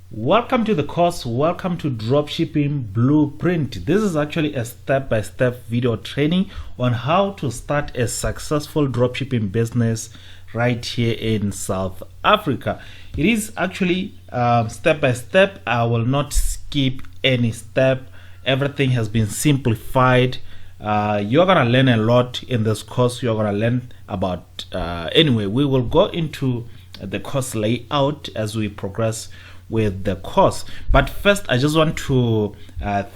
Welcome to the course. Welcome to Dropshipping Blueprint. This is actually a step-by-step video training on how to start a successful dropshipping business right here in South Africa. It is actually step-by-step. I will not skip any step. Everything has been simplified. You're gonna learn a lot in this course. You're gonna learn about anyway, we will go into the course layout as we progress with the course. But first, I just want to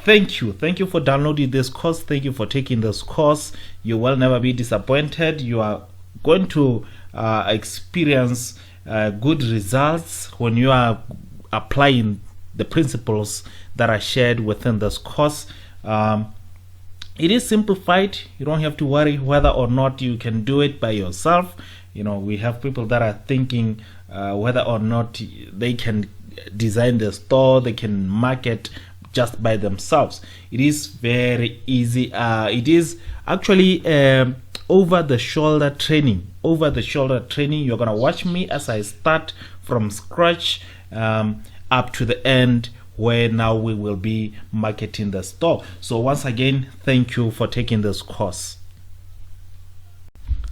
thank you for downloading this course. Thank you for taking this course. You will never be disappointed. You are going to experience good results when you are applying the principles that are shared within this course. It is simplified. You don't have to worry whether or not you can do it by yourself. You know, we have people that are thinking whether or not they can design the store, they can market just by themselves. It is very easy. It is actually over the shoulder training. You're gonna watch me as I start from scratch up to the end, where now we will be marketing the store. So once again, thank you for taking this course.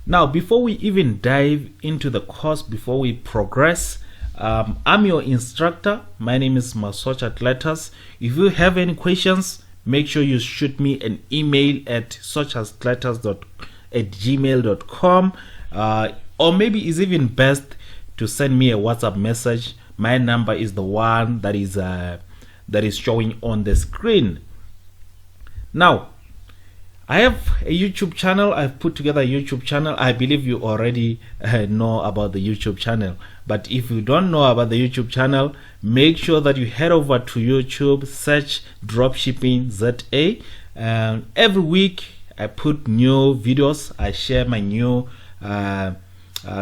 Now, before we even dive into the course, before we progress, I'm your instructor. My name is Untitled. If you have any questions, make sure you shoot me an email at suchasletters@gmail.com, or maybe it's even best to send me a WhatsApp message. My number is the one that is showing on the screen. Now, I have a YouTube channel. I've put together a YouTube channel. I believe you already know about the YouTube channel. But if you don't know about the YouTube channel, make sure that you head over to YouTube, search Dropshipping ZA. Every week I put new videos. I share my new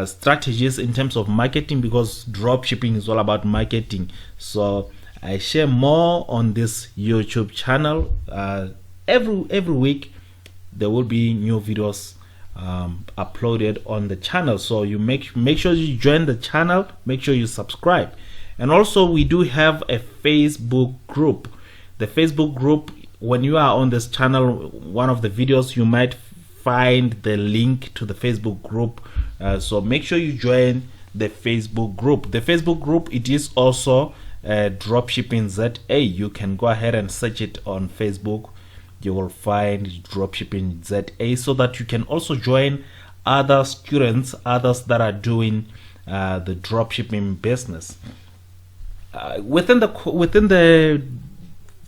strategies in terms of marketing, because dropshipping is all about marketing. So I share more on this YouTube channel. Every week there will be new videos uploaded on the channel. So you make sure you join the channel, make sure you subscribe. And also, we do have a Facebook group. The Facebook group, when you are on this channel, one of the videos, you might find the link to the Facebook group. So make sure you join the Facebook group. The Facebook group, it is also Dropshipping ZA. You can go ahead and search it on Facebook. You will find Dropshipping ZA, so that you can also join other students, others that are doing the dropshipping business. Within the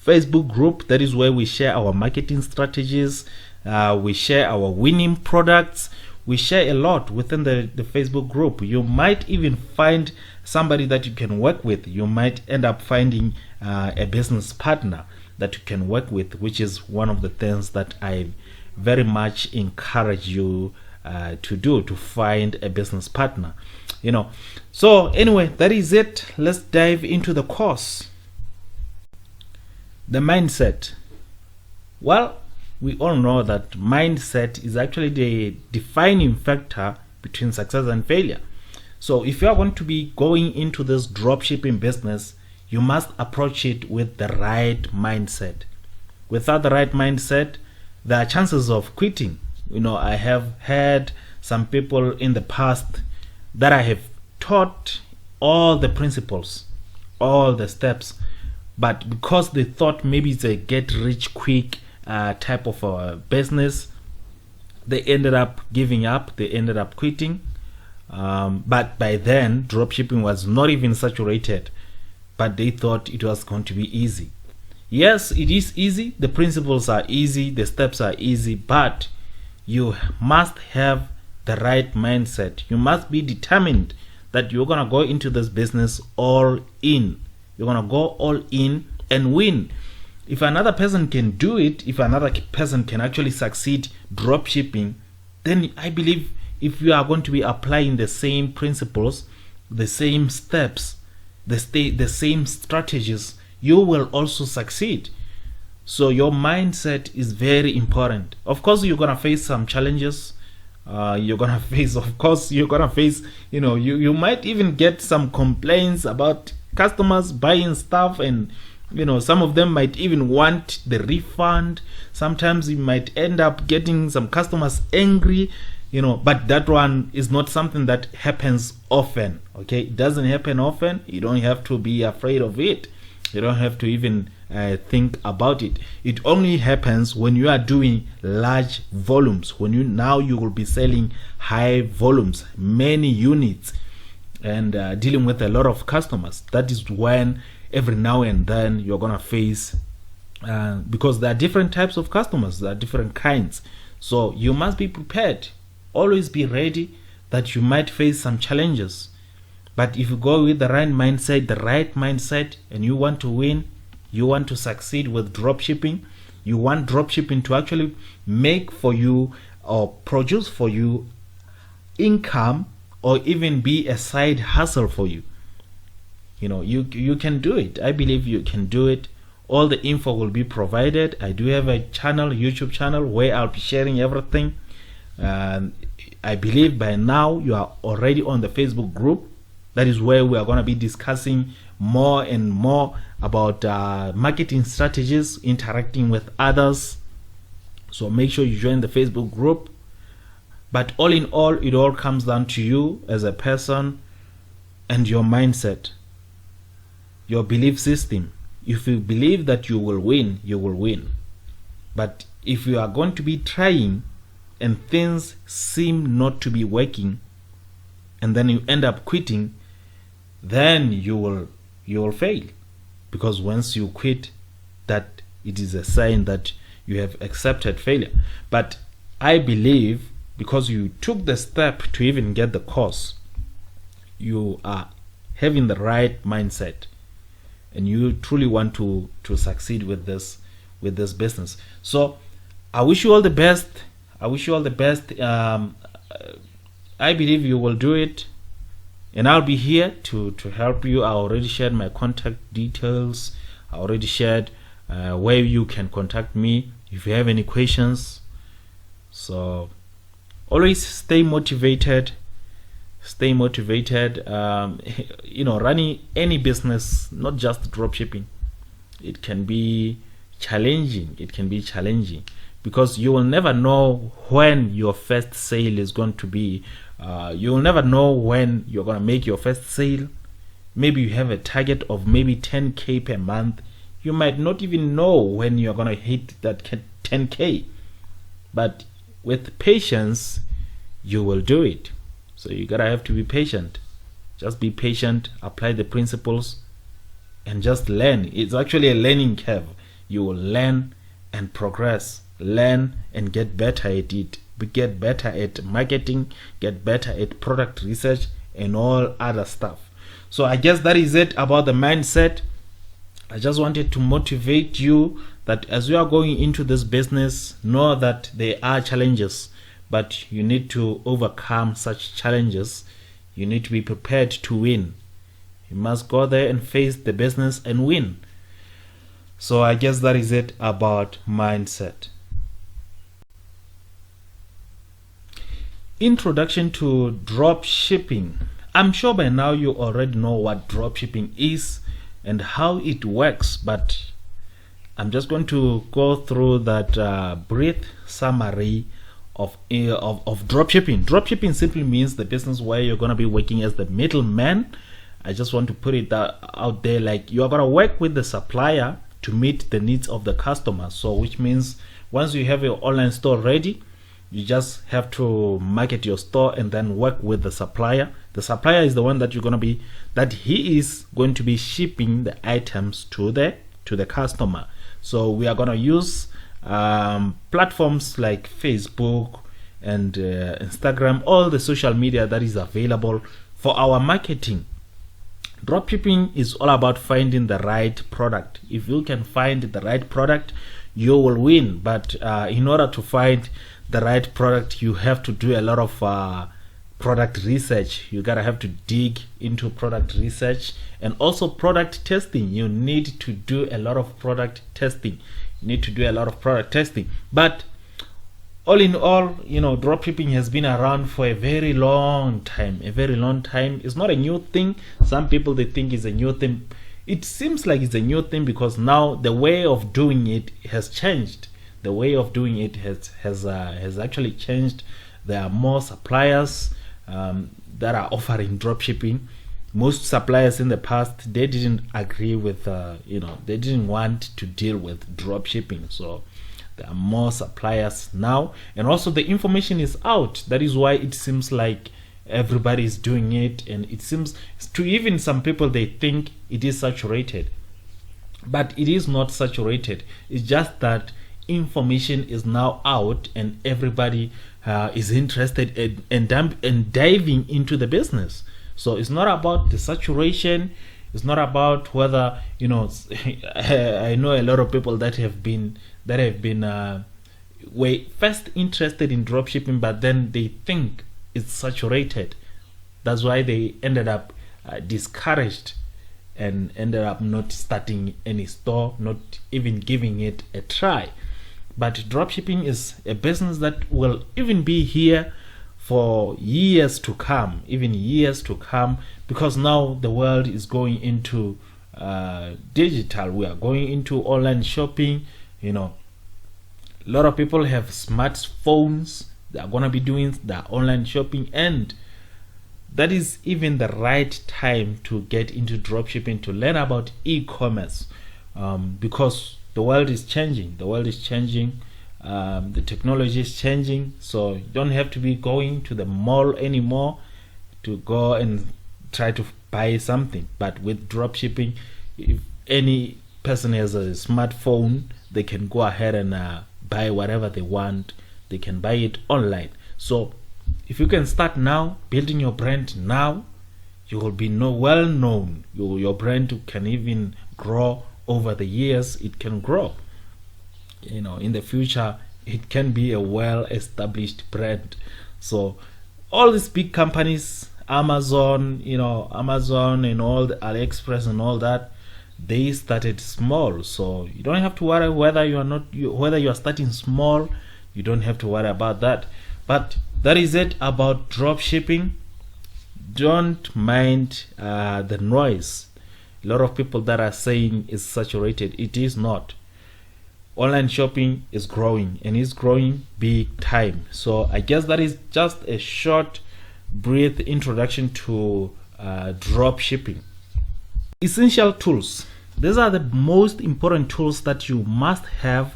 Facebook group, that is where we share our marketing strategies, we share our winning products, we share a lot within the Facebook group. You might even find somebody that you can work with. You might end up finding a business partner that you can work with, which is one of the things that I very much encourage you to do, to find a business partner. So anyway, that is it. Let's dive into the course. The mindset. Well, we all know that mindset is actually the defining factor between success and failure. So if you are going to be going into this dropshipping business, you must approach it with the right mindset. Without the right mindset, there are chances of quitting. I have had some people in the past that I have taught all the principles, all the steps, but because they thought maybe it's a get rich quick type of a business, they ended up giving up, they ended up quitting. But by then, dropshipping was not even saturated. But they thought it was going to be easy. Yes, it is easy. The principles are easy. The steps are easy. But you must have the right mindset. You must be determined that you're going to go into this business all in. You're going to go all in and win. If another person can do it, if another person can actually succeed dropshipping, then I believe if you are going to be applying the same principles, the same steps, the same strategies, you will also succeed. So your mindset is very important. Of course, you're gonna face some challenges. You might even get some complaints about customers buying stuff, and some of them might even want the refund. Sometimes you might end up getting some customers angry, but that one is not something that happens often. Okay, it doesn't happen often. You don't have to be afraid of it. You don't have to even think about it. It only happens when you are doing large volumes, when you will be selling high volumes, many units, and dealing with a lot of customers. That is when every now and then you're gonna face, because there are different types of customers, there are different kinds. So you must be prepared. Always be ready that you might face some challenges. But if you go with the right mindset, and you want to win, you want to succeed with dropshipping, you want dropshipping to actually make for you or produce for you income, or even be a side hustle for you, you can do it. I believe you can do it. All the info will be provided. I do have a YouTube channel where I'll be sharing everything. I believe by now you are already on the Facebook group. That is where we are going to be discussing more and more about marketing strategies, interacting with others. So make sure you join the Facebook group. But all in all, it all comes down to you as a person and your mindset, your belief system. If you believe that you will win, you will win. But if you are going to be trying and things seem not to be working, and then you end up quitting, then you will fail. Because once you quit, that it is a sign that you have accepted failure. But I believe, because you took the step to even get the course, you are having the right mindset, and you truly want to succeed with this business. So I wish you all the best. I believe you will do it, and I'll be here to help you. I already shared my contact details. I already shared where you can contact me if you have any questions. So always stay motivated. Running any business, not just dropshipping, it can be challenging. Because you will never know when your first sale is going to be. You will never know when you're going to make your first sale. Maybe you have a target of maybe 10K per month. You might not even know when you're going to hit that 10K. But with patience, you will do it. So you gotta have to be patient. Just be patient, apply the principles, and just learn. It's actually a learning curve. You will learn and progress. Learn and get better at it. Get better at marketing, get better at product research, and all other stuff. So I guess that is it about the mindset. I just wanted to motivate you that as you are going into this business, know that there are challenges, but you need to overcome such challenges. You need to be prepared to win. You must go there and face the business and win. So I guess that is it about mindset. Introduction to drop shipping. I'm sure by now you already know what drop shipping is and how it works, but I'm just going to go through that brief summary of dropshipping. Dropshipping simply means the business where you're going to be working as the middleman. I just want to put it out there, like you're going to work with the supplier to meet the needs of the customer. So which means once you have your online store ready, you just have to market your store and then work with the supplier. The supplier is the one that he is going to be shipping the items to the customer. So we are going to use platforms like Facebook and Instagram, all the social media that is available for our marketing. Dropshipping is all about finding the right product. If you can find the right product, you will win. But in order to find the right product, you have to do a lot of product research. You gotta have to dig into product research and also product testing. You need to do a lot of product testing. But all in all, dropshipping has been around for a very long time. It's not a new thing. Some people, they think it's a new thing. It seems like it's a new thing because now the way of doing it has changed. The way of doing it has actually changed. There are more suppliers that are offering dropshipping. Most suppliers in the past, they didn't agree with they didn't want to deal with dropshipping. So there are more suppliers now, and also the information is out. That is why it seems like everybody is doing it, and it seems to even some people, they think it is saturated, but it is not saturated. It's just that information is now out, and everybody is interested in diving into the business. So it's not about the saturation. It's not about whether I know a lot of people that have been were first interested in dropshipping, but then they think it's saturated. That's why they ended up discouraged and ended up not starting any store, not even giving it a try. But dropshipping is a business that will even be here for years to come, because now the world is going into digital. We are going into online shopping. A lot of people have smartphones. They are going to be doing their online shopping, and that is even the right time to get into dropshipping, to learn about e-commerce, because the world is changing. The technology is changing, so you don't have to be going to the mall anymore to go and try to buy something. But with dropshipping, if any person has a smartphone, they can go ahead and buy whatever they want. They can buy it online. So if you can start now, building your brand now, you will be well known. Your brand can even grow over the years. It can grow. In the future, it can be a well-established brand. So all these big companies, Amazon and all the AliExpress and all that, they started small. So you don't have to worry whether you are starting small. You don't have to worry about that. But that is it about drop shipping. Don't mind the noise. A lot of people that are saying it's saturated. It is not. Online shopping is growing, and it's growing big time. So I guess that is just a short brief introduction to drop shipping. Essential tools. These are the most important tools that you must have,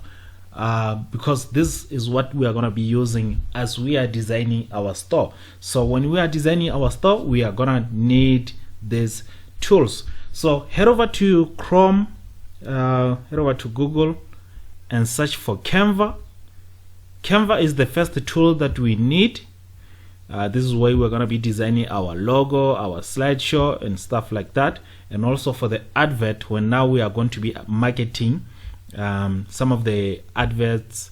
because this is what we are going to be using as we are designing our store. So when we are designing our store, we are going to need these tools. So head over to Chrome, head over to Google, and search for Canva. Canva is the first tool that we need. This is where we're going to be designing our logo, our slideshow, and stuff like that. And also for the advert, when now we are going to be marketing some of the adverts,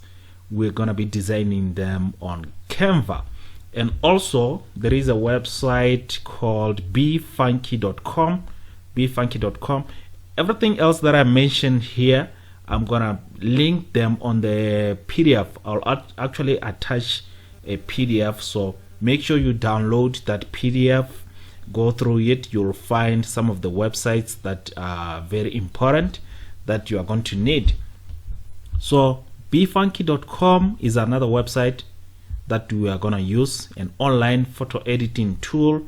we're going to be designing them on Canva. And also there is a website called befunky.com. Everything else that I mentioned here, I'm gonna link them on the PDF. I'll actually attach a PDF, so make sure you download that PDF, go through it. You'll find some of the websites that are very important that you are going to need. So befunky.com is another website that we are going to use, an online photo editing tool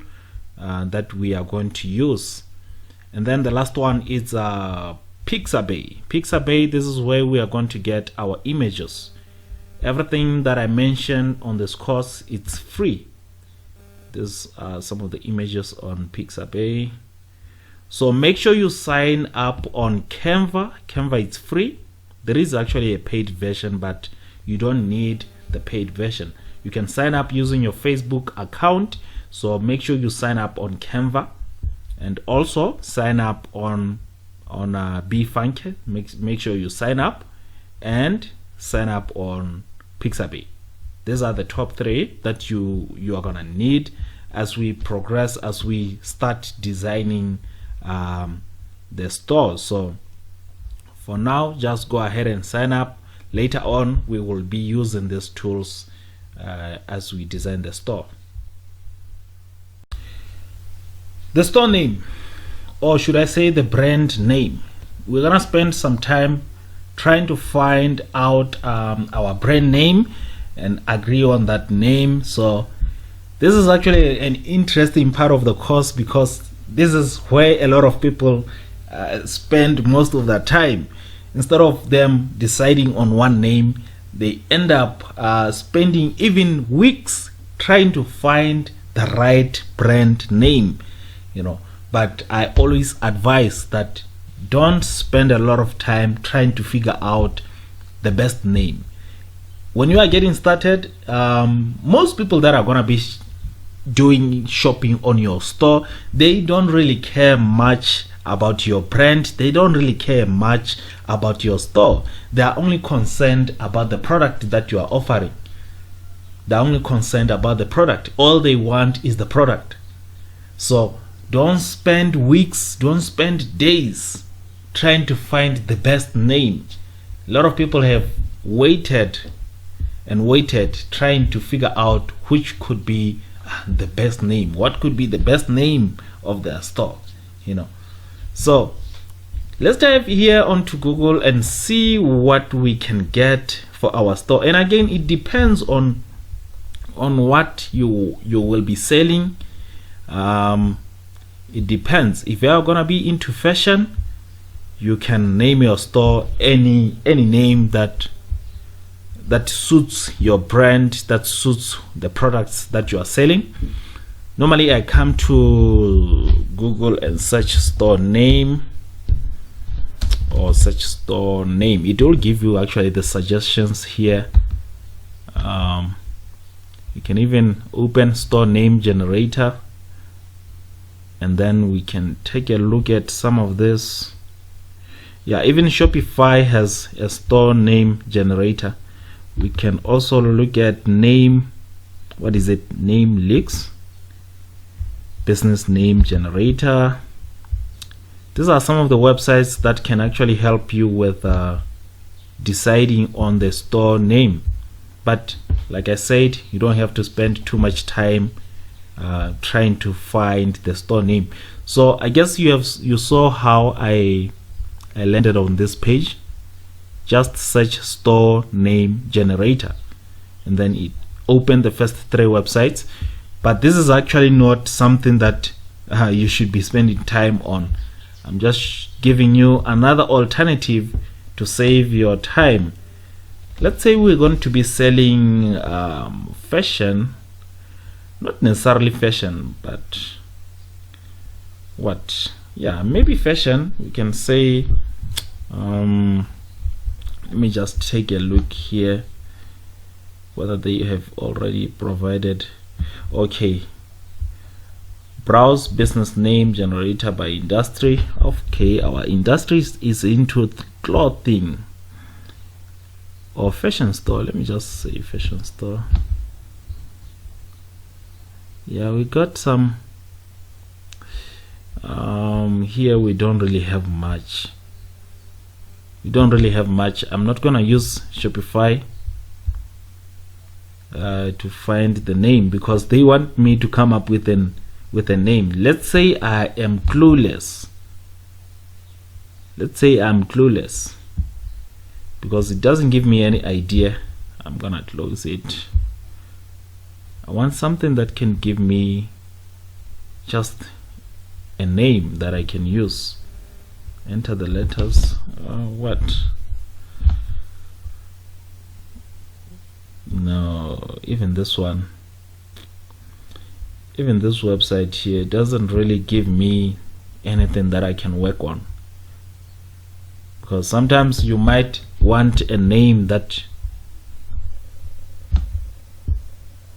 that we are going to use. And then the last one is Pixabay. Pixabay, this is where we are going to get our images. Everything that I mentioned on this course, it's free. There's some of the images on Pixabay. So make sure you sign up on Canva. Canva is free. There is actually a paid version, but you don't need the paid version. You can sign up using your Facebook account. So make sure you sign up on Canva, and also sign up on befunky. Make sure you sign up, and sign up on Pixabay. These are the top three that you are gonna need as we progress, as we start designing the store. So for now, just go ahead and sign up. later on we will be using these tools as we design the store. The store name, or should I say the brand name. We're gonna spend some time trying to find out our brand name and agree on that name. So this is actually an interesting part of the course, because this is where a lot of people spend most of their time. Instead of them deciding on one name, they end up spending even weeks trying to find the right brand name, but I always advise that don't spend a lot of time trying to figure out the best name. When you are getting started, most people that are gonna be doing shopping on your store, they don't really care much about your brand. They don't really care much about your store. They are only concerned about the product that you are offering. They're only concerned about the product. All they want is the product. So don't spend weeks, don't spend days trying to find the best name. A lot of people have waited and waited trying to figure out which could be the best name. What could be the best name of their store, So let's dive here onto Google and see what we can get for our store. And again, it depends on what you will be selling. It depends. If you are gonna be into fashion, you can name your store any name that suits your brand, that suits the products that you are selling. Normally I come to Google and search store name, or search store name. It will give you actually the suggestions here. You can even open store name generator, and then we can take a look at some of this. Even Shopify has a store name generator. We can also look at name leaks, business name generator. These are some of the websites that can actually help you with deciding on the store name. But like I said, you don't have to spend too much time trying to find the store name. So I guess you saw how I landed on this page. Just search store name generator, and then it opened the first 3 websites. But this is actually not something that you should be spending time on. I'm just giving you another alternative to save your time. Let's say we're going to be selling fashion, not necessarily fashion, but maybe fashion. We can say let me just take a look here whether they have already provided. Okay, browse business name generator by industry. Okay, our industry is into clothing or fashion store. Let me just say fashion store. We got some here. We don't really have much. I'm not gonna use Shopify to find the name, because they want me to come up with a name. Let's say I am clueless. Because it doesn't give me any idea. I'm gonna close it. I want something that can give me just a name that I can use. Enter the letters. No, even this website here doesn't really give me anything that I can work on, because sometimes you might want a name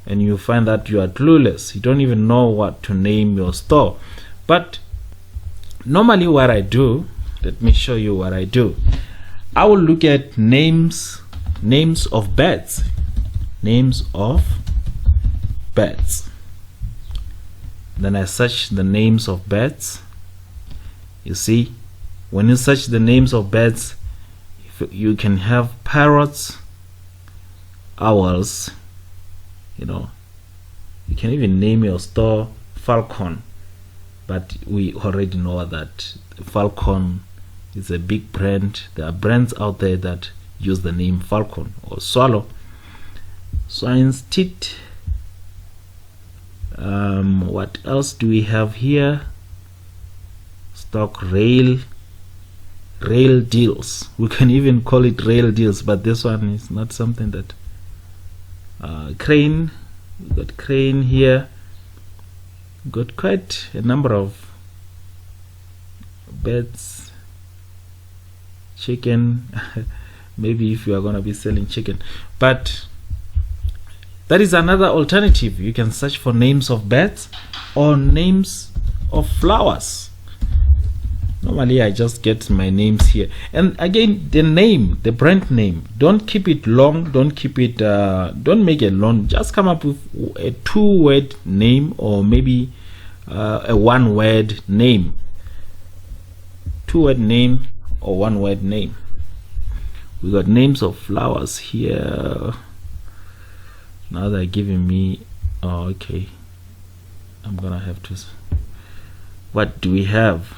and you find that you are clueless. You don't even know what to name your store. But normally what I do, let me show you what I do. I will look at names of beds. Then I search the names of beds. You see, when you search the names of beds, you You can have parrots, owls, you can even name your store Falcon, but we already know that Falcon is a big brand. There are brands out there that use the name Falcon or Swallow. Science Tit. What else do we have here? Stock Rail Deals. We can even call it Rail Deals, but this one is not something that Crane. We got Crane here. We got quite a number of beds. Chicken. Maybe if you are gonna be selling chicken, but that is another alternative. You can search for names of beds or names of flowers. Normally I just get my names here, and again, the brand name, don't keep it long, don't make it long. Just come up with a 2-word name, or maybe a 1-word name. 2-word name or 1-word name. We got names of flowers here. Now they're giving me, okay, I'm gonna have to, what do we have?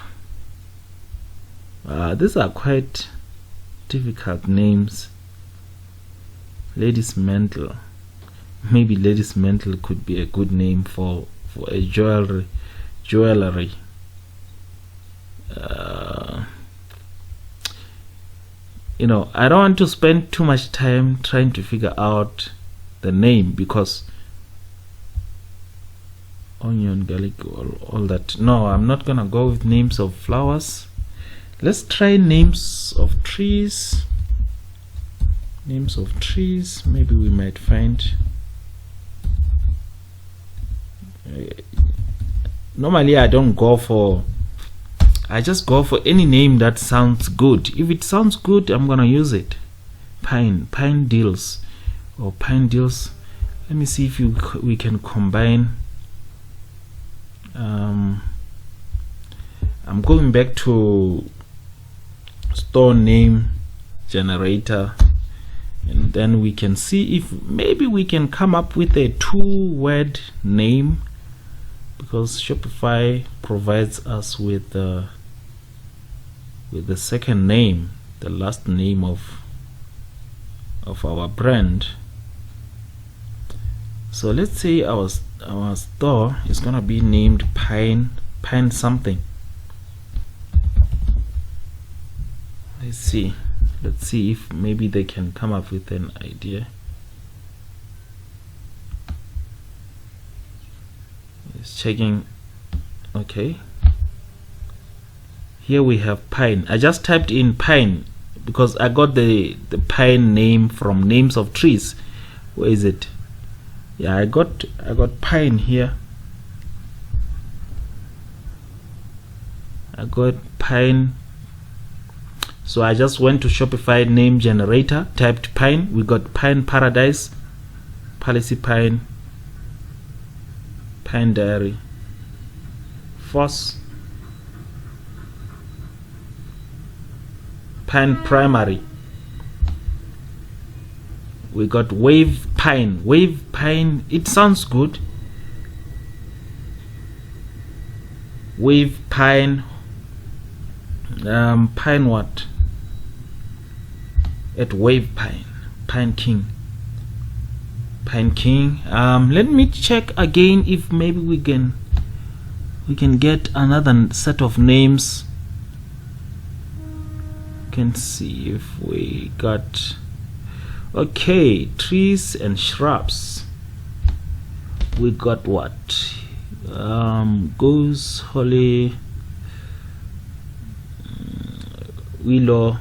These are quite difficult names. Ladies Mantle. Maybe Ladies Mantle could be a good name for a jewelry. I don't want to spend too much time trying to figure out the name, because onion, garlic, all that. No, I'm not gonna go with names of flowers. Let's try names of trees. Names of trees. Maybe we might find. Normally I don't go for, I just go for any name that sounds good. If it sounds good, I'm gonna use it. Pine Deals, or Pine Deals. Let me see if we can combine. I'm going back to store name generator, and then we can see if maybe we can come up with a 2-word name, because Shopify provides us with the second name, the last name of our brand. So let's say our store is gonna be named Pine something. Let's see if maybe they can come up with an idea. It's checking. Okay, here we have Pine. I just typed in Pine because I got the Pine name from names of trees. Where is it? Yeah, I got Pine here. I got Pine. So I just went to Shopify name generator, typed Pine. We got Pine Paradise, Policy Pine, Pine Diary, Force, Pine Primary. We got Wave Pine. It sounds good. Wave Pine. Pine what? At Wave Pine King. Let me check again if maybe we can get another set of names. Can see if we got. Okay, trees and shrubs. We got what? Goose, holly, willow.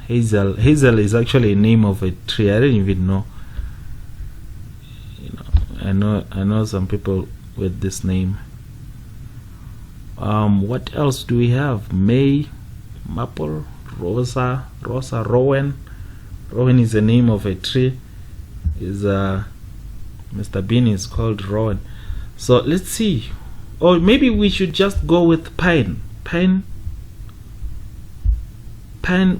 Hazel is actually a name of a tree. I didn't even know. I know some people with this name. What else do we have? May, maple, rosa, rowan. Rowan is the name of a tree. Mr. Bean is called Rowan. So let's see, or maybe we should just go with pine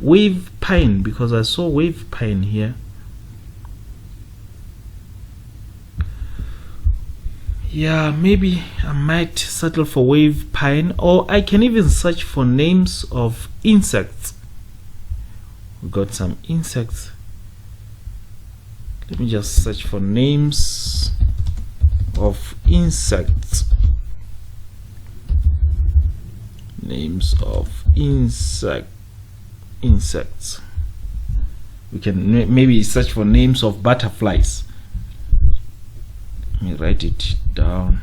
wave pine, because I saw wave pine here. Yeah, maybe I might settle for wave pine, or I can even search for names of insects. We got some insects. Let me just search for names of insects. Names of insects. We can maybe search for names of butterflies. Let me write it down.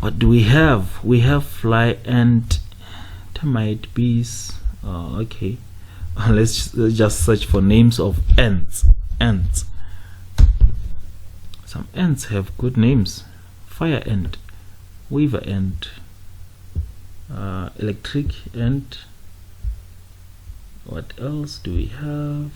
What do we have? We have fly and termite, bees. Oh, okay. Let's just search for names of ants. Some ants have good names. Fire ant, weaver ant, electric ant. What else do we have?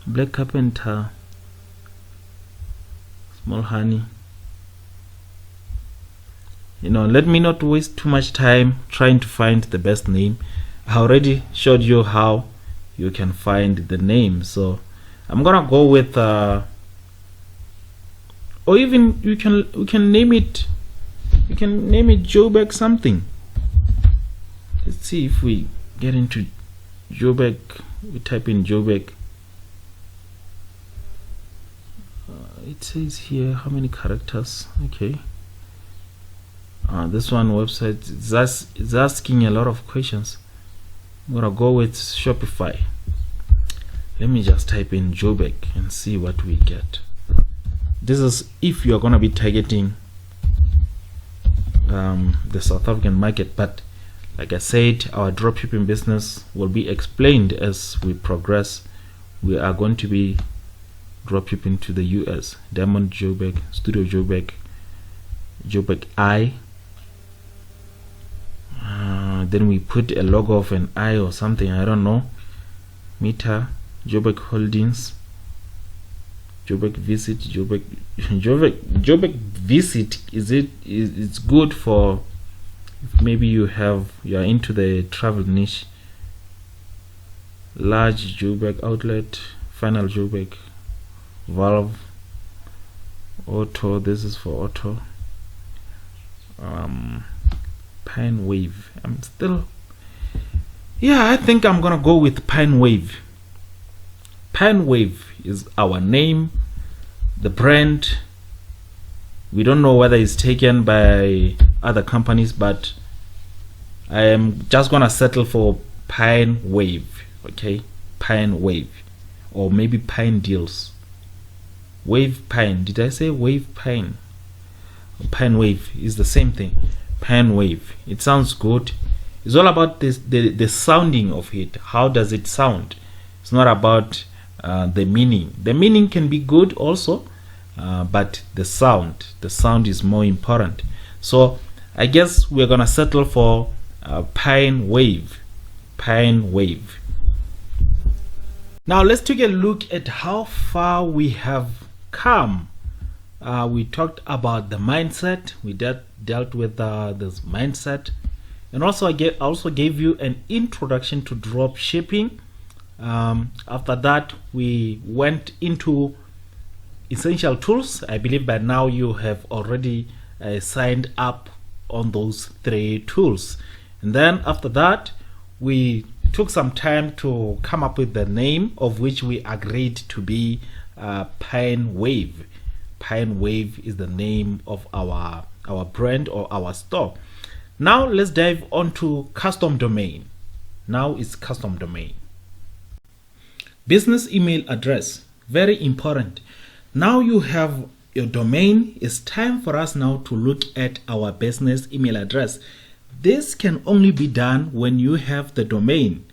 Black carpenter, small honey. Let me not waste too much time trying to find the best name. I already showed you how you can find the name, so I'm gonna go with or even we can name it Joburg something. Let's see if we get into Joburg. We type in Joburg. It says here how many characters. Okay. This one website is asking a lot of questions. I'm gonna go with Shopify. Let me just type in Joburg and see what we get. This is if you're gonna be targeting the South African market, but like I said, our dropshipping business will be explained as we progress. We are going to be dropshipping to the US. Diamond Joburg, Studio Joburg, Joburg Eye. Then we put a logo of an eye or something, I don't know. Meta, Joburg Holdings, Joburg Visit, Joburg Visit. It's good for if maybe you are into the travel niche. Large Joburg Outlet, Final Joburg, Valve, Auto. This is for Auto. Pine Wave. I think I'm gonna go with Pine Wave. Pine Wave is our name, the brand. We don't know whether it's taken by other companies, but I am just gonna settle for Pine Wave. Okay, Pine Wave, or maybe Pine Deals. Wave Pine. Did I say Wave Pine? Pine Wave is the same thing. Pine Wave. It sounds good. It's all about the sounding of it. How does it sound? It's not about the meaning. The meaning can be good also, but the sound is more important. So I guess we're gonna settle for Pine Wave. Pine Wave. Now let's take a look at how far we have come. We talked about the mindset. We dealt with this mindset, and also I also gave you an introduction to drop shipping. After that, we went into essential tools. I believe by now you have already signed up on those 3 tools, and then after that we took some time to come up with the name, of which we agreed to be Pine Wave. Pine Wave is the name of our brand or our store. Now let's dive onto custom domain. Now it's custom domain. Business email address, very important. Now you have your domain. It's time for us now to look at our business email address. This can only be done when you have the domain.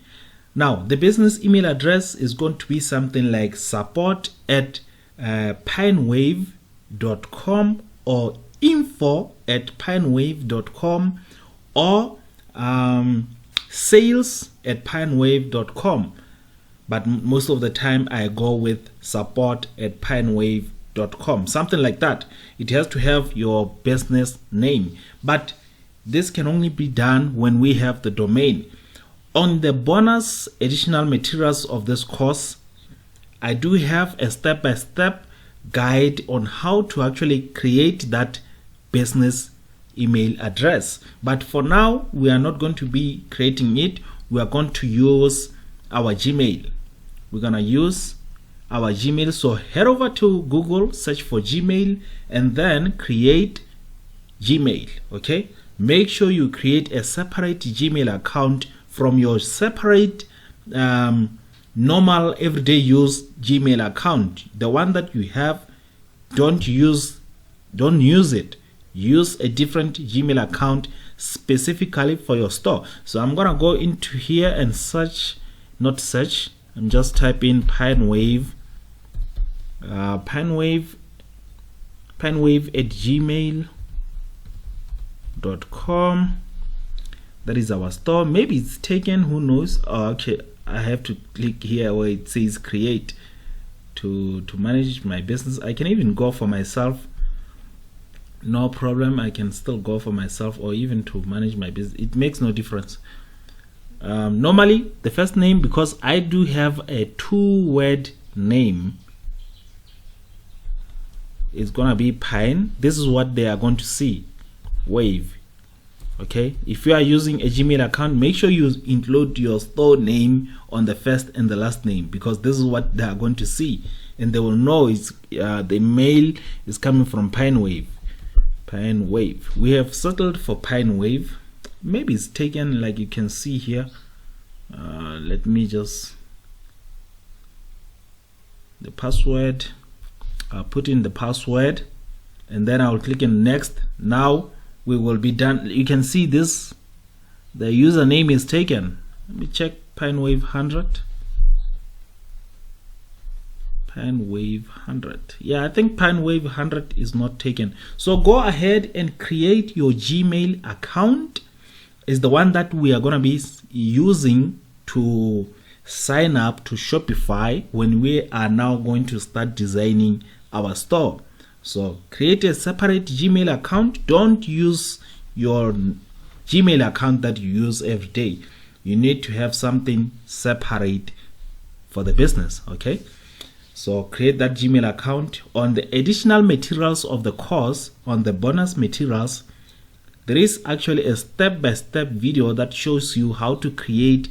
Now the business email address is going to be something like support@pinewave.com or info@pinewave.com, or sales@pinewave.com, but most of the time I go with support@pinewave.com, something like that. It has to have your business name, but this can only be done when we have the domain. On the bonus additional materials of this course, I do have a step-by-step guide on how to actually create that business email address. But for now, we are not going to be creating it. We are going to use our Gmail. We're going to use our Gmail. So head over to Google, search for Gmail, and then create Gmail. Okay, make sure you create a separate Gmail account from your separate normal everyday use Gmail account. The one that you have, don't use it. Use a different Gmail account specifically for your store. So I'm gonna go into here and search, not search, I'm just typing Pinewave @gmail.com. That is our store. Maybe it's taken, who knows. Okay, I have to click here where it says create to manage my business. I can even go for myself, no problem. I can still go for myself, or even to manage my business. It makes no difference. Normally the first name, because I do have a 2-word name, it's gonna be Pine. This is what they are going to see, Wave. Okay, if you are using a Gmail account, make sure you include your store name on the first and the last name, because this is what they are going to see, and they will know it's the mail is coming from Pinewave. Pinewave. We have settled for Pinewave. Maybe it's taken, like you can see here. Let me just the password. I'll put in the password, and then I'll click on next. Now we will be done. You can see this, the username is taken. Let me check. Pinewave 100. Pinewave 100. Yeah, I think Pinewave 100 is not taken. So go ahead and create your Gmail account. Is the one that we are going to be using to sign up to Shopify when we are now going to start designing our store. So create a separate Gmail account. Don't use your Gmail account that you use every day. You need to have something separate for the business. Okay, so create that Gmail account. On the additional materials of the course, on the bonus materials, there is actually a step-by-step video that shows you how to create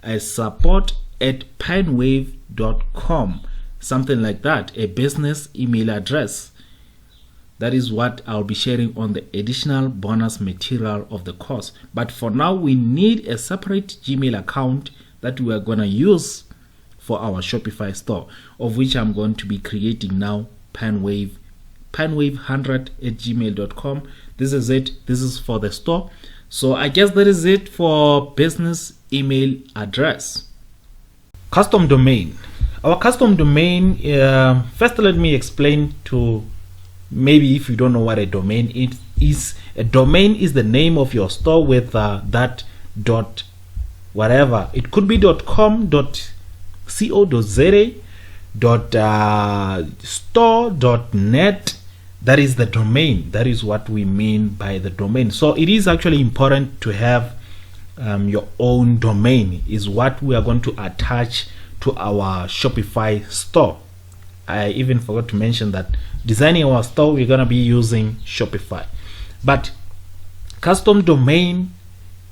a support@pinewave.com, something like that, a business email address. That is what I'll be sharing on the additional bonus material of the course. But for now, we need a separate Gmail account that we are going to use for our Shopify store, of which I'm going to be creating now. Pinewave100@gmail.com. This is it. This is for the store. So I guess that is it for business email address. Custom domain. Our custom domain, first let me explain to, maybe if you don't know what a domain is. A domain is the name of your store with that dot whatever. It could be .com, .co.za, .store.net. That is the domain. That is what we mean by the domain. So it is actually important to have your own domain. Is what we are going to attach to our Shopify store. I even forgot to mention that designing our store, we're going to be using Shopify. But custom domain,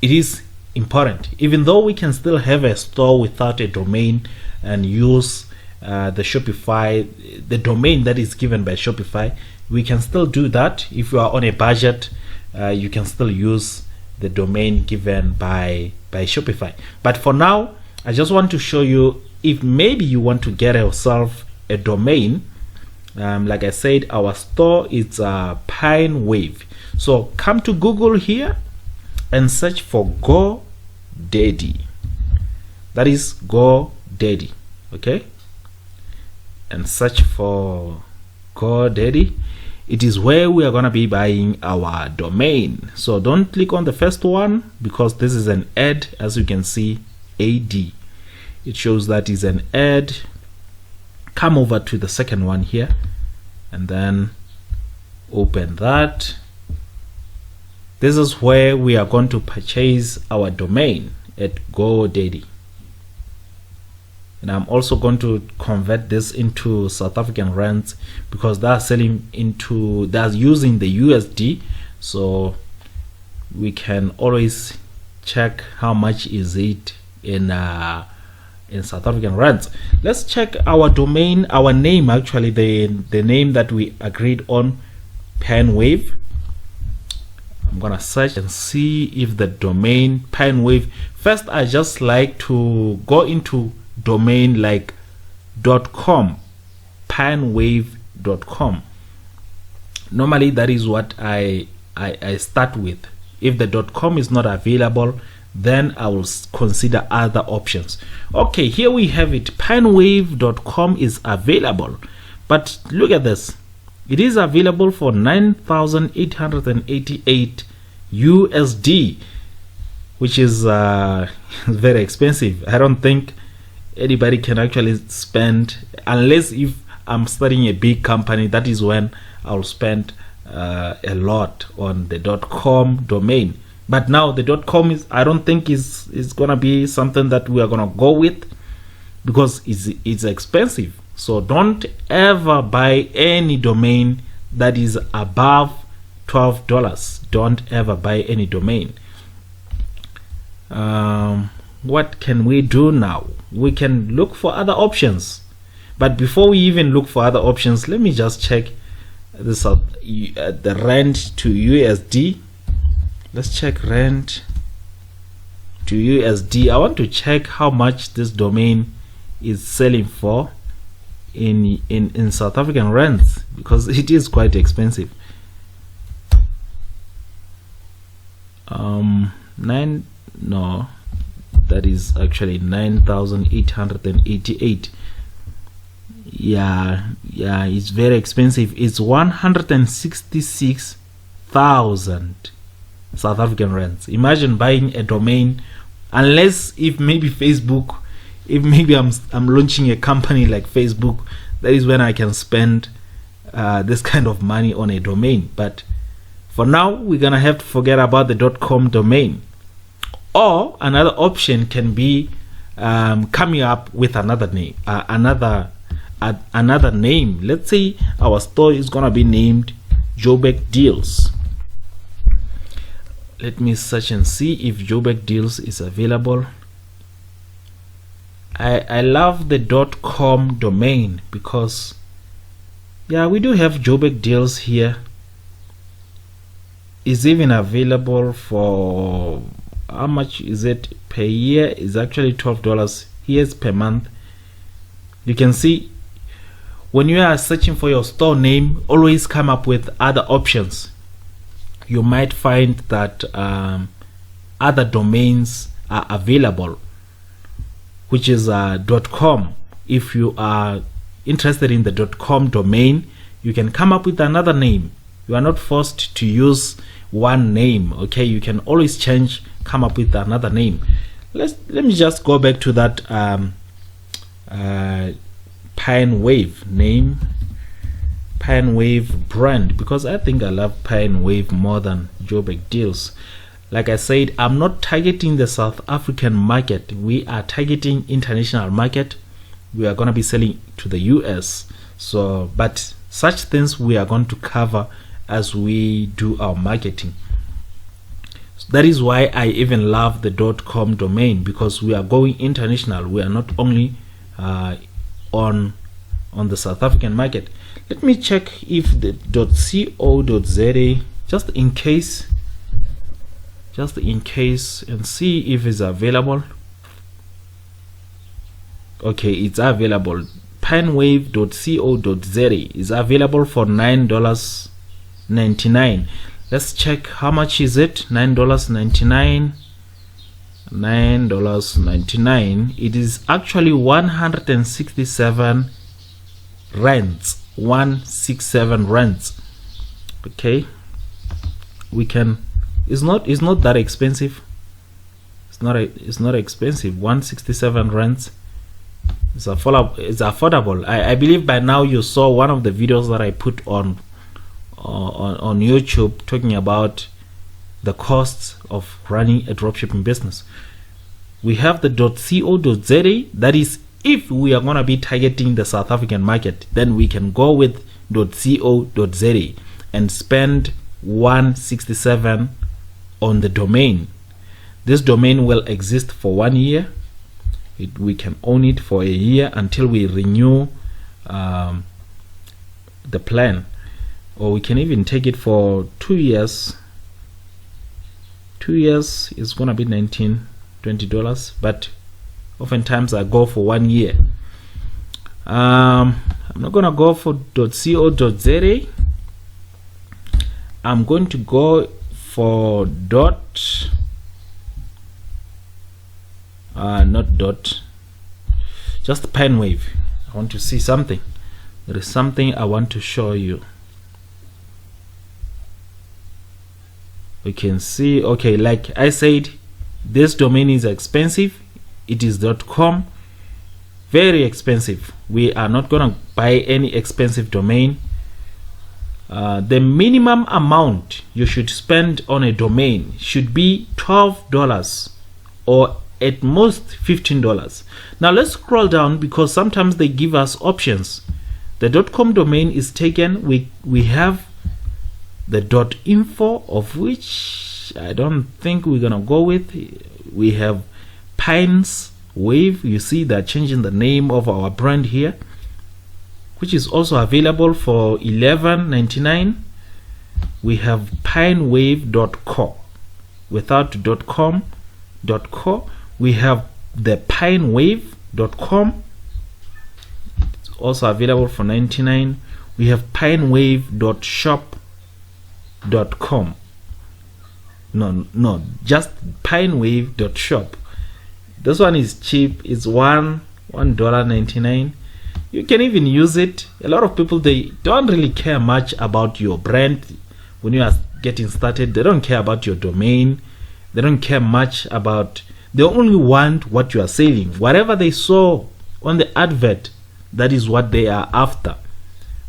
it is important. Even though we can still have a store without a domain and use the Shopify, the domain that is given by Shopify, we can still do that. If you are on a budget, you can still use the domain given by Shopify. But for now, I just want to show you, if maybe you want to get yourself a domain, like I said, our store is Pinewave. So come to Google here and search for Godaddy. That is Godaddy. Okay, and search for Godaddy. it is where we are going to be buying our domain. So don't click on the first one because this is an ad. As you can see, AD, it shows that is an ad. Come over to the second one here and then open that. This is where we are going to purchase our domain at Godaddy. And I'm also going to convert this into South African rands because they're using the USD, so we can always check how much is it in South African rands. Let's check our domain, our name, actually the name that we agreed on, Penwave. I'm gonna search and see if the domain Penwave. First, I just like to go into domain like .com, penwave.com. Normally that is what I start with. If the .com is not available, then I will consider other options. Okay, here we have it. Penwave.com is available, but look at this. It is available for 9,888 USD, which is very expensive. I don't think anybody can actually spend, unless if I'm starting a big company, that is when I'll spend a lot on the .com domain. But now the .com is, I don't think is gonna be something that we are gonna go with because it's expensive. So don't ever buy any domain that is above $12. Don't ever buy any domain. What can we do now? We can look for other options, but before we even look for other options, let me just check this out, the rand to USD. Let's check rand to USD. I want to check how much this domain is selling for in South African rands because it is quite expensive. That is actually 9,888. Yeah, it's very expensive. It's 166,000 South African rands. Imagine buying a domain, unless if maybe Facebook, if maybe I'm launching a company like Facebook, that is when I can spend this kind of money on a domain. But for now, we're gonna have to forget about the .com domain. Or another option can be coming up with another name, another name. Let's say our store is gonna be named Joburg Deals. Let me search and see if Joburg Deals is available. I love the .com domain because we do have Joburg Deals here. It's even available for, how much is it per year? Is actually $12. Here's per month. You can see when you are searching for your store name, always come up with other options. You might find that other domains are available, which is .com. If you are interested in the .com domain, you can come up with another name. You are not forced to use one name. Okay, you can always change, come up with another name. Let me just go back to that Penwave name, Penwave brand, because I think I love Penwave more than Joburg Deals. Like I said, I'm not targeting the South African market. We are targeting international market. We are going to be selling to the US. So, but such things we are going to cover as we do our marketing. So that is why I even love the .com domain, because we are going international. We are not only on the South African market. Let me check if the .co.za, just in case, and see if it's available. Okay, it's available. Penwave.co.za is available for $9.99. Let's check how much is it. $9.99. It is actually 167 rands. 167 rands. Okay, we can, it's not that expensive. It's not expensive. 167 rands. It's affordable. I believe by now you saw one of the videos that I put on YouTube talking about the costs of running a dropshipping business. We have the .co.za. That is, if we are gonna be targeting the South African market, then we can go with .co.za and spend 167 on the domain. This domain will exist for 1 year. We can own it for a year until we renew the plan, or we can even take it for 2 years. 2 years is gonna be $19-20, but oftentimes I go for 1 year. I'm not gonna go for .co.za. I'm going to go for just Pinewave. I want to see something. There is something I want to show you. We can see, okay, like I said, this domain is expensive. It is .com, very expensive. We are not gonna buy any expensive domain. The minimum amount you should spend on a domain should be $12 or at most $15. Now let's scroll down, because sometimes they give us options. The .com domain is taken. We have the .info, of which I don't think we're gonna go with. We have Pines Wave. You see they're changing the name of our brand here, which is also available for $11.99. We have pinewave.co without .com, .co. We have the pinewave.com. It's also available for $99. We have pinewave.shop.com. No, just pinewave.shop. This one is cheap. It's $1.99. You can even use it. A lot of people, they don't really care much about your brand when you are getting started. They don't care about your domain. They don't care much about, they only want what you are selling. Whatever they saw on the advert, that is what they are after.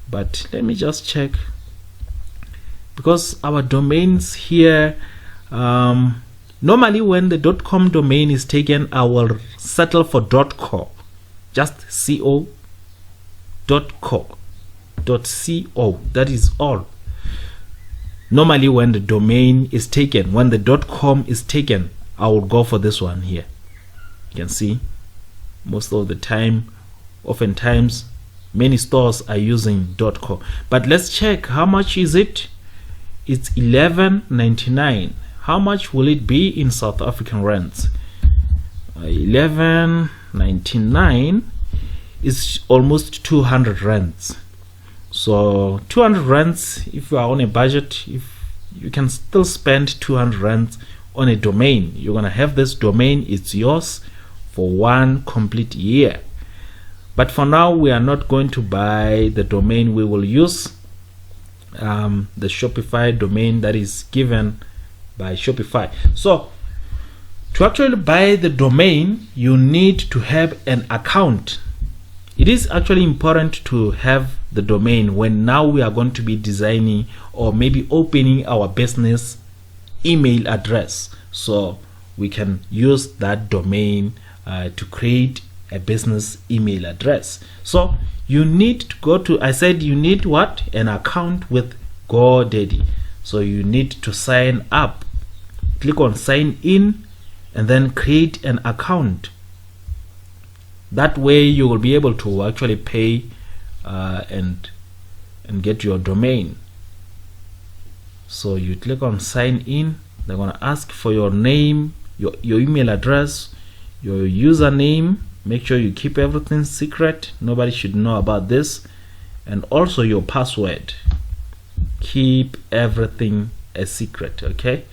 But let me just check, because our domains here, normally when the .com domain is taken, I will settle for .co, just .co, that is all. Normally when the domain is taken, when the .com is taken, I will go for this one here. You can see most of the time, oftentimes many stores are using .co. But let's check, how much is it? It's $11.99. How much will it be in South African rands? $11.99 is almost 200 rands. So 200 rands, if you are on a budget, if you can still spend 200 rands on a domain. You're gonna have this domain, it's yours for 1 complete year. But for now, we are not going to buy the domain. We will use the Shopify domain that is given by Shopify. So to actually buy the domain, you need to have an account. It is actually important to have the domain when now we are going to be designing or maybe opening our business email address, so we can use that domain to create a business email address. So you need to go to, I said you need what? An account with Godaddy. So you need to sign up. Click on sign in and then create an account. That way you will be able to actually pay and get your domain. So you click on sign in. They're going to ask for your name, your email address, your username. Make sure you keep everything secret. Nobody should know about this. And also your password. Keep everything a secret, okay?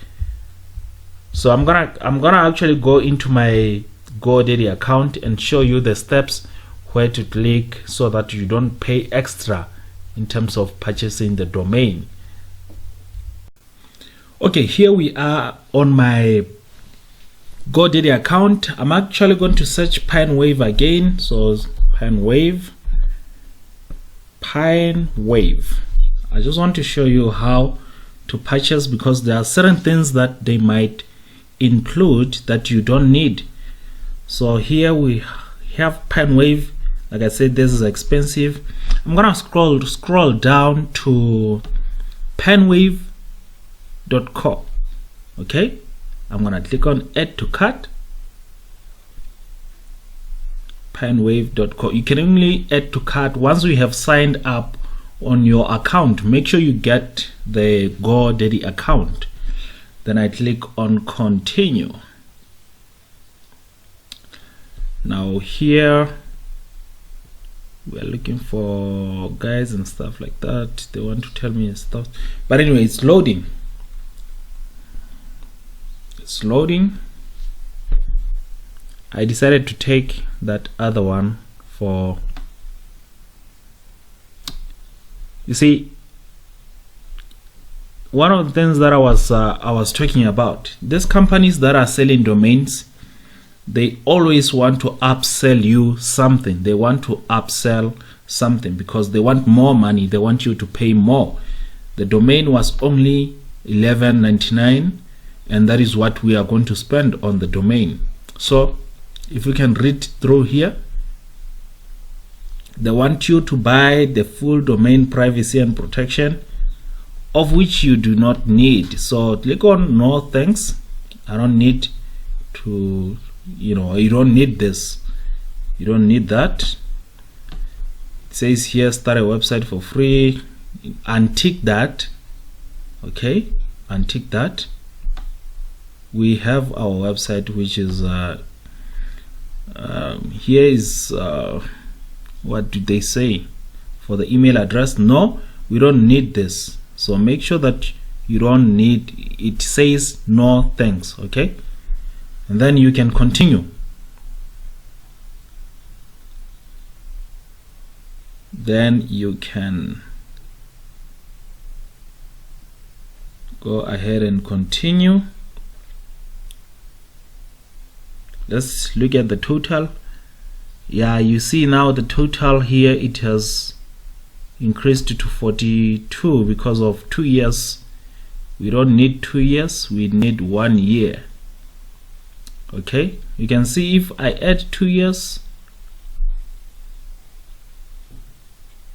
So I'm gonna actually go into my Godaddy account and show you the steps where to click so that you don't pay extra in terms of purchasing the domain. Okay, here we are on my Godaddy account. I'm actually going to search Pinewave again. So Pinewave. I just want to show you how to purchase, because there are certain things that they might include that you don't need. So here we have Pinewave. Like I said, this is expensive. I'm gonna scroll down to pinewave.co. okay, I'm gonna click on add to cart. Pinewave.co. You can only add to cart once you have signed up on your account. Make sure you get the Godaddy account. Then I click on continue. Now here we're looking for guys and stuff like that. They want to tell me stuff, but anyway, it's loading. It's loading. I decided to take that other one for, you see, one of the things that I was talking about, these companies that are selling domains, they always want to upsell you something. They want to upsell something because they want more money. They want you to pay more. The domain was only $11.99, and that is what we are going to spend on the domain. So if you can read through here, they want you to buy the full domain privacy and protection, of which you do not need. So click on no thanks. I don't need to, you don't need this. You don't need that. It says here, start a website for free. Untick that. Okay, untick that. We have our website, which is here is what do they say for the email address? No, we don't need this. So make sure that you don't need it. Says no thanks. Okay, and then you can continue. Then you can go ahead and continue. Let's look at the total. Yeah, you see now the total here, it has increased to 42 because of 2 years. We don't need 2 years, we need 1 year. Okay, you can see if I add 2 years,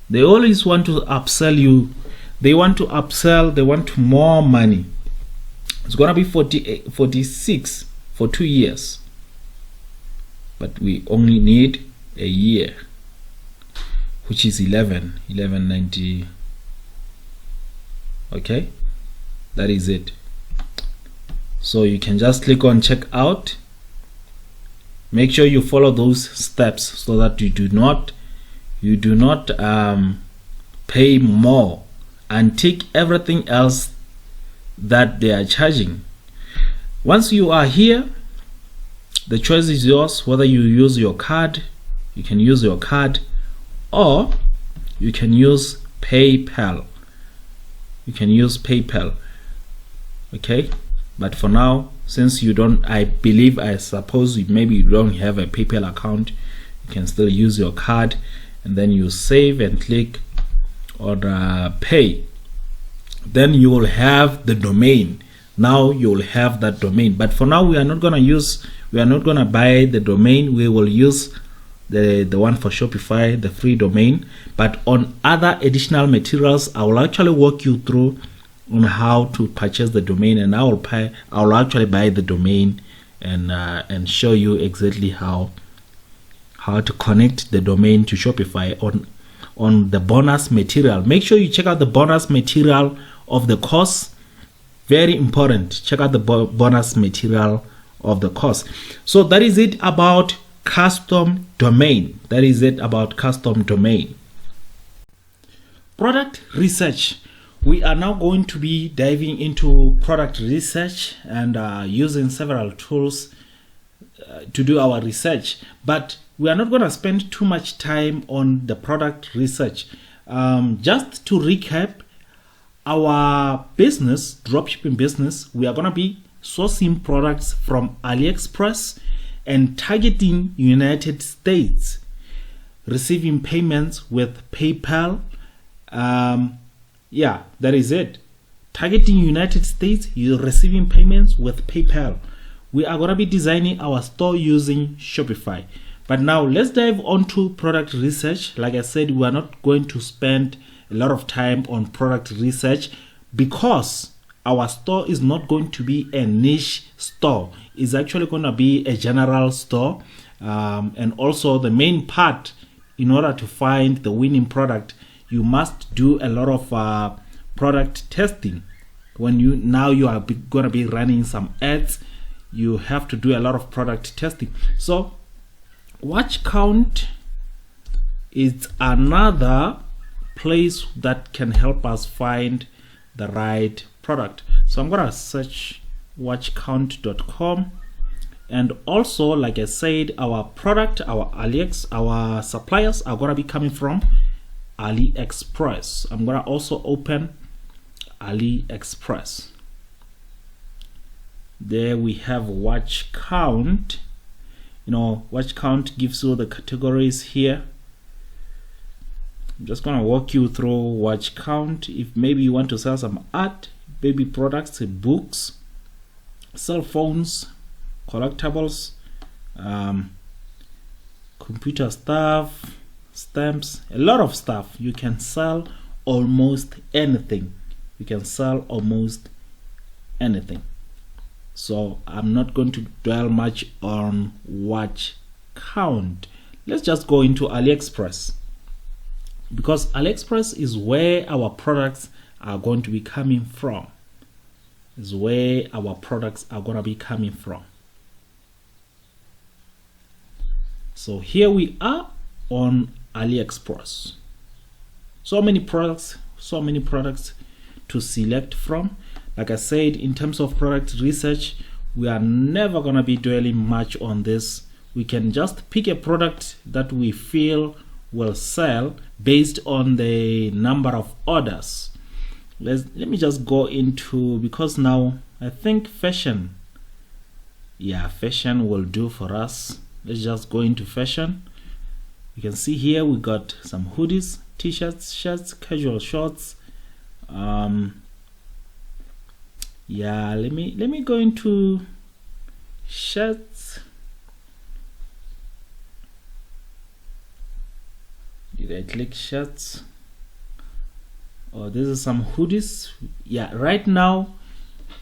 they always want to upsell you. They want to upsell, they want more money. It's gonna be 46 for 2 years. But we only need a year, which is 11.90. Okay, that is it. So you can just click on check out. Make sure you follow those steps so that you do not pay more, and take everything else that they are charging. Once you are here, the choice is yours, whether you use your card. You can use your card, or you can use PayPal. You can use PayPal. Okay, but for now, since you don't, I suppose maybe you don't have a PayPal account, you can still use your card, and then you save and click on pay. Then you will have the domain. Now you will have that domain, but for now we are not gonna buy the domain. We will use the one for Shopify, the free domain. But on other additional materials, I will actually walk you through on how to purchase the domain, and I will actually buy the domain and show you exactly how to connect the domain to Shopify on the bonus material. Make sure you check out the bonus material of the course. Very important. Check out the bonus material of the course. So that is it about custom domain. Product research. We are now going to be diving into product research and using several tools to do our research, but we are not going to spend too much time on the product research. Just to recap, our business, dropshipping business, we are going to be sourcing products from AliExpress and targeting United States, receiving payments with PayPal. Yeah, that is it. Targeting United States, you're receiving payments with PayPal. We are going to be designing our store using Shopify. But now let's dive onto product research. Like I said, we are not going to spend a lot of time on product research because our store is not going to be a niche store. It's actually going to be a general store. And also the main part, in order to find the winning product, you must do a lot of product testing. When you are going to be running some ads, you have to do a lot of product testing. So watch count is another place that can help us find the right product. So I'm going to search watchcount.com. And also, like I said, our product, our suppliers are going to be coming from AliExpress. I'm going to also open AliExpress. There we have watch count. Watch count gives you the categories here. I'm just going to walk you through watch count. If maybe you want to sell some art, baby products, books, cell phones, collectibles, computer stuff, stamps, a lot of stuff. You can sell almost anything. So I'm not going to dwell much on watch count. Let's just go into AliExpress, because AliExpress is where our products are going to be coming from. So here we are on AliExpress. So many products to select from. Like I said, in terms of product research, we are never going to be dwelling much on this. We can just pick a product that we feel will sell based on the number of orders. Let me just go into, because now I think fashion will do for us. Let's just go into fashion. You can see here we got some hoodies, t-shirts, shirts, casual shorts. Let me go into shirts. Did I click shirts? Oh, this is some hoodies. Yeah, right now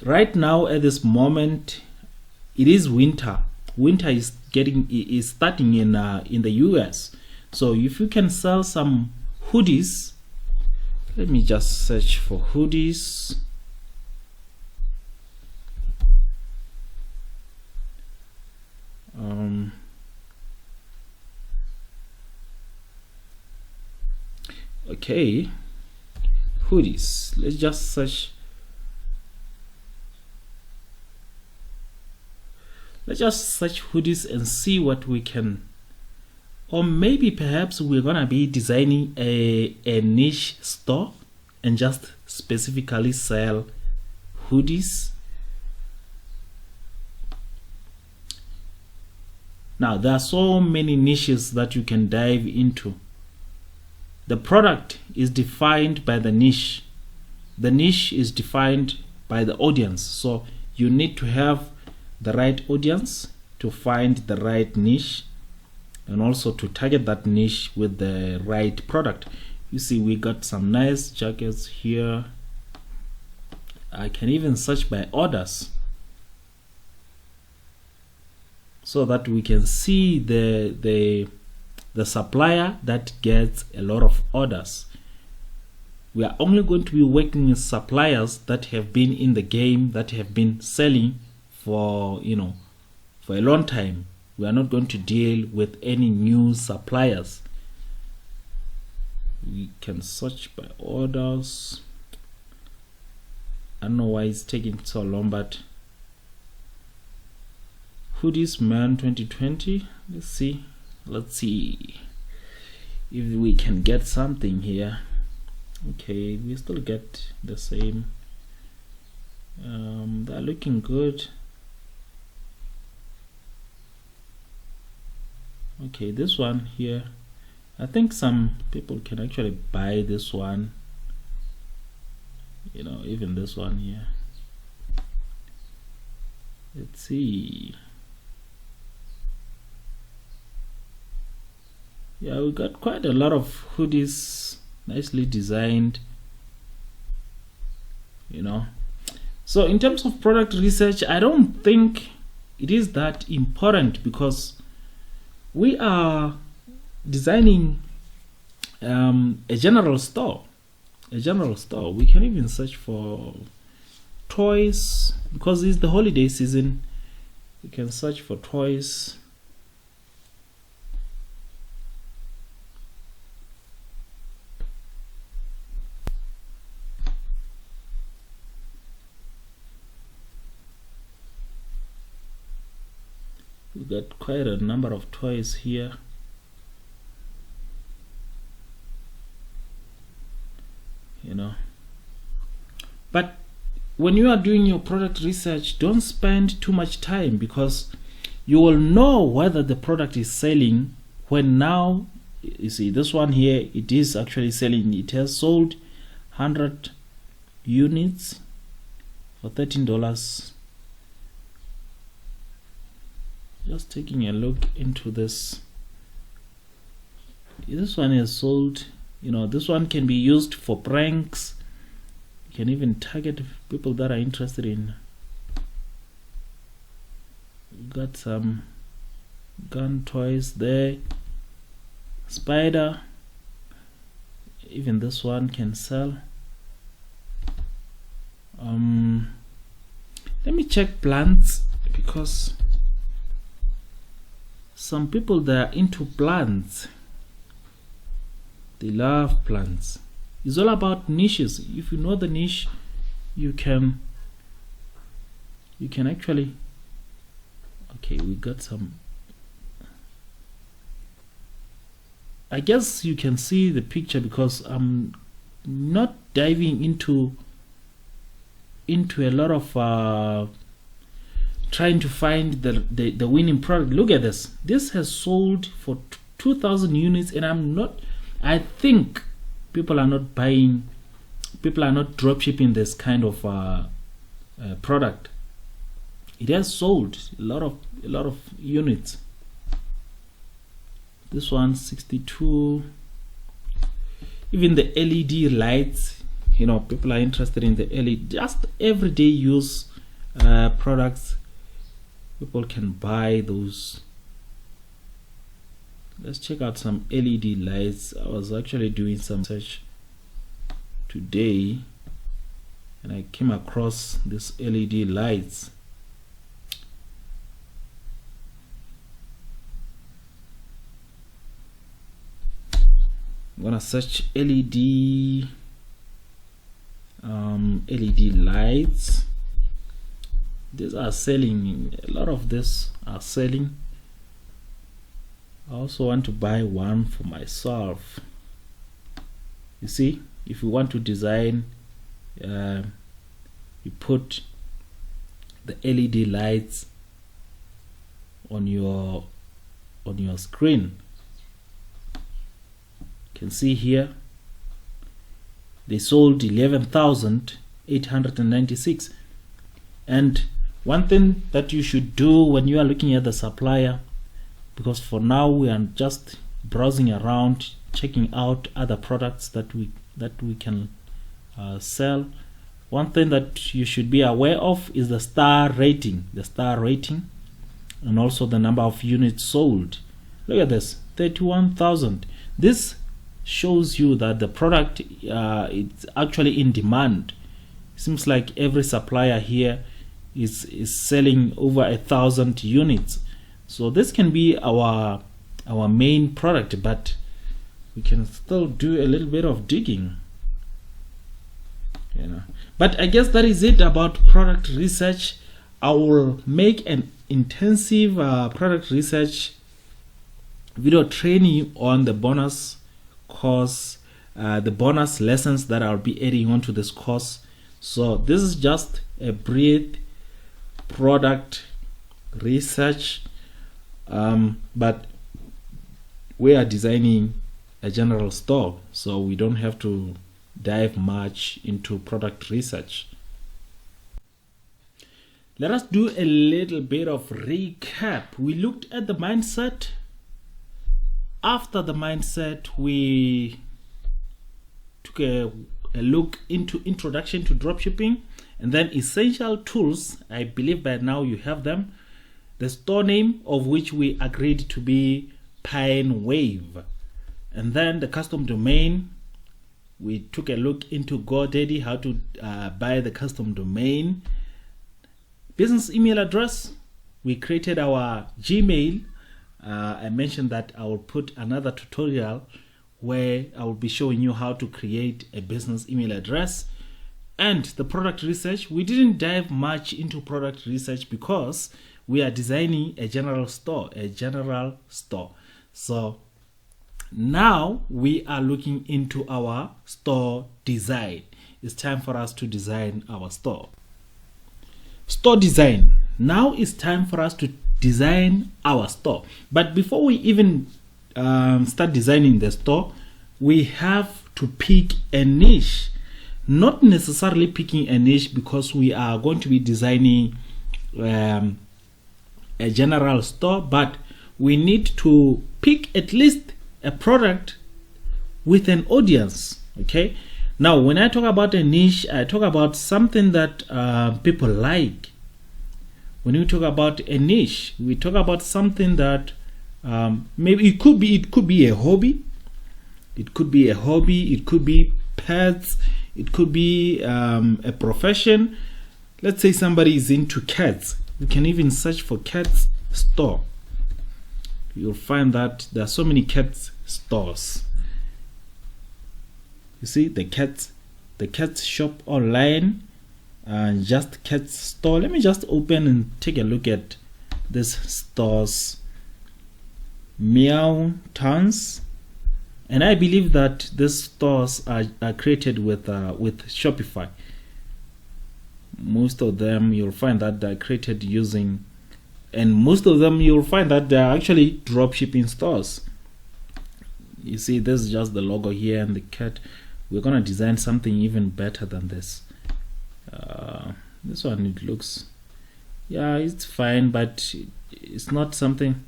at this moment, it is winter. Winter is starting in the US. So if you can sell some hoodies, let me just search for hoodies. Okay, hoodies. Let's just search. Let's just search hoodies and see what we can. Or maybe perhaps we're gonna be designing a niche store and just specifically sell hoodies. Now there are so many niches that you can dive into. The product is defined by the niche. The niche is defined by the audience. So you need to have the right audience to find the right niche, and also to target that niche with the right product. You see, we got some nice jackets here. I can even search by orders so that we can see the supplier that gets a lot of orders. We are only going to be working with suppliers that have been in the game, that have been selling for a long time. We are not going to deal with any new suppliers. We can search by orders. I don't know why it's taking so long, but hoodies man 2020. Let's see if we can get something here. Okay, we still get the same. They're looking good. Okay, this one here, I think some people can actually buy this one, you know, even this one here. Let's see. Yeah, we got quite a lot of hoodies, nicely designed, you know. So in terms of product research, I don't think it is that important, because we are designing a general store. We can even search for toys, because it's the holiday season. We can search for toys. We got quite a number of toys here. You know, but when you are doing your product research, don't spend too much time, because you will know whether the product is selling when now you see this one here, it is actually selling. It has sold 100 units for $13. Just taking a look into this. This one is sold. You know, this one can be used for pranks. You can even target people that are interested in. Got some gun toys there. Spider. Even this one can sell. Let me check plants, because some people, they are into plants. They love plants. It's all about niches. If you know the niche, you can actually. Okay, we got some. I guess you can see the picture, because I'm not diving into a lot of trying to find the winning product. Look at this. This has sold for 2,000 units, and I think people are not buying, people are not drop shipping this kind of product. It has sold a lot of units. This one 62. Even the LED lights, you know, people are interested in the LED, just everyday use products. People can buy those. Let's check out some LED lights. I was actually doing some search today, and I came across this LED lights. I'm gonna search LED lights. These are selling. A lot of this are selling. I also want to buy one for myself. You see, if you want to design, you put the LED lights on your screen. You can see here they sold 11,896. And one thing that you should do when you are looking at the supplier, because for now we are just browsing around, checking out other products that we can sell. One thing that you should be aware of is the star rating, and also the number of units sold. Look at this, 31,000. This shows you that the product it's actually in demand. Seems like every supplier here is selling over 1,000 units. So this can be our main product, but we can still do a little bit of digging, you know. But I guess that is it about product research. I will make an intensive product research video training on the bonus course the bonus lessons that I'll be adding onto this course. So this is just a brief product research, but we are designing a general store, so we don't have to dive much into product research. Let us do a little bit of recap. We looked at the mindset. After the mindset, we took a look into introduction to dropshipping, and then essential tools. I believe by now you have them. The store name, of which we agreed to be Pine Wave, and then the custom domain. We took a look into Godaddy, how to buy the custom domain. Business email address, we created our Gmail. I mentioned that I will put another tutorial where I will be showing you how to create a business email address. And the product research, we didn't dive much into product research because we are designing a general store. So now we are looking into our store design. It's time for us to design our store. Store design. Now it's time for us to design our store. But before we even start designing the store, we have to pick a niche. Not necessarily picking a niche because we are going to be designing a general store, but we need to pick at least a product with an audience. Okay, now when I talk about a niche, I talk about something that people like. When we talk about a niche, we talk about something that maybe it could be a hobby. It could be a hobby. It could be pets. It could be a profession. Let's say somebody is into cats. You can even search for cats store. You'll find that there are so many cats stores. You see the cats shop online, and just cats store. Let me just open and take a look at this stores. Meow Towns, and I believe that these stores are created with Shopify. Most of them you'll find that they're created using, and most of them you'll find that they're actually dropshipping stores. You see, this is just the logo here and the cat. We're gonna design something even better than this. This one, it looks, yeah, it's fine, but it's not something.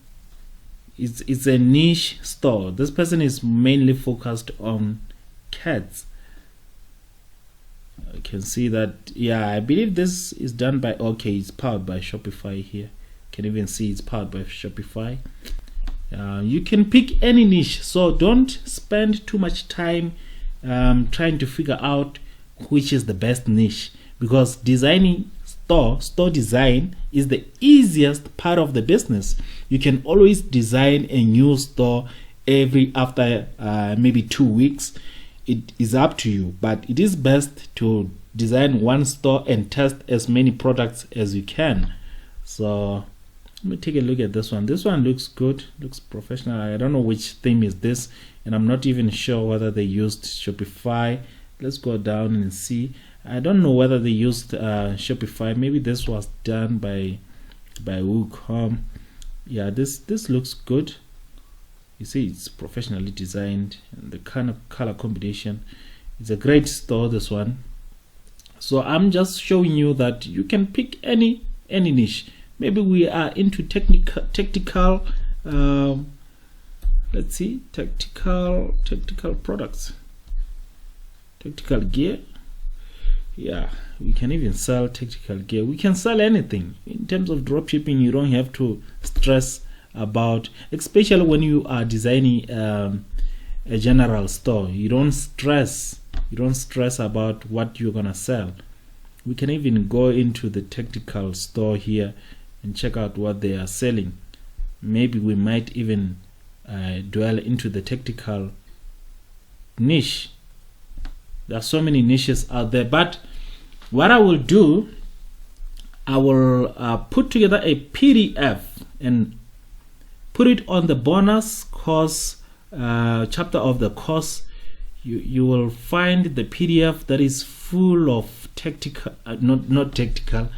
It's a niche store. This person is mainly focused on cats. I can see that. Yeah, I believe this is done by, okay, it's powered by Shopify here. Can even see it's powered by Shopify. You can pick any niche, so don't spend too much time trying to figure out which is the best niche, because designing store design is the easiest part of the business. You can always design a new store after maybe 2 weeks. It is up to you, but it is best to design one store and test as many products as you can. So let me take a look at this one. This one looks good, looks professional. I don't know which theme is this, and I'm not even sure whether they used Shopify. Let's go down and see. I don't know whether they used Shopify. Maybe this was done by WooCommerce. Yeah, this looks good. You see, it's professionally designed, and the kind of color combination. It's a great store, this one. So I'm just showing you that you can pick any niche. Maybe we are into tactical. Let's see, tactical products, tactical gear. Yeah, we can even sell tactical gear. We can sell anything. In terms of dropshipping, you don't have to stress about, especially when you are designing a general store. You don't stress about what you're gonna sell. We can even go into the tactical store here and check out what they are selling. Maybe we might even dwell into the tactical niche. There are so many niches out there, but what I will do, I will put together a PDF and put it on the bonus course chapter of the course. you will find the PDF that is full of tactical, not tactical,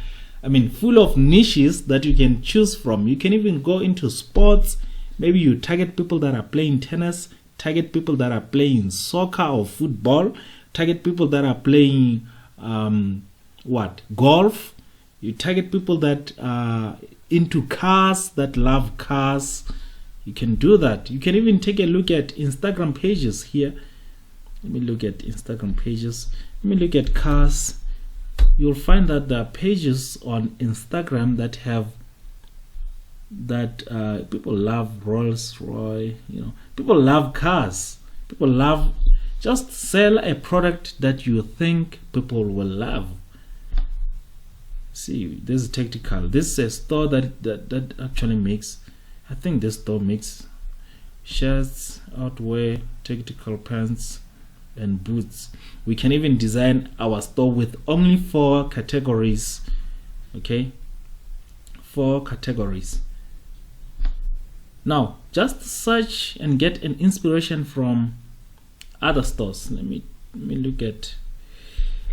I mean full of niches that you can choose from. You can even go into sports. Maybe you target people that are playing tennis, target people that are playing soccer or football, target people that are playing golf. You target people that are into cars, that love cars. You can do that. You can even take a look at Instagram pages here. Let me look at Instagram pages. Let me look at cars. You'll find that there are pages on Instagram that have that people love Rolls Royce. People love cars. People love. Just sell a product that you think people will love. See, this is tactical. This is a store that actually makes. I think this store makes shirts, outwear, tactical pants, and boots. We can even design our store with only 4 categories. Okay, 4 categories. Now just search and get an inspiration from other stores. Let me look at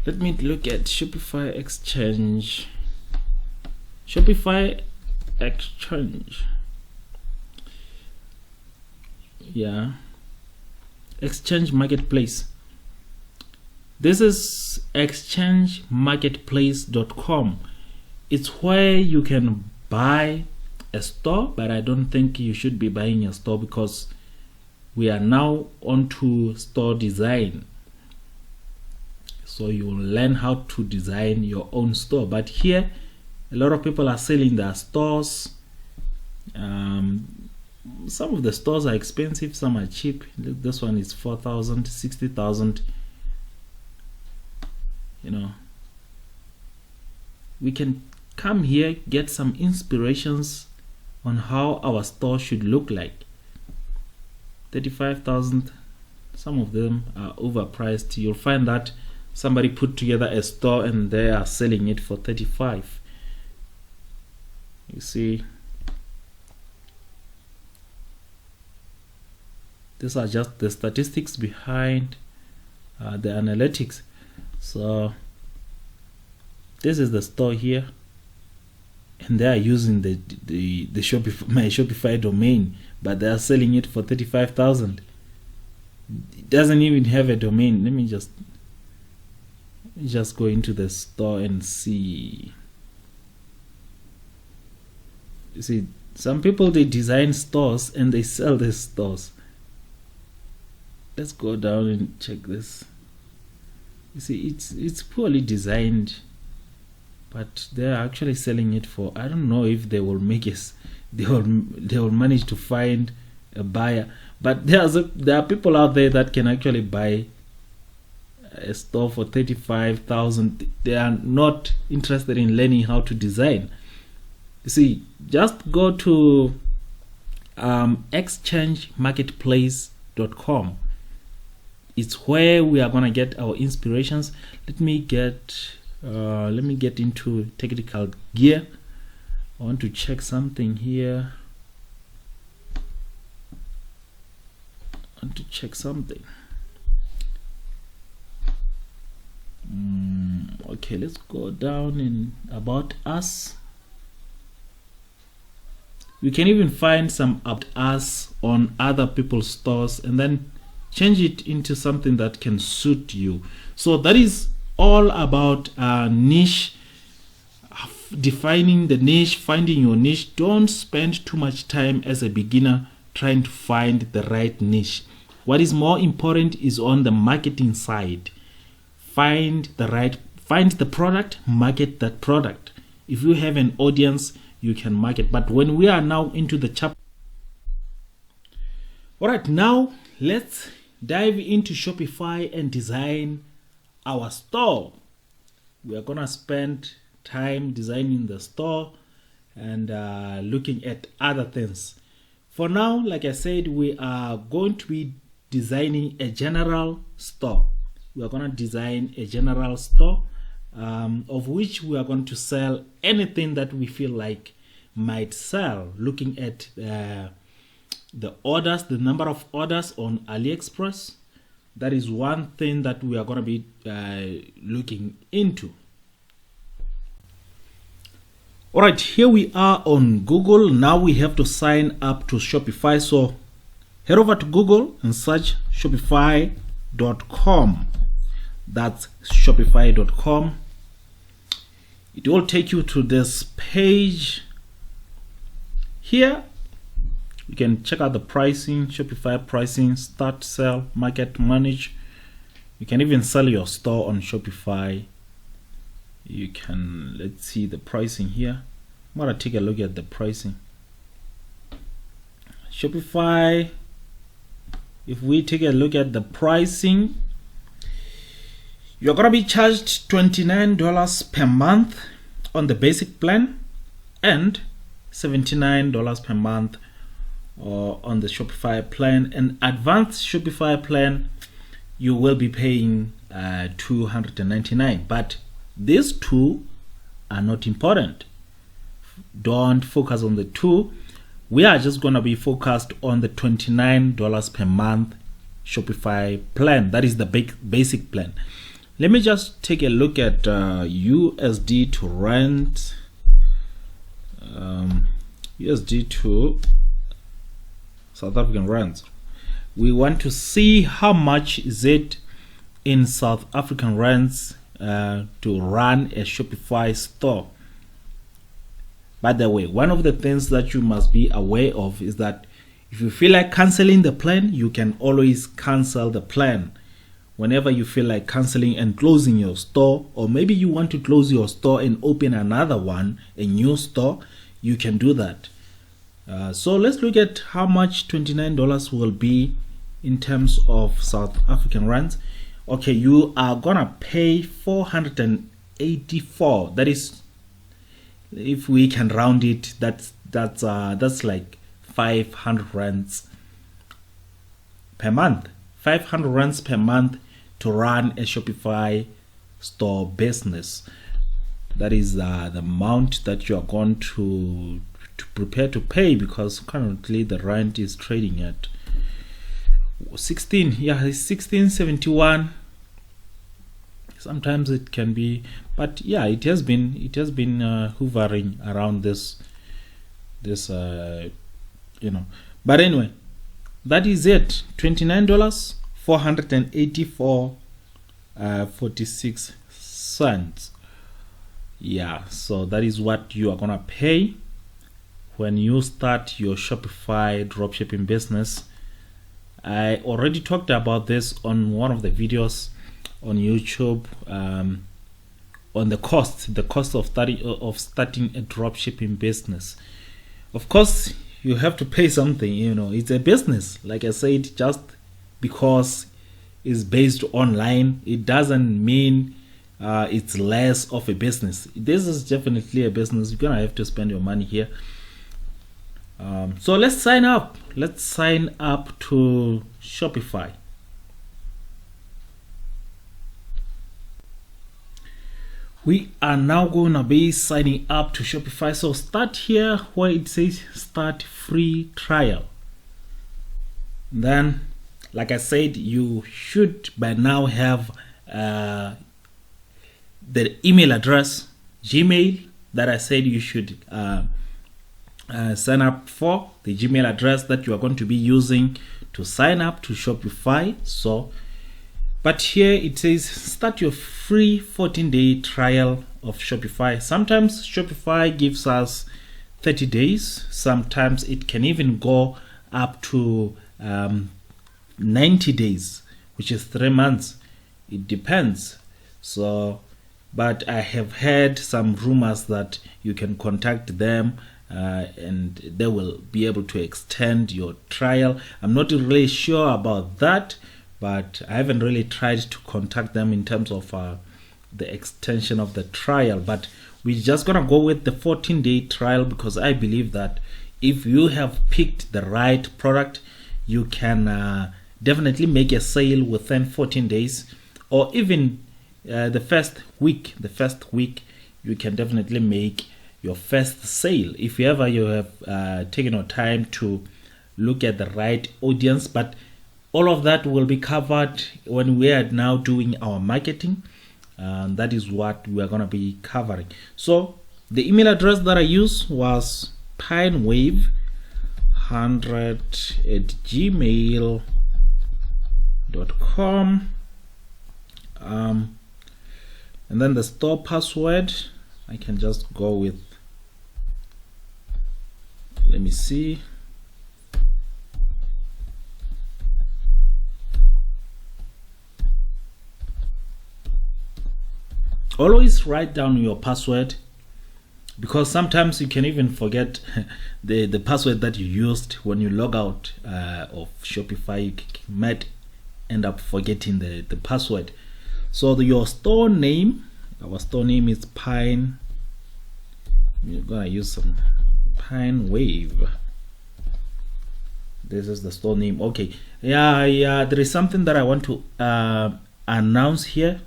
Shopify Exchange. Shopify Exchange. Yeah, Exchange Marketplace. This is exchangemarketplace.com. It's where you can buy a store, but I don't think you should be buying a store because we are now onto store design. So you will learn how to design your own store. But here, a lot of people are selling their stores. Some of the stores are expensive, some are cheap. This one is 4,000, 60,000. We can come here, get some inspirations on how our store should look like. 35,000. Some of them are overpriced. You'll find that somebody put together a store and they are selling it for 35. You see, these are just the statistics behind the analytics. So this is the store here, and they are using the Shopify, my Shopify domain, but they are selling it for 35,000. It doesn't even have a domain. Let me just go into the store and see. You see, some people, they design stores and they sell these stores. Let's go down and check this. You see, it's poorly designed, but they're actually selling it for, I don't know if they will make it, they will manage to find a buyer. But there are people out there that can actually buy a store for 35,000. They are not interested in learning how to design. You see, just go to exchangemarketplace.com. It's where we are gonna get our inspirations. Let me get into technical gear. I want to check something here. Okay, let's go down in about us. We can even find some about us on other people's stores and then change it into something that can suit you. So that is all about niche, defining the niche, finding your niche. Don't spend too much time as a beginner trying to find the right niche. What is more important is on the marketing side. Find the product, market that product. If you have an audience, you can market. But when we are now into the chapter, all right, now let's dive into Shopify and design our store. We are gonna spend time designing the store and looking at other things. For now, like I said, we are going to be designing a general store. We are going to design a general store of which we are going to sell anything that we feel like might sell, looking at the orders, the number of orders on AliExpress, That is one thing that we are going to be looking into. All right, here we are on Google. Now we have to sign up to Shopify. So head over to Google and search shopify.com. That's shopify.com. It will take you to this page. Here you can check out the pricing, Shopify pricing, start, sell, market, manage. You can even sell your store on Shopify. You can, let's see the pricing here. I'm gonna take a look at the pricing. Shopify, if we take a look at the pricing, you're gonna be charged $29 per month on the basic plan and $79 per month on the Shopify plan. And advanced Shopify plan, you will be paying $299. But these two are not important. Don't focus on the two. We are just going to be focused on the $29 per month Shopify plan. That is the basic plan. Let me just take a look at USD to rent. USD to South African rands. We want to see how much is it in South African rands to run a Shopify store. By the way, one of the things that you must be aware of is that if you feel like canceling the plan, you can always cancel the plan whenever you feel like canceling and closing your store, or maybe you want to close your store and open another one, a new store, you can do that. So let's look at how much $29 will be in terms of South African rands. Okay, you are gonna pay 484. That is, if we can round it, that's like 500 rands per month. 500 rands per month to run a Shopify store business. That is the amount that you are going to prepare to pay, because currently the rand is trading at 1671. Sometimes it can be, but yeah, it has been hovering around this but anyway, that is it. $29, 484 46 cents. Yeah, so that is what you are gonna pay when you start your Shopify dropshipping business. I already talked about this on one of the videos on YouTube, on the cost of starting a dropshipping business. Of course, you have to pay something. It's a business. Like I said, just because it's based online, it doesn't mean it's less of a business. This is definitely a business. You're gonna have to spend your money here. So let's sign up. Let's sign up to Shopify. We are now going to be signing up to Shopify. So start here where it says start free trial. Then, like I said, you should by now have the email address, Gmail, that I said you should sign up for, the Gmail address that you are going to be using to sign up to Shopify. But here it says start your free 14-day trial of Shopify. Sometimes Shopify gives us 30 days. Sometimes it can even go up to 90 days, which is 3 months. It depends. But I have heard some rumors that you can contact them and they will be able to extend your trial. I'm not really sure about that, but I haven't really tried to contact them in terms of the extension of the trial. But we're just gonna go with the 14-day trial, because I believe that if you have picked the right product, you can definitely make a sale within 14 days, or even the first week. You can definitely make your first sale if you have taken your time to look at the right audience. But All of that will be covered when we are now doing our marketing. That is what we are going to be covering. So the email address that I used was pinewave100@gmail.com. And then the store password, I can just go with, let me see, always write down your password, because sometimes you can even forget the password that you used when you log out of Shopify. You might end up forgetting the password. So your store name, our store name is Pine. You're gonna use some Pine Wave. This is the store name. Okay, yeah. There is something that I want to announce here,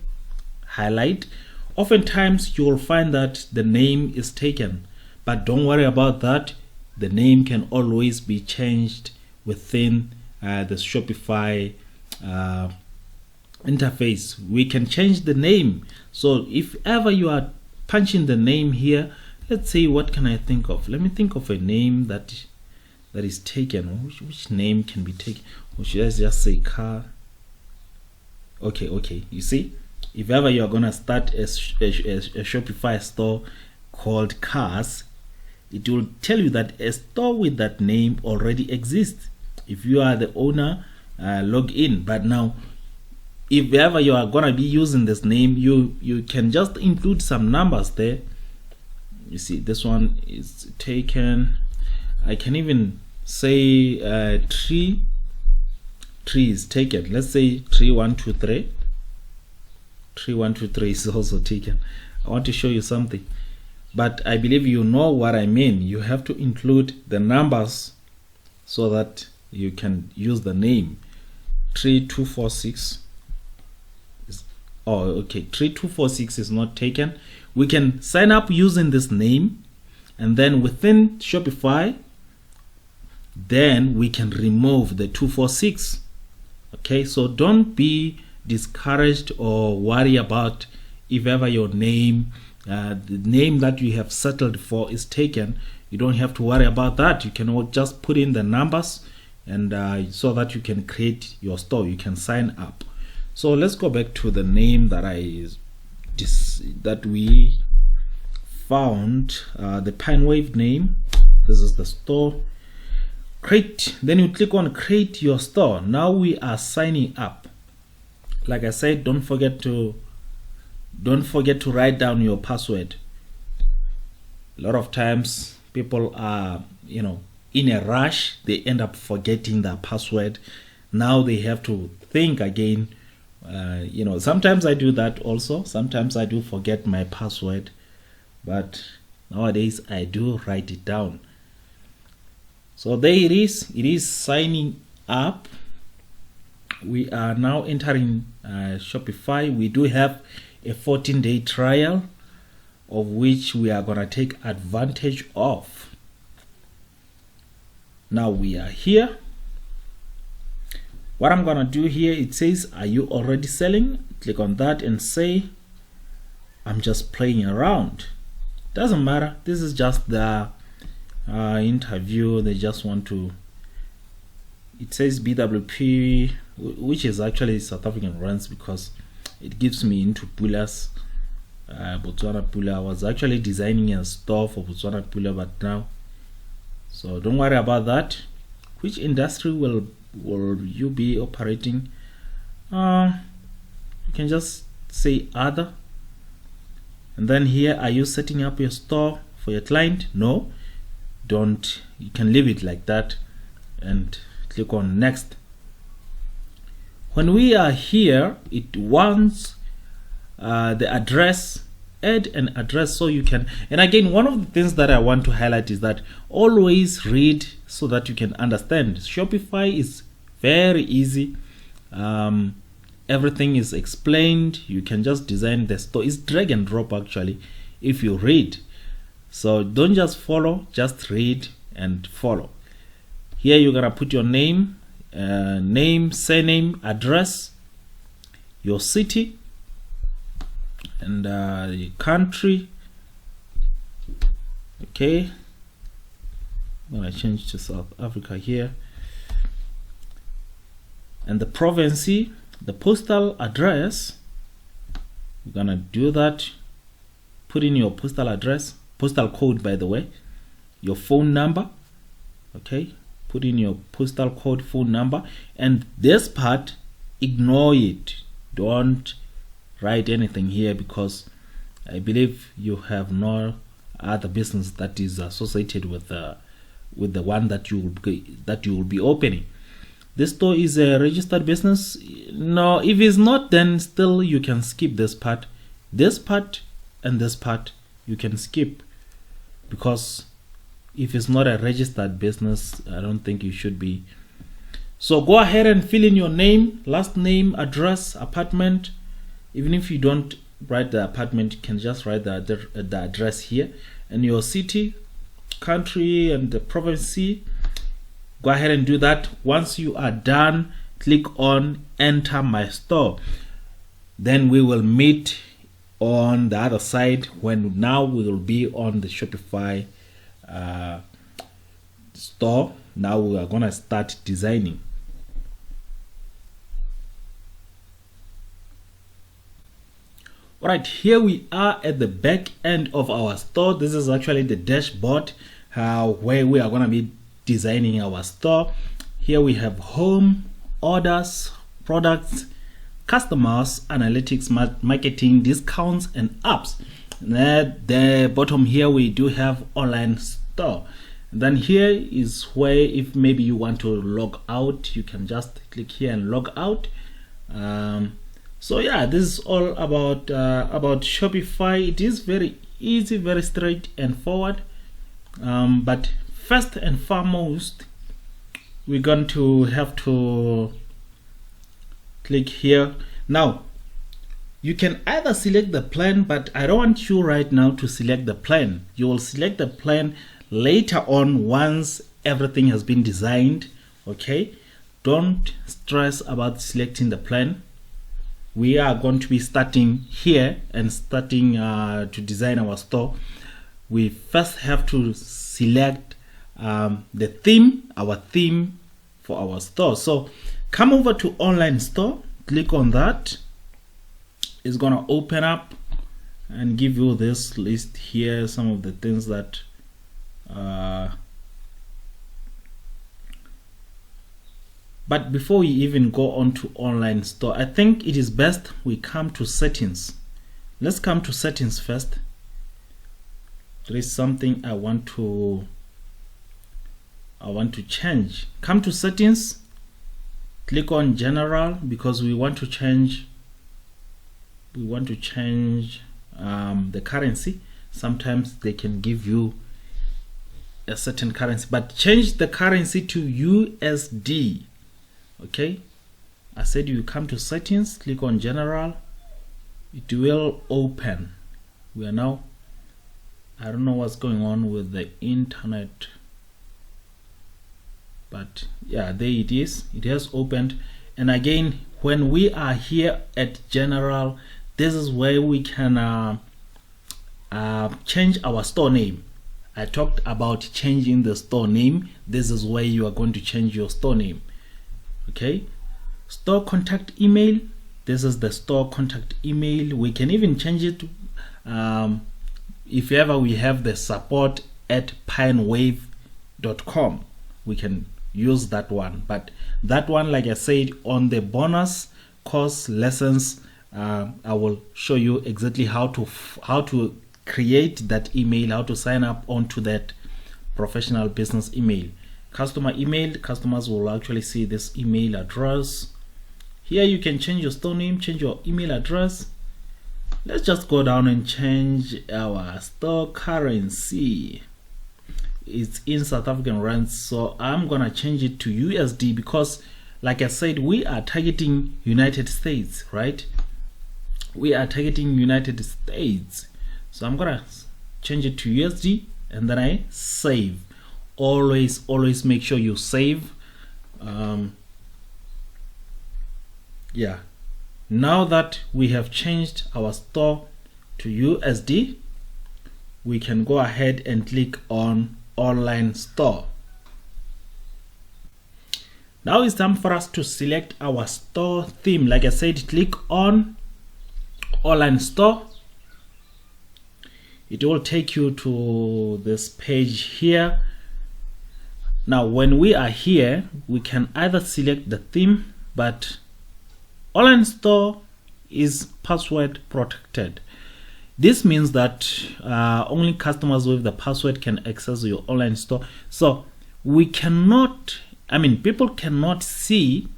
highlight. Oftentimes you'll find that the name is taken, but don't worry about that. The name can always be changed within the Shopify interface. We can change the name. So if ever you are punching the name here, let's say, what can I think of? Let me think of a name that is taken. Which name can be taken? Or should I just say car? Okay. You see, if ever you are gonna start a Shopify store called Cars, it will tell you that a store with that name already exists. If you are the owner, log in. But now, if ever you are gonna be using this name, you can just include some numbers there. You see, this one is taken. I can even say tree is taken. Let's say tree 123. Tree 123 is also taken. I want to show you something, but I believe you know what I mean. You have to include the numbers so that you can use the name. Tree 246 is, tree 246 is not taken. We can sign up using this name, and then within Shopify, then we can remove the 246. Okay, so don't be discouraged or worry about if ever your name, the name that you have settled for, is taken. You don't have to worry about that. You can just put in the numbers, and so that you can create your store. You can sign up. So let's go back to the name that we found, the Pinewave name. This is the store. Create. Then you click on create your store. Now we are signing up. Like I said, don't forget to write down your password. A lot of times people are, in a rush, they end up forgetting their password. Now they have to think again. Sometimes I do that also. Sometimes I do forget my password, but nowadays I do write it down. So there it is. It is signing up. We are now entering Shopify. We do have a 14-day trial, of which we are going to take advantage of. Now we are here. What I'm going to do here, it says, are you already selling? Click on that and say, I'm just playing around. Doesn't matter. This is just the interview. They just want to, it says BWP, which is actually South African rands, because it gives me into Pulas, Botswana Pula. I was actually designing a store for Botswana Pula, but now, so don't worry about that. Which industry will you be operating? You can just say other, and then here, are you setting up your store for your client? No, don't. You can leave it like that and click on next. When we are here, it wants the address. Add an address so you can, and again, one of the things that I want to highlight is that always read so that you can understand. Shopify is very easy. Everything is explained. You can just design the store. It's drag and drop actually if you read. So don't just follow, just read and follow. Here you're gonna put your name. name, surname, address, your city, and the country. Okay, I'm gonna change to South Africa here, and the province, the postal address. We're gonna do that. Put in your postal address, postal code, by the way, your phone number. Okay, put in your postal code, phone number, and this part, ignore it. Don't write anything here, because I believe you have no other business that is associated with the one that you will be opening. This store is a registered business. No, if it's not, then still you can skip this part. This part and this part you can skip, because if it's not a registered business, I don't think you should be. So go ahead and fill in your name, last name, address, apartment. Even if you don't write the apartment, you can just write the address here, and your city, country, and the province. Go ahead and do that. Once you are done, click on enter my store. Then we will meet on the other side, when now we will be on the Shopify store. Now we are gonna start designing. All right, here we are at the back end of our store. This is actually the dashboard where we are gonna be designing our store. Here we have home, orders, products, customers, analytics, marketing, discounts, and apps. And at the bottom here we do have online store. And then here is where, if maybe you want to log out, you can just click here and log out. So yeah, this is all about Shopify. It is very easy, very straight and forward. But first and foremost, we're going to have to click here. Now you can either select the plan, but I don't want you right now to select the plan. You will select the plan later on, once everything has been designed. Okay, don't stress about selecting the plan. We are going to be starting here and starting to design our store. We first have to select the theme, our theme for our store. So come over to online store, click on that. It's gonna open up and give you this list here, some of the things that but before we even go on to online store, I think it is best we come to settings. Let's come to settings first. There is something I want to change. Come to settings, click on general, because we want to change the currency. Sometimes they can give you a certain currency, but change the currency to USD. Okay, I said you come to settings, click on general, it will open. We are now, I don't know what's going on with the internet, but yeah, there it is. It has opened. And again, when we are here at general, this is where we can change our store name. I talked about changing the store name. This is where you are going to change your store name. Okay, store contact email. This is the store contact email. We can even change it if ever we have the support at pinewave.com. We can use that one, but that one, like I said, on the bonus course lessons, I will show you exactly how to create that email, how to sign up onto that professional business email. Customer email, customers will actually see this email address. Here you can change your store name, change your email address. Let's just go down and change our store currency. It's in South African rands, so I'm gonna change it to USD, because like I said, we are targeting United States, right? We are targeting United States. So I'm gonna change it to USD, and then I save. Always make sure you save. Yeah, now that we have changed our store to USD, we can go ahead and click on online store. Now it's time for us to select our store theme. Like I said, click on online store. It will take you to this page here. Now when we are here, we can either select the theme, but online store is password protected. This means that only customers with the password can access your online store. So we cannot, people cannot see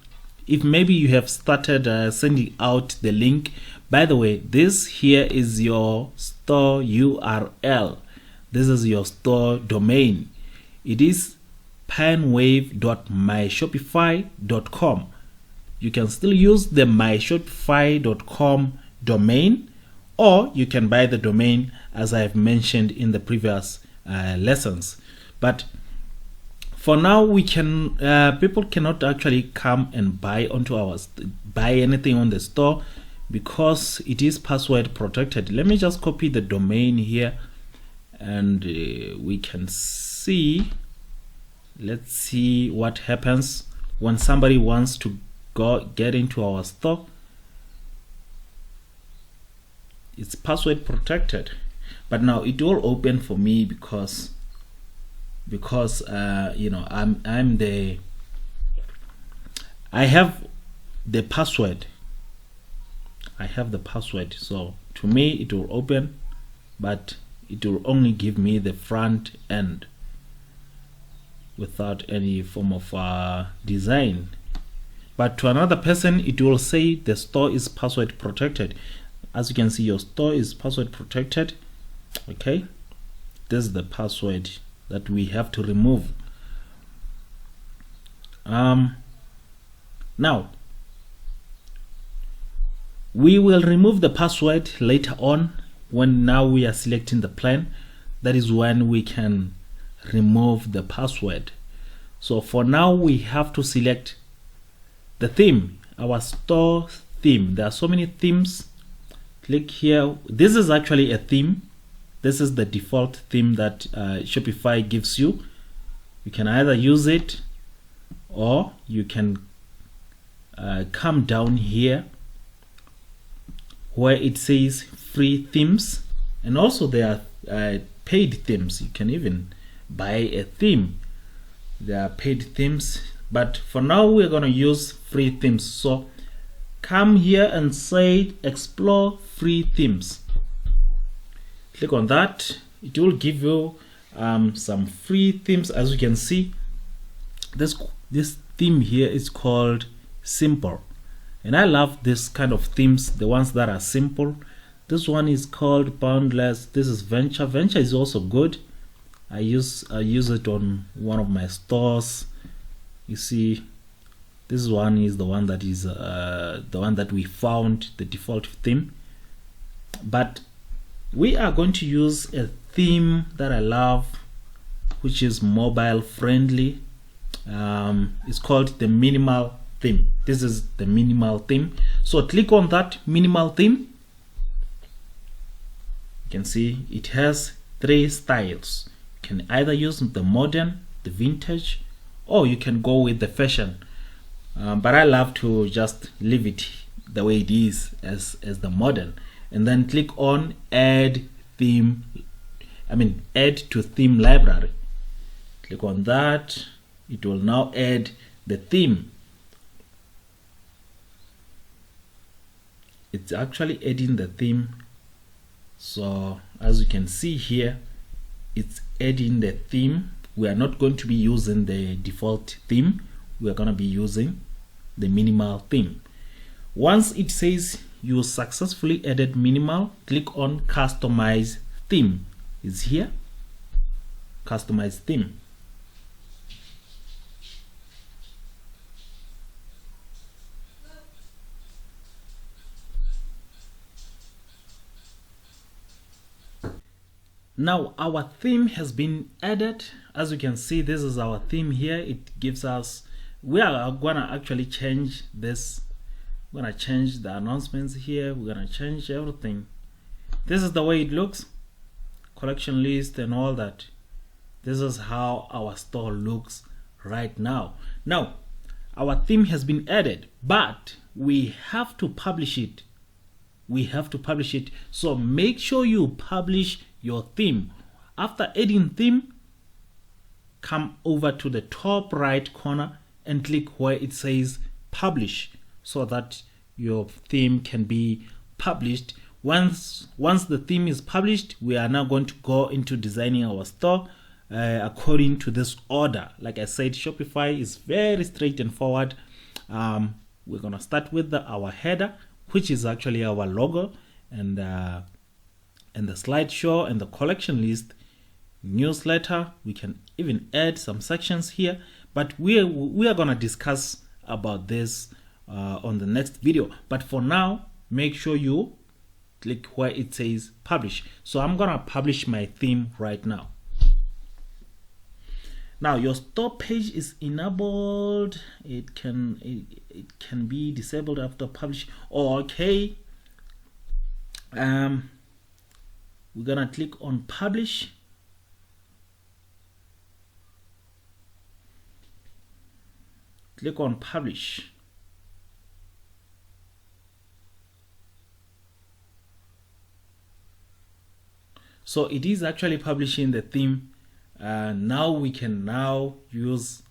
if maybe you have started sending out the link. By the way, this here is your store URL. This is your store domain. It is pinewave.myshopify.com. You can still use the myshopify.com domain, or you can buy the domain as I have mentioned in the previous lessons. But for now, we can people cannot actually come and buy anything on the store because it is password protected. Let me just copy the domain here, and we can see. Let's see what happens when somebody wants to get into our store. It's password protected, but now it will open for me because I have the password. So to me it will open, but it will only give me the front end without any form of design. But to another person, it will say the store is password protected. As you can see, your store is password protected. Okay, this is the password that we have to remove. Now we will remove the password later on when now we are selecting the plan. That is when we can remove the password. So for now, we have to select the theme, our store theme. There are so many themes. Click here. This is actually a theme. This is the default theme that Shopify gives you. You can either use it, or you can come down here where it says free themes, and also there are paid themes. You can even buy a theme. There are paid themes, but for now we're going to use free themes. So come here and say explore free themes. Click on that. It will give you some free themes. As you can see, this theme here is called Simple, and I love this kind of themes, the ones that are simple. This one is called Boundless. This is Venture. Venture is also good. I use it on one of my stores. You see, this one is the one that is the one that we found, the default theme. But we are going to use a theme that I love, which is mobile friendly. It's called the minimal theme. This is the minimal theme. So click on that minimal theme. You can see it has 3 styles. You can either use the modern, the vintage, or you can go with the fashion. But I love to just leave it the way it is as the modern, and then click on add to theme library. Click on that. It will now add the theme. It's actually adding the theme. So as you can see here, it's adding the theme. We are not going to be using the default theme. We are going to be using the minimal theme. Once it says you successfully added minimal, click on customize theme. It's here, customize theme. Now our theme has been added. As you can see, this is our theme here. It gives us, we are gonna actually change this We're gonna change the announcements here. We're gonna change everything. This is the way it looks, collection list and all that. This is how our store looks right now. Now our theme has been added, but we have to publish it. So make sure you publish your theme. After adding theme, come over to the top right corner and click where it says publish, so that your theme can be published. Once the theme is published, we are now going to go into designing our store according to this order. Like I said, Shopify is very straightforward. We're gonna start with our header, which is actually our logo, and the slideshow and the collection list, newsletter. We can even add some sections here, but we are gonna discuss about this on the next video. But for now, make sure you click where it says publish. So I'm gonna publish my theme right now. Now your store page is enabled. It can be disabled after publish. Okay. We're gonna click on publish. Click on publish. So it is actually publishing the theme. Now we can use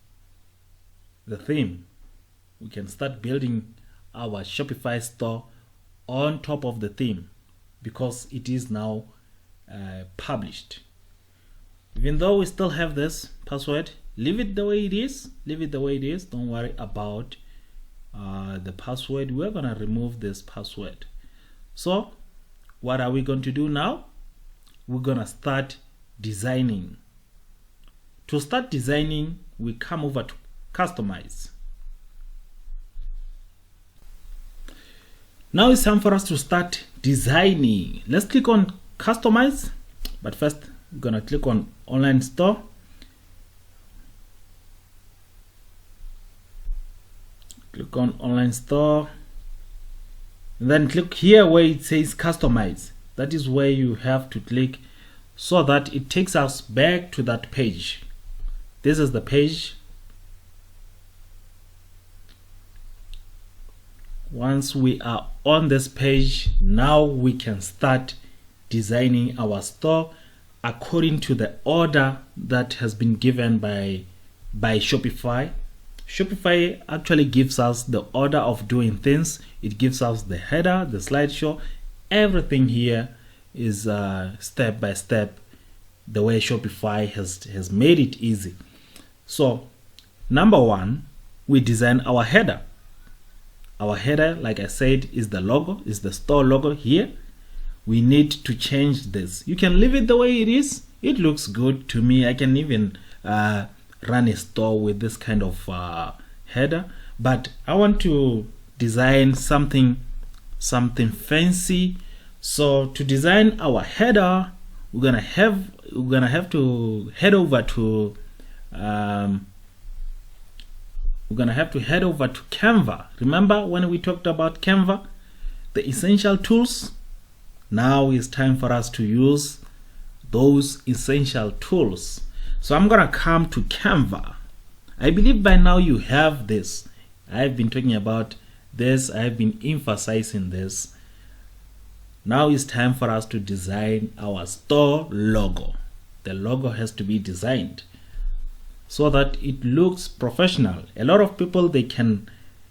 the theme. We can start building our Shopify store on top of the theme, because it is now published. Even though we still have this password, leave it the way it is. Don't worry about the password. We're gonna remove this password. So what are we going to do now? We're gonna start designing. To start designing, we come over to customize. Now it's time for us to start designing. Let's click on customize, but first we're gonna click on online store. Click on online store, and then click here where it says customize. That is where you have to click, so that it takes us back to that page. This is the page. Once we are on this page, now we can start designing our store according to the order that has been given by Shopify. Shopify actually gives us the order of doing things. It gives us the header, the slideshow. Everything here is step by step, the way Shopify has made it easy. So number one, we design our header. Our header, like I said, is the logo, is the store logo here. We need to change this. You can leave it the way it is. It looks good to me. I can even run a store with this kind of header, but I want to design something fancy. So to design our header, we're gonna have to head over to Canva. Remember when we talked about Canva, the essential tools? Now it's time for us to use those essential tools. So I'm gonna come to Canva. I believe by now you have this. I've been talking about this. I've been emphasizing this. Now it's time for us to design our store logo. The logo has to be designed so that it looks professional. A lot of people, they can,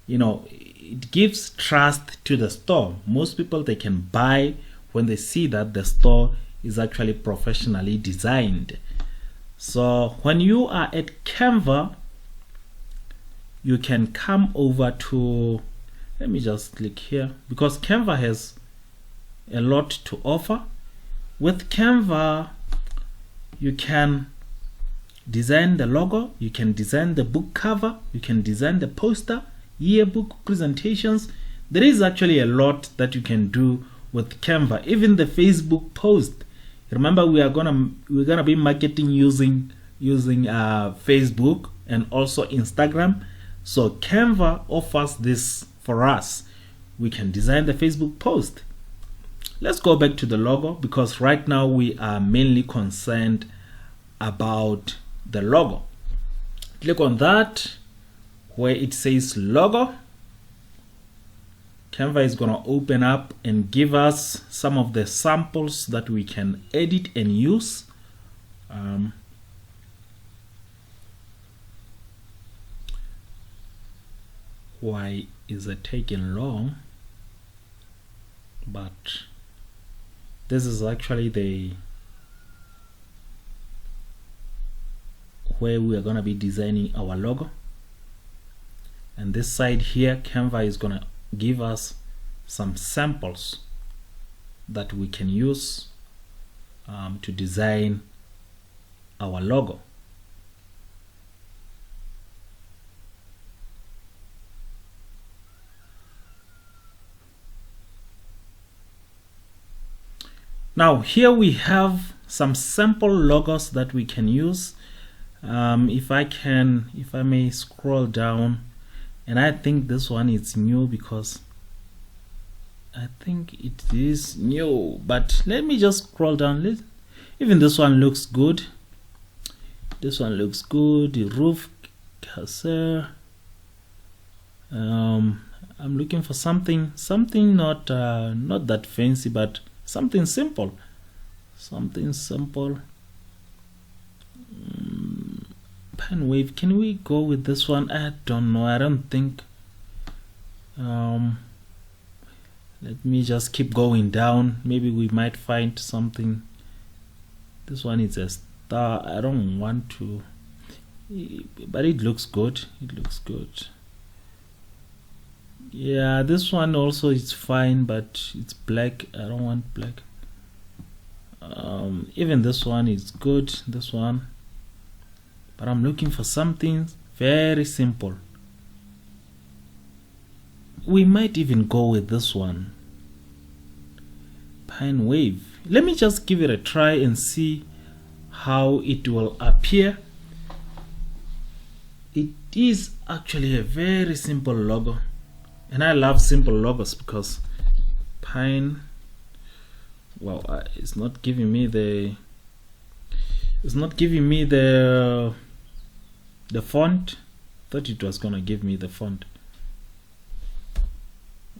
it gives trust to the store. Most people, they can buy when they see that the store is actually professionally designed. So when you are at Canva, you can come over to, let me just click here, because Canva has a lot to offer. With Canva, you can design the logo, you can design the book cover, you can design the poster, yearbook, presentations. There is actually a lot that you can do with Canva. Even the Facebook post. Remember, we're gonna be marketing using Facebook and also Instagram. So Canva offers this for us. we can design the Facebook post. Let's go back to the logo, because right now we are mainly concerned about the logo. Click on that where it says logo. Canva is going to open up and give us some of the samples that we can edit and use. Why is it taking long? But this is actually the where we are going to be designing our logo. And this side here, Canva is going to give us some samples that we can use to design our logo. Now here we have some sample logos that we can use. If I may scroll down, and I think this one is new, because I think it is new, but let me just scroll down. Even this one looks good. This one looks good. The roof caser. I'm looking for something not that fancy, but something simple. Pen wave, can we go with this one? I don't know. I don't think. Let me just keep going down. Maybe we might find something. This one is a star. I don't want to, but it looks good. Yeah, this one also is fine, but it's black. I don't want black. Even this one is good, this one, but I'm looking for something very simple. We might even go with this one, Pine Wave. Let me just give it a try and see how it will appear. It is actually a very simple logo, and I love simple logos because Pine, well, it's not giving me the font. Thought it was gonna give me the font.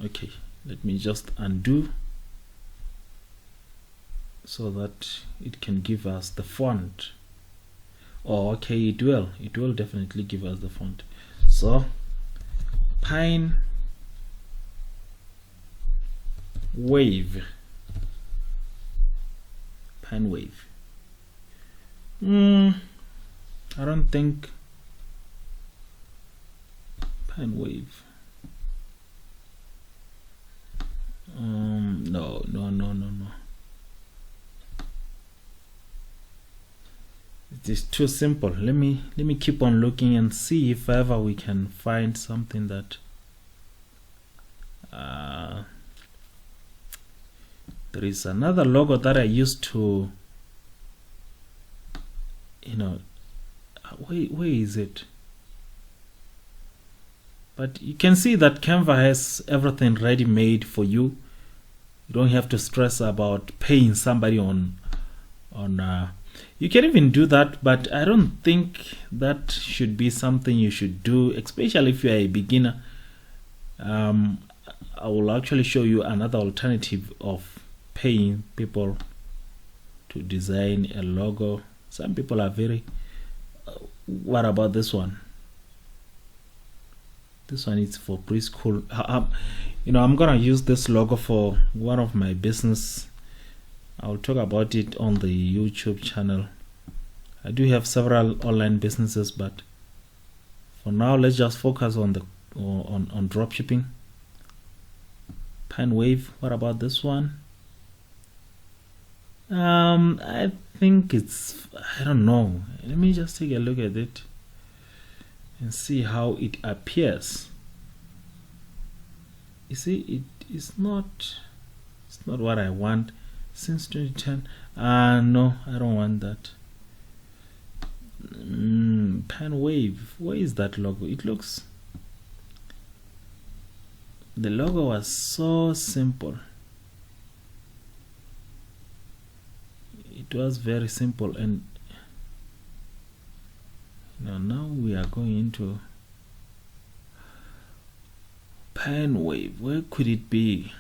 Okay, let me just undo so that it can give us the font. Oh, okay, it will definitely give us the font. So Pine Wave. Pine Wave. I don't think Pine Wave. No. It is too simple. Let me keep on looking and see if ever we can find something that there is another logo that I used to, where is it? But you can see that Canva has everything ready made for you. You don't have to stress about paying somebody on you can even do that, but I don't think that should be something you should do, especially if you are a beginner. I will actually show you another alternative of paying people to design a logo. Some people are very what about this one? This one is for preschool. I'm gonna use this logo for one of my business. I'll talk about it on the YouTube channel. I do have several online businesses, but for now let's just focus on on dropshipping. Pine Wave. What about this one? I think it's, I don't know. Let me just take a look at it and see how it appears. You see, it's not what I want since 2010. No, I don't want that. Pine Wave, where is that logo? It looks The logo was so simple. It was very simple, and now we are going into Wave. Where could it be?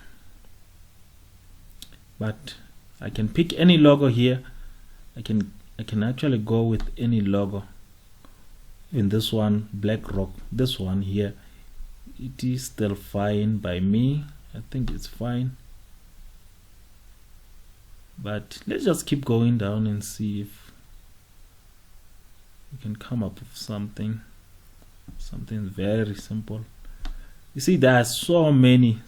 But I can pick any logo here. I can actually go with any logo. In this one, BlackRock, this one here, it is still fine by me. I think it's fine. But let's just keep going down and see if we can come up with something very simple. You see, there are so many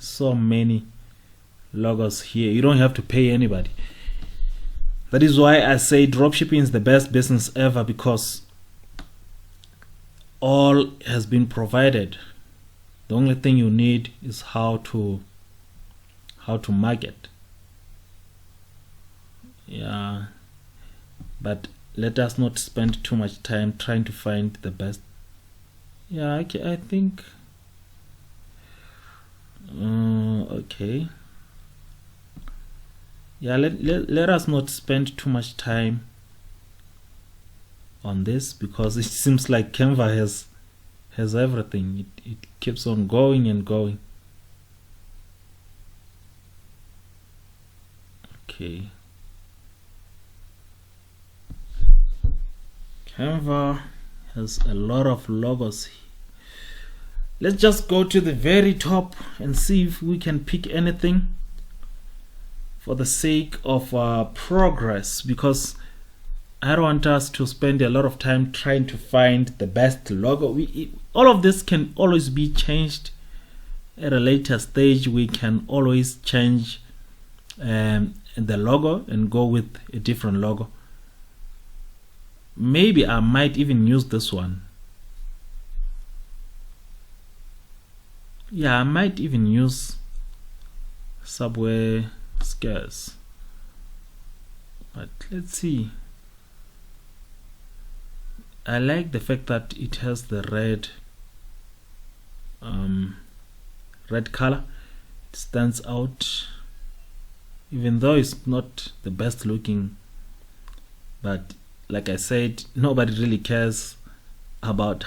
logos here. You don't have to pay anybody. That is why I say dropshipping is the best business ever, because all has been provided. The only thing you need is how to market. Yeah, but let us not spend too much time trying to find the best. Yeah, I think okay. Yeah, let us not spend too much time on this, because it seems like Canva has everything. It keeps on going and going. Okay, Canva has a lot of logos. Let's just go to the very top and see if we can pick anything for the sake of progress, because I don't want us to spend a lot of time trying to find the best logo. All of this can always be changed at a later stage. We can always change the logo and go with a different logo. Maybe I might even use this one. Yeah, I might even use Subway Scarce. But let's see. I like the fact that it has the red color. It stands out, even though it's not the best looking. But like I said, nobody really cares about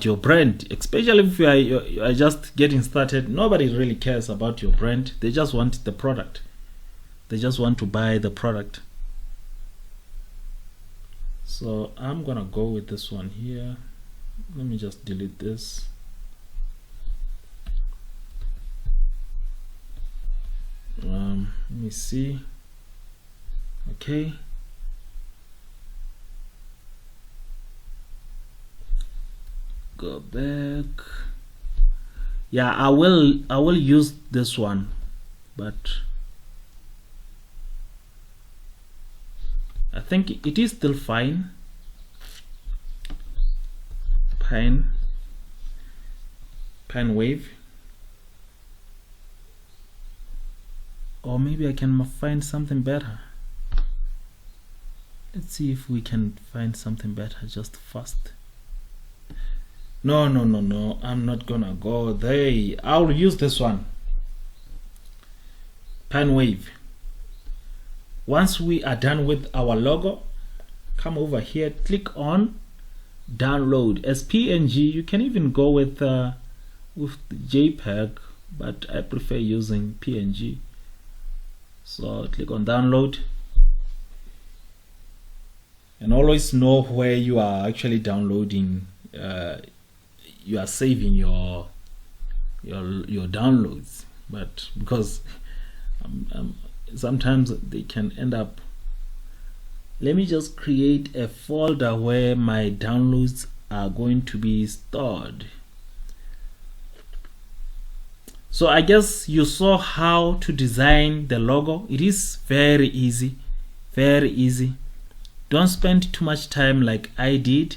your brand, especially if you are just getting started. Nobody really cares about your brand. They just want the product. They just want to buy the product. So I'm gonna go with this one here. Let me just delete this. Let me see. Okay. Go back. Yeah, I will use this one, but I think it is still fine. Pine Wave. Or maybe I can find something better. Let's see if we can find something better just fast. No, I'm not gonna go there. I'll use this one, Pine Wave. Once we are done with our logo, come over here, click on download as PNG. You can even go with JPEG, but I prefer using PNG. So click on download, and always know where you are actually downloading. You are saving your downloads, but because sometimes they can end up. Let me just create a folder where my downloads are going to be stored. So I guess you saw how to design the logo. It is very easy, very easy. Don't spend too much time like I did,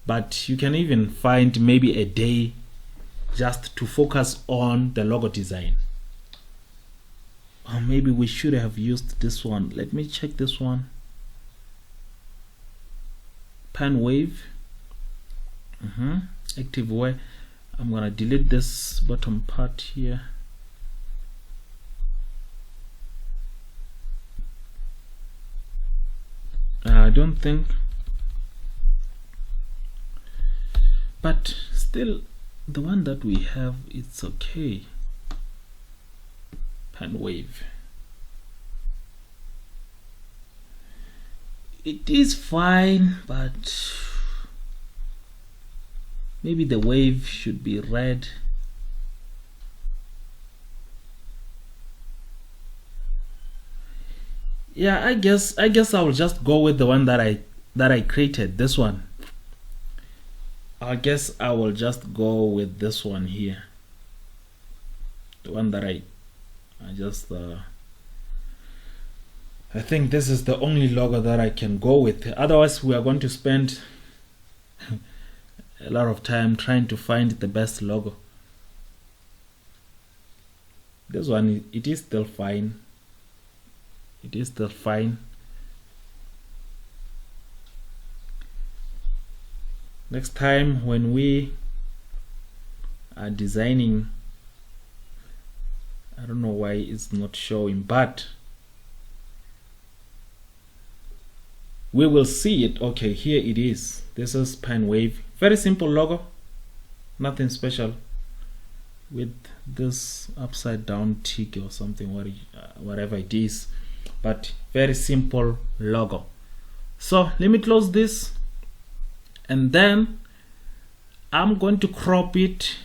but you can even find maybe a day just to focus on the logo design. Or maybe we should have used this one. Let me check this one. Pine Wave. Active Way. I'm gonna delete this bottom part here. I don't think, but still the one that we have, it's okay. Pen wave, it is fine, but maybe the wave should be red. Yeah, I guess I will just go with the one that I created, this one. I guess I will just go with this one here, the one that I just I think this is the only logo that I can go with. Otherwise we are going to spend a lot of time trying to find the best logo. This one, it is still fine. It is still fine. Next time when we are designing, I don't know why it's not showing, but we will see it. Okay, here it is. This is Pen Wave. Very simple logo, nothing special, with this upside down tick or something, whatever it is, but very simple logo. So let me close this, and then I'm going to crop it.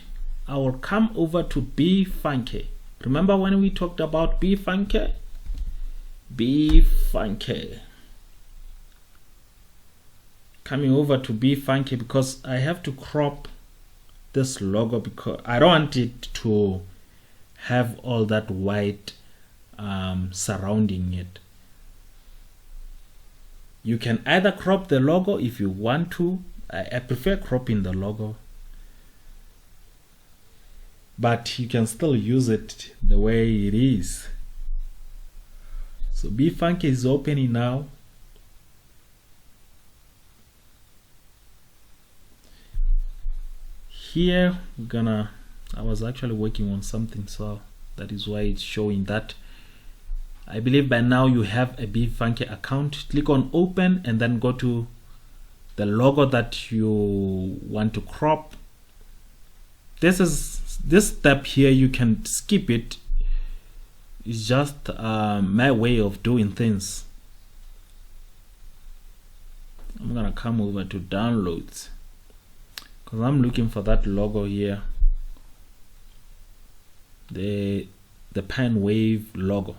I will come over to Be Funky. Remember when we talked about Be Funky? Be Funky. Coming over to Be Funky because I have to crop this logo because I don't want it to have all that white surrounding it. You can either crop the logo if you want to. I prefer cropping the logo, but you can still use it the way it is. So Be Funky is opening now. Here I was actually working on something, so that is why it's showing that. I believe by now you have a Be Funky account. Click on open and then go to the logo that you want to crop. This step here, you can skip it. It's just my way of doing things. I'm gonna come over to downloads because I'm looking for that logo here, the Pen Wave logo.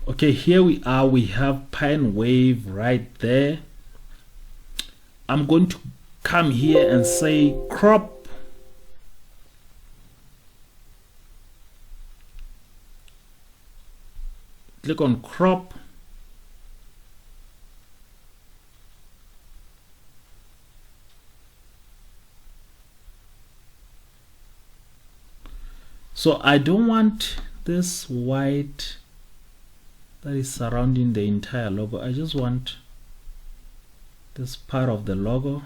Okay, here we are. We have Pen Wave right there. I'm going to come here and say crop. Click on crop. So I don't want this white that is surrounding the entire logo. I just want this part of the logo.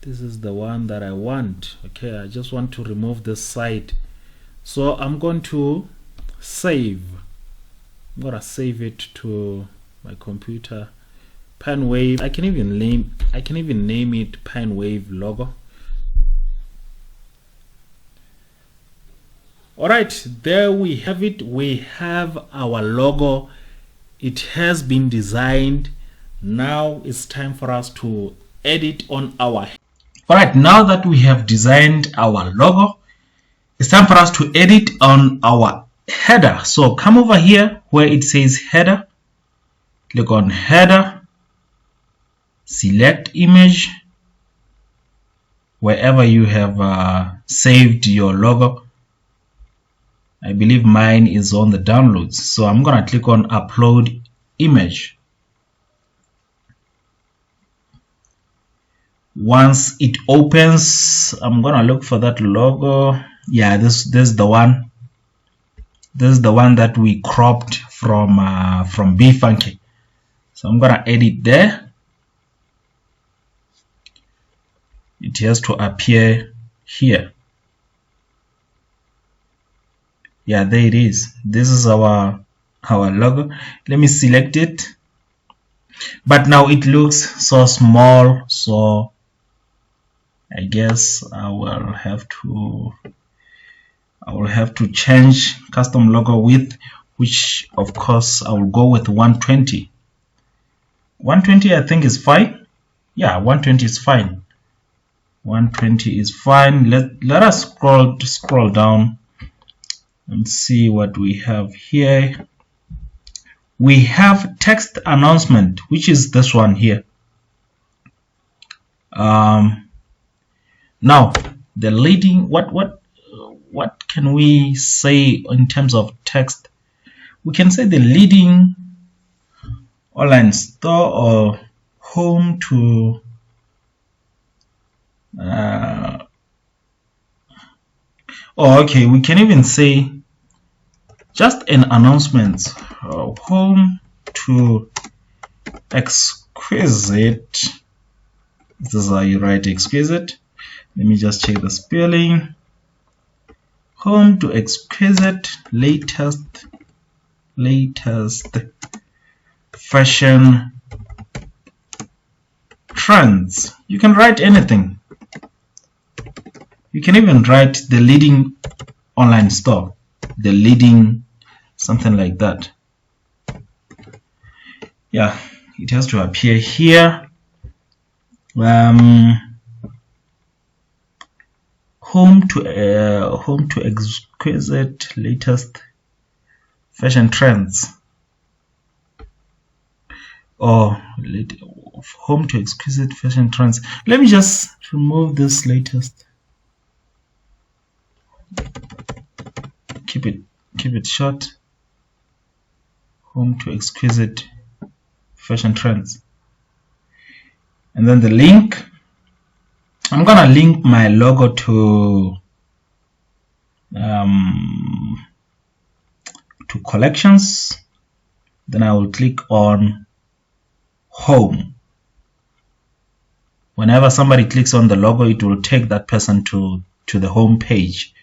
This is the one that I want. Okay, I just want to remove this side. So I'm going to save. I'm gonna save it to my computer. Pen Wave. I can even name it Pen Wave logo. Alright, there we have it. We have our logo. It has been designed. Now it's time for us to edit on our. Alright, now that we have designed our logo, it's time for us to edit on our header. So come over here where it says header, click on header, select image wherever you have saved your logo. I believe mine is on the downloads, so I'm gonna click on upload image. Once it opens, I'm gonna look for that logo. Yeah, this is the one. This is the one that we cropped from Be Funky. So I'm gonna edit there. It has to appear here. Yeah, there it is. This is our logo. Let me select it. But now it looks so small, so I guess I will have to change custom logo width, which of course I will go with 120. 120 I think is fine. Yeah, 120 is fine. 120 is fine. Let us scroll down and see what we have here. We have text announcement, which is this one here. Now the leading, what can we say in terms of text? We can say the leading online store or home to okay, we can even say just an announcement, home to exquisite. This is how you write exquisite. Let me just check the spelling. Home to exquisite latest fashion trends. You can write anything. You can even write the leading online store, the leading something like that. Yeah, it has to appear here. Home to exquisite latest fashion trends, or home to exquisite fashion trends. Let me just remove this latest. Keep it short. Home to exquisite fashion trends. And then the link, I'm gonna link my logo to collections. Then I will click on home. Whenever somebody clicks on the logo, it will take that person to the home page.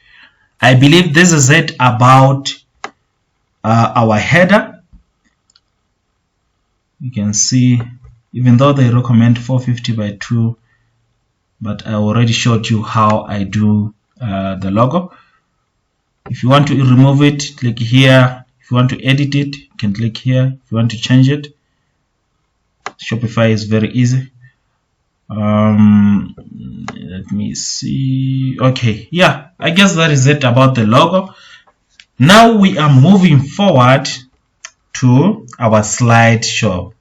I believe this is it about our header. You can see, even though they recommend 450 by 2, but I already showed you how I do the logo. If you want to remove it, click here. If you want to edit it, you can click here. If you want to change it, Shopify is very easy. Let me see. Okay, yeah, I guess that is it about the logo. Now we are moving forward to our slideshow,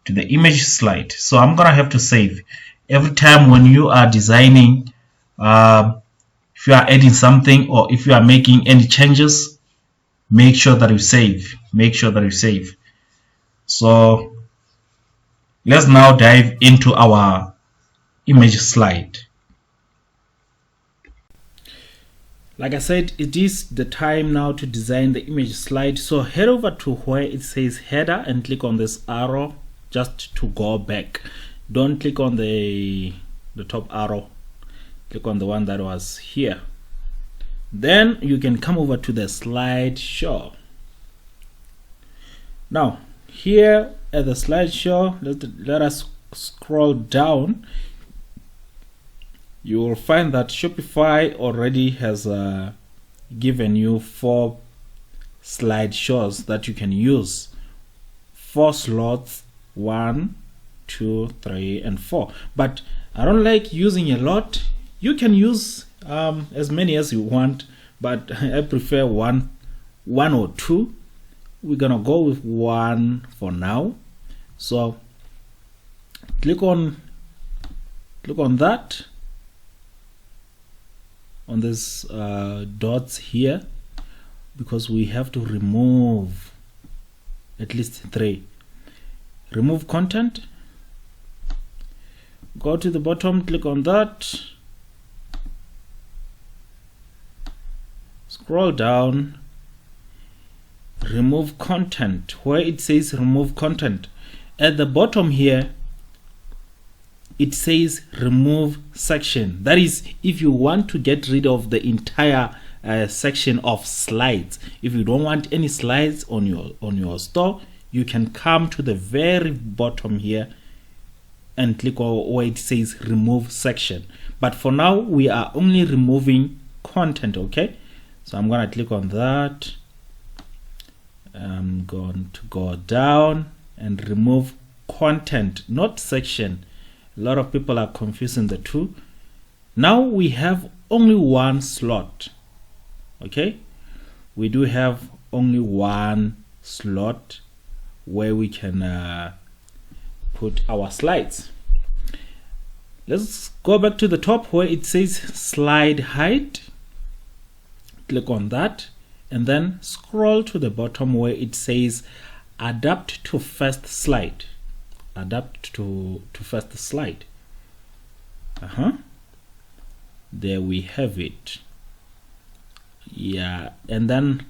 to the image slide. So I'm gonna have to save. Every time when you are designing, if you are adding something or if you are making any changes, make sure that you save. Make sure that you save. So let's now dive into our image slide. Like I said, it is the time now to design the image slide. So head over to where it says header and click on this arrow just to go back. Don't click on the top arrow. Click on the one that was here. Then you can come over to the slideshow. Now here at the slideshow, let us scroll down. You will find that Shopify already has given you 4 slideshows that you can use. 4 slots, 1, 2, 3, and 4. But I don't like using a lot. You can use as many as you want, but I prefer one 1 or 2. We're gonna go with 1 for now. So click on that, on this dots here, because we have to remove at least 3. Remove content. Go to the bottom, click on that, scroll down, remove content. Where it says remove content, at the bottom here it says remove section. That is, if you want to get rid of the entire section of slides, if you don't want any slides on your store, you can come to the very bottom here and click on where it says remove section. But for now we are only removing content. Okay, so I'm gonna click on that. I'm going to go down and remove content, not section. A lot of people are confusing the two. Now we have only one slot. Okay, we do have only one slot where we can put our slides. Let's go back to the top where it says slide height. Click on that and then scroll to the bottom where it says adapt to first slide. Adapt to first slide. There we have it. Yeah, and then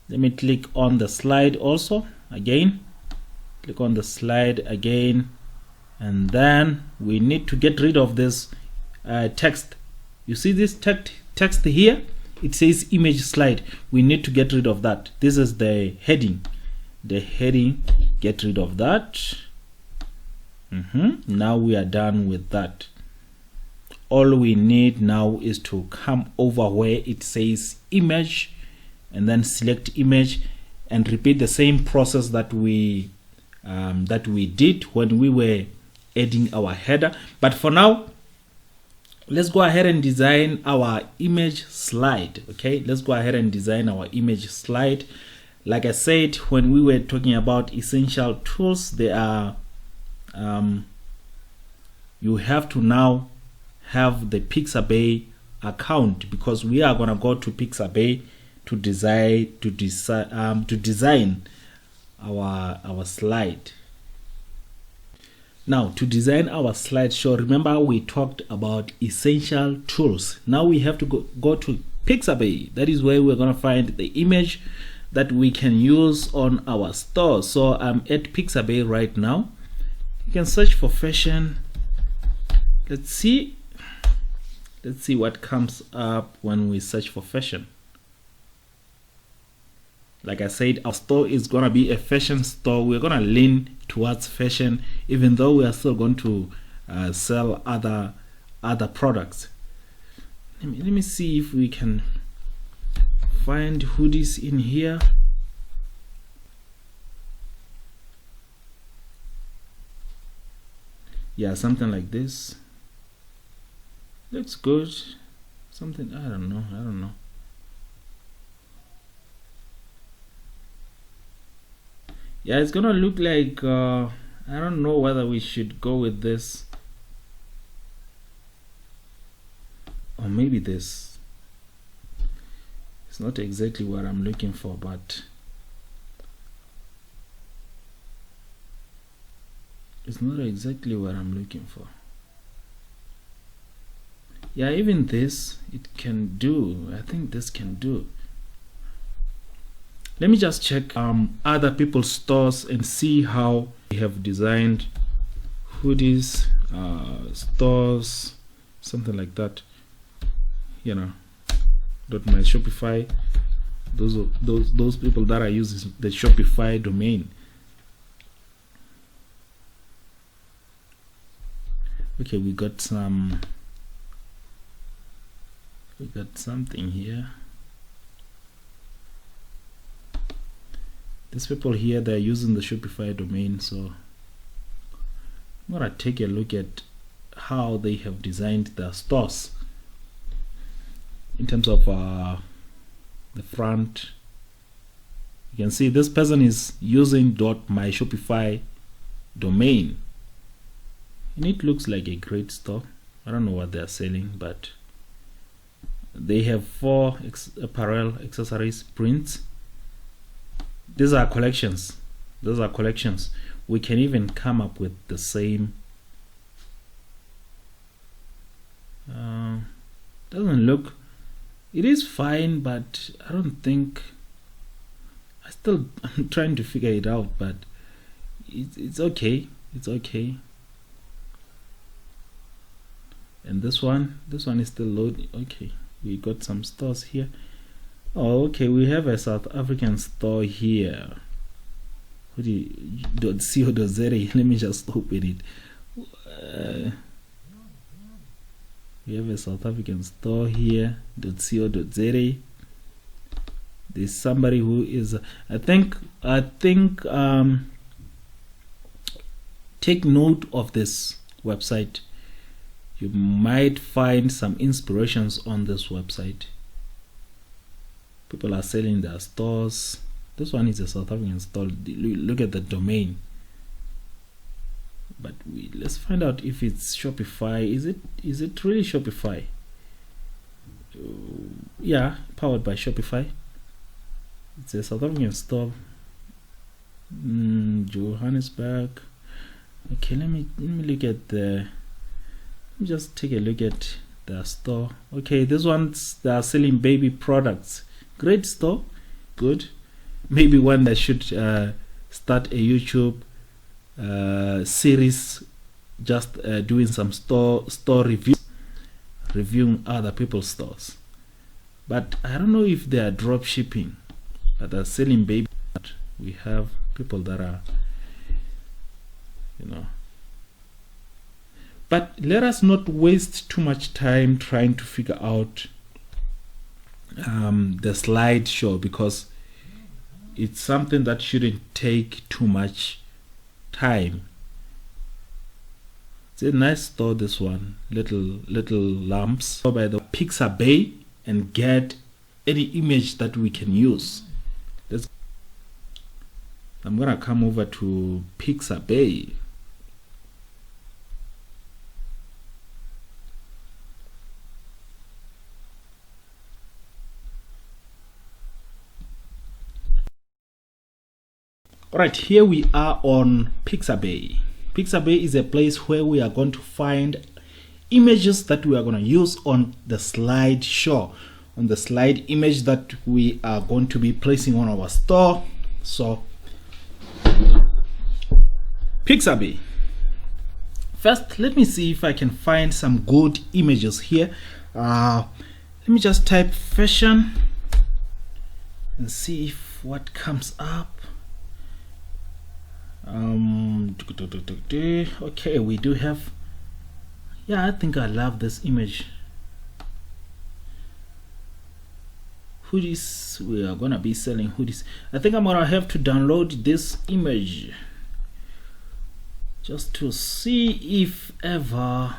let me click on the slide also again. Click on the slide again, and then we need to get rid of this text. You see this text here? It says image slide. We need to get rid of that. This is the heading. The heading, get rid of that. Now we are done with that. All we need now is to come over where it says image and then select image and repeat the same process that we did when we were adding our header. But for now, let's go ahead and design our image slide. Okay, let's go ahead and design our image slide. Like I said, when we were talking about essential tools, there are you have to now have the Pixabay account, because we are gonna go to Pixabay to design our slide. Now, to design our slideshow, remember we talked about essential tools. Now we have to go to Pixabay. That is where we're gonna find the image that we can use on our store. So I'm at Pixabay right now. You can search for fashion. Let's see what comes up when we search for fashion. Like I said, our store is gonna be a fashion store. We're gonna lean towards fashion, even though we are still going to sell other products. Let me see if we can find hoodies in here. Yeah, something like this looks good. Something, I don't know. Yeah, it's gonna look like I don't know whether we should go with this or maybe this. It's not exactly what I'm looking for, but it's not exactly what I'm looking for. Yeah, even this, it can do. I think this can do. Let me just check other people's stores and see how they have designed hoodies, stores, something like that. You know, .my Shopify. Those people that are using the Shopify domain. Okay, we got something here. These people here, they're using the Shopify domain, so I'm gonna take a look at how they have designed their stores in terms of the front You can see this person is using .my Shopify domain, and it looks like a great store. I don't know what they are selling, but they have 4 apparel, accessories, prints. These are collections. Those are collections. We can even come up with the same. Doesn't look. It is fine, but I don't think. I'm trying to figure it out, but it's okay. It's okay. And this one is still loading. Okay, we got some stores here. Oh, okay, we have a South African store here. .co.za. Let me just open it. We have a South African store here. .co.za. There's somebody who is. I think. Take note of this website. You might find some inspirations on this website. People are selling their stores. This one is a South African store. Look at the domain. But let's find out if it's Shopify. Is it really Shopify? Yeah, powered by Shopify. It's a South African store. Johannesburg. Okay, let me look at the. Let me just take a look at the store. Okay, this one's they are selling baby products. Great store. Good. Maybe one that should start a YouTube series, just doing some store reviews, reviewing other people's stores. But I don't know if they are drop shipping, but they're selling baby. We have people that are, But let us not waste too much time trying to figure out the slideshow, because it's something that shouldn't take too much time. It's a nice store, this one. Little lamps. Go by the Pixabay and get any image that we can use. I'm gonna come over to Pixabay. Alright, here we are on Pixabay. Pixabay is a place where we are going to find images that we are going to use on the slideshow, on the slide image that we are going to be placing on our store. So, Pixabay. First, let me see if I can find some good images here. Let me just type fashion and see if what comes up. Okay, we do have. Yeah, I think I love this image. Hoodies. We are gonna be selling hoodies. I think I'm gonna have to download this image just to see if ever.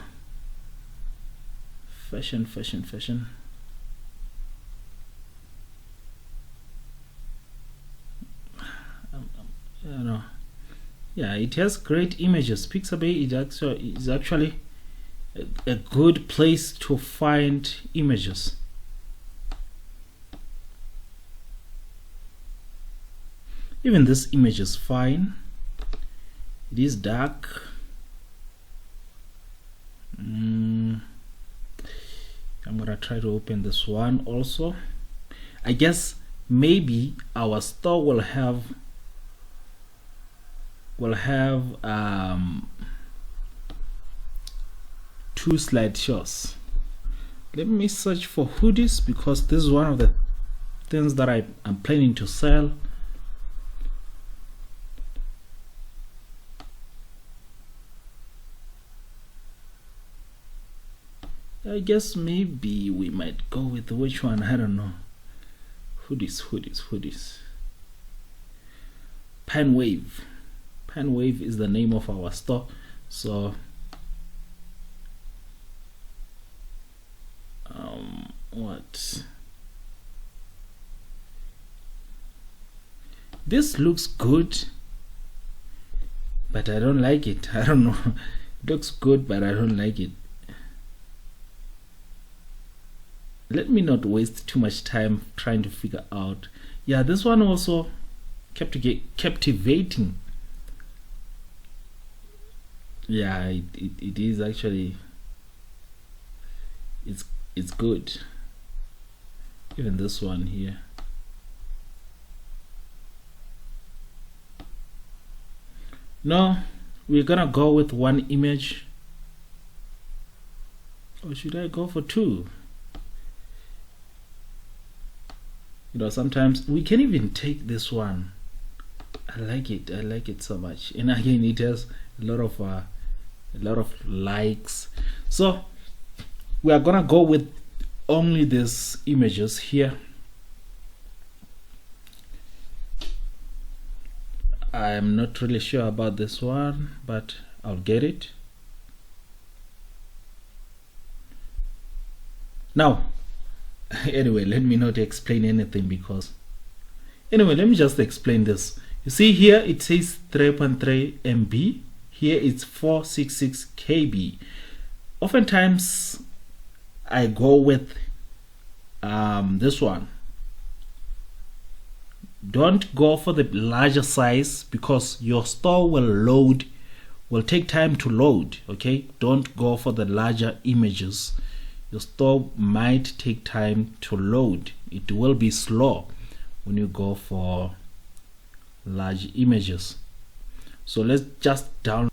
Fashion. Yeah, it has great images. Pixabay is actually a good place to find images. Even this image is fine. It is dark. I'm gonna try to open this one also. I guess maybe our store will have two slideshows. Let me search for hoodies, because this is one of the things that I'm planning to sell. I guess maybe we might go with which one, I don't know. Hoodies. Penwave is the name of our store. So This looks good, but I don't like it. I don't know. It looks good, but I don't like it. Let me not waste too much time trying to figure out. Yeah, this one also captivating. Yeah, it is actually. It's good. Even this one here. No, we're gonna go with one image. Or should I go for two? You know, sometimes we can even take this one. I like it so much. And again, it has a lot of likes. So we are gonna go with only these images here. I'm not really sure about this one, but I'll get it. Now, anyway, let me not explain anything, because anyway, let me just explain this. You see here it says 3.3 MB. Here it's 466 KB. Oftentimes I go with this one. Don't go for the larger size, because your store will take time to load. Okay, don't go for the larger images. Your store might take time to load. It will be slow when you go for large images. So let's just download.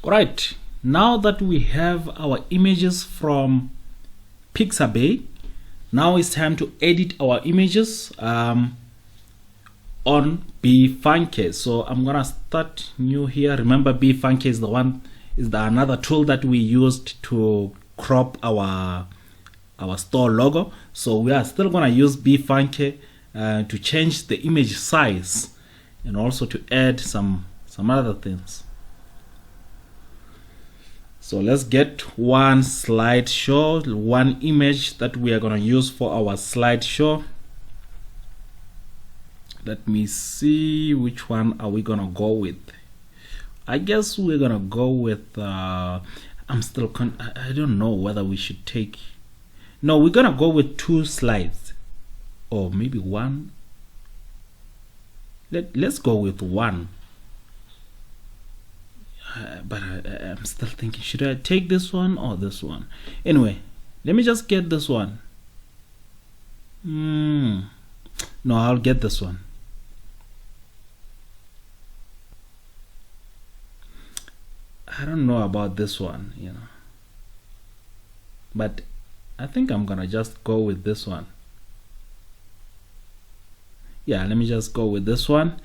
Alright, now that we have our images from Pixabay, now it's time to edit our images on BeFunky. So I'm gonna start new here. Remember, BeFunky is another tool that we used to crop our store logo. So we are still gonna use BeFunky to change the image size and also to add some other things. So let's get one slideshow, one image that we are gonna use for our slideshow. Let me see, which one are we gonna go with? I guess we're gonna go with I don't know whether we should take. No, we're gonna go with 2 slides, or maybe 1. Let's go with 1. But I'm still thinking, should I take this one or this one? Anyway, let me just get this one. No, I'll get this one. I don't know about this one, you know, but I think I'm gonna just go with this one. Yeah, let me just go with this one.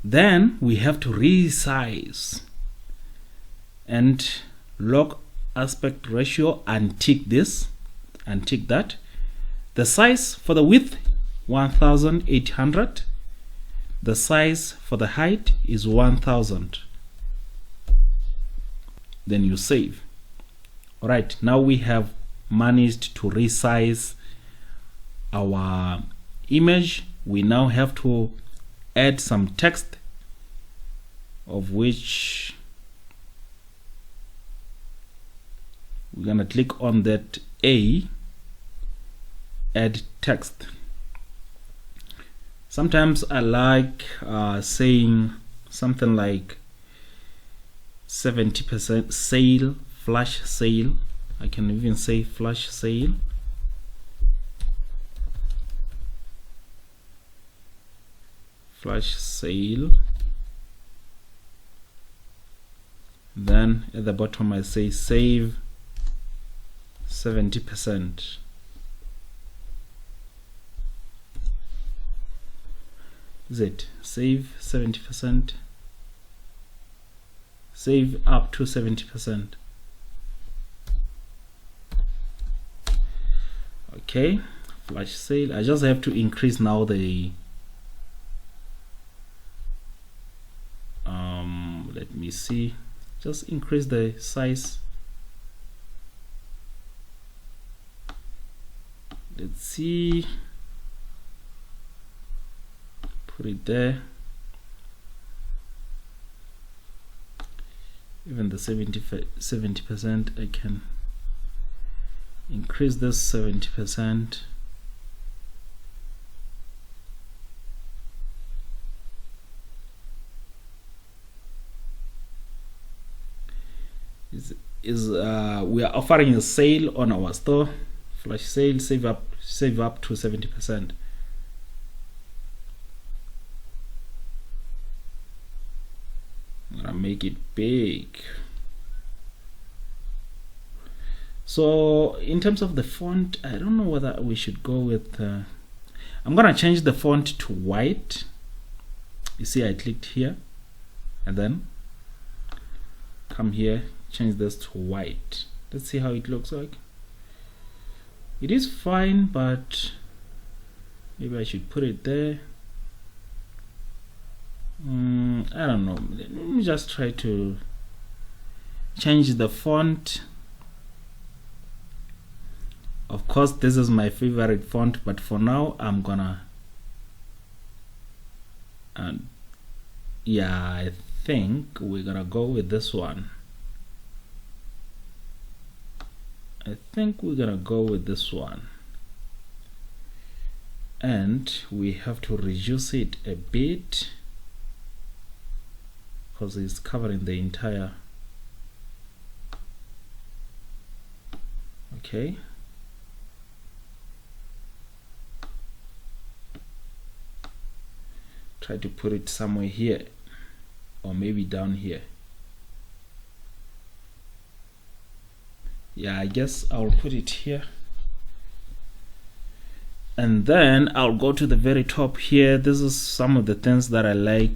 Then we have to resize and lock aspect ratio, and tick this and tick that. The size for the width 1800. The size for the height is 1000. Then you save. All right, now we have managed to resize our image. We now have to add some text, of which we're gonna click on that add text. Sometimes I like saying something like 70% sale, flash sale. I can even say flash sale. Flash sale. Then at the bottom I say save 70%. Is it save 70%? Save up to 70%. Okay, flash sale. I just have to increase now the let me see, just increase the size. see, put it there. Even the 70%, I can increase this 70%. We are offering a sale on our store, flash sale, save up to 70%. I'm gonna make it big. So in terms of the font, I don't know whether we should go with I'm gonna change the font to white. You see, I clicked here and then come here, change this to white. Let's see how it looks like. It is fine, but maybe I should put it there. I don't know. Let me just try to change the font. Of course, this is my favorite font, but for now I'm gonna yeah, I think we're gonna go with this one. And we have to reduce it a bit because it's covering the entire. Okay. Try to put it somewhere here, or maybe down here. Yeah, I guess I'll put it here. And then I'll go to the very top here. This is some of the things that I like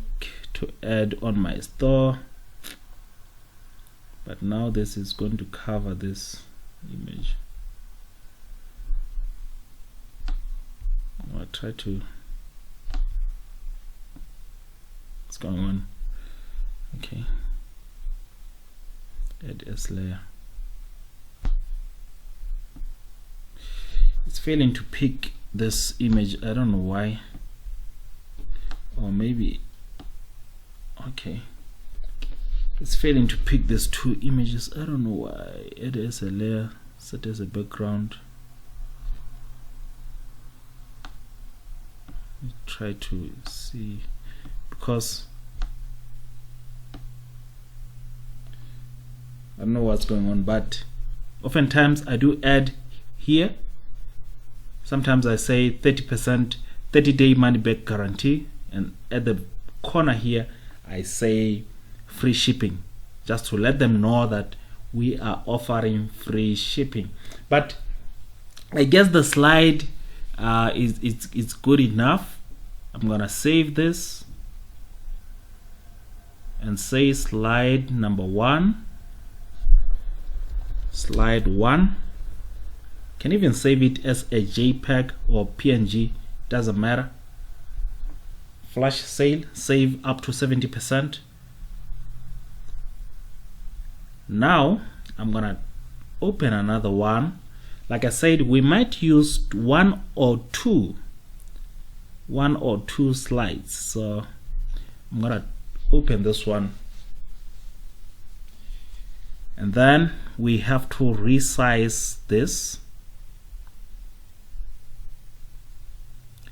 to add on my store. But now this is going to cover this image. I'll try to. What's going on? Okay. Add S layer. It's failing to pick this image. I don't know why. Or maybe. Okay. It's failing to pick these two images. I don't know why. Add as a layer. Set as a background. Try to see, because I don't know what's going on, but oftentimes I do add here. Sometimes I say 30%, 30-day money back guarantee, and at the corner here I say free shipping, just to let them know that we are offering free shipping. But I guess the slide is good enough. I'm gonna save this and say slide number 1. Slide 1. Can even save it as a JPEG or PNG, doesn't matter. Flash sale, save up to 70%. Now I'm gonna open another one. Like I said, we might use one or two slides, so I'm gonna open this one, and then we have to resize this.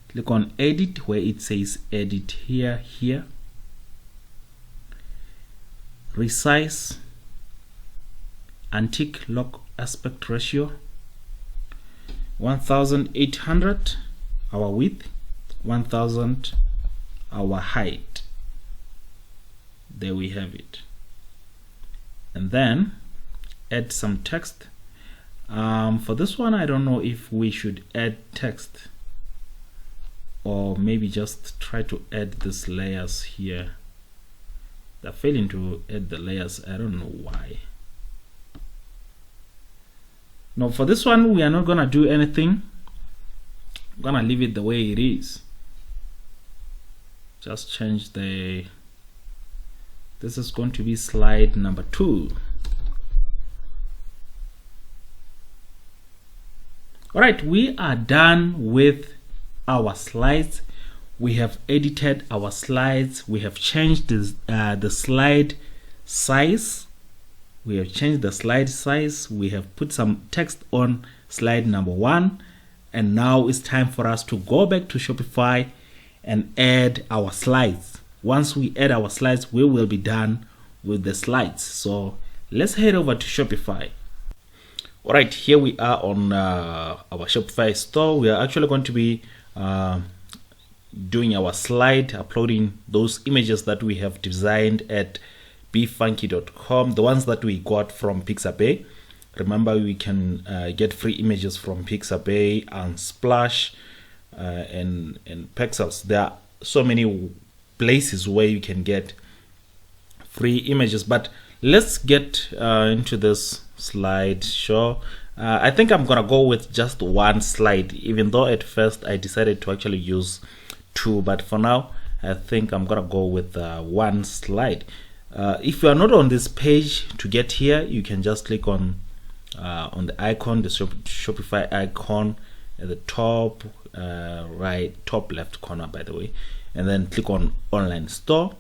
Click on edit where it says edit here, resize, untick lock aspect ratio, 1800 our width, 1000 our height. There we have it. And then add some text. For this one, I don't know if we should add text, or maybe just try to add these layers here. They're failing to add the layers. I don't know why. Now for this one, we are not gonna do anything. I'm gonna leave it the way it is. Just change the. This is going to be slide number 2. All right, we are done with our slides. We have edited our slides. We have changed the slide size. We have changed the slide size. We have put some text on slide number 1. And now it's time for us to go back to Shopify and add our slides. Once we add our slides, we will be done with the slides. So let's head over to Shopify. All right, here we are on our Shopify store. We are actually going to be doing our slide, uploading those images that we have designed at befunky.com, the ones that we got from Pixabay. Remember, we can get free images from Pixabay and Splash and Pexels. There are so many places where you can get free images, but let's get into this slide show. I think I'm gonna go with just one slide, even though at first I decided to actually use 2, but for now I think I'm gonna go with one slide. If you are not on this page, to get here you can just click on the icon, the Shopify icon at the top right, top left corner, by the way, and then click on online store.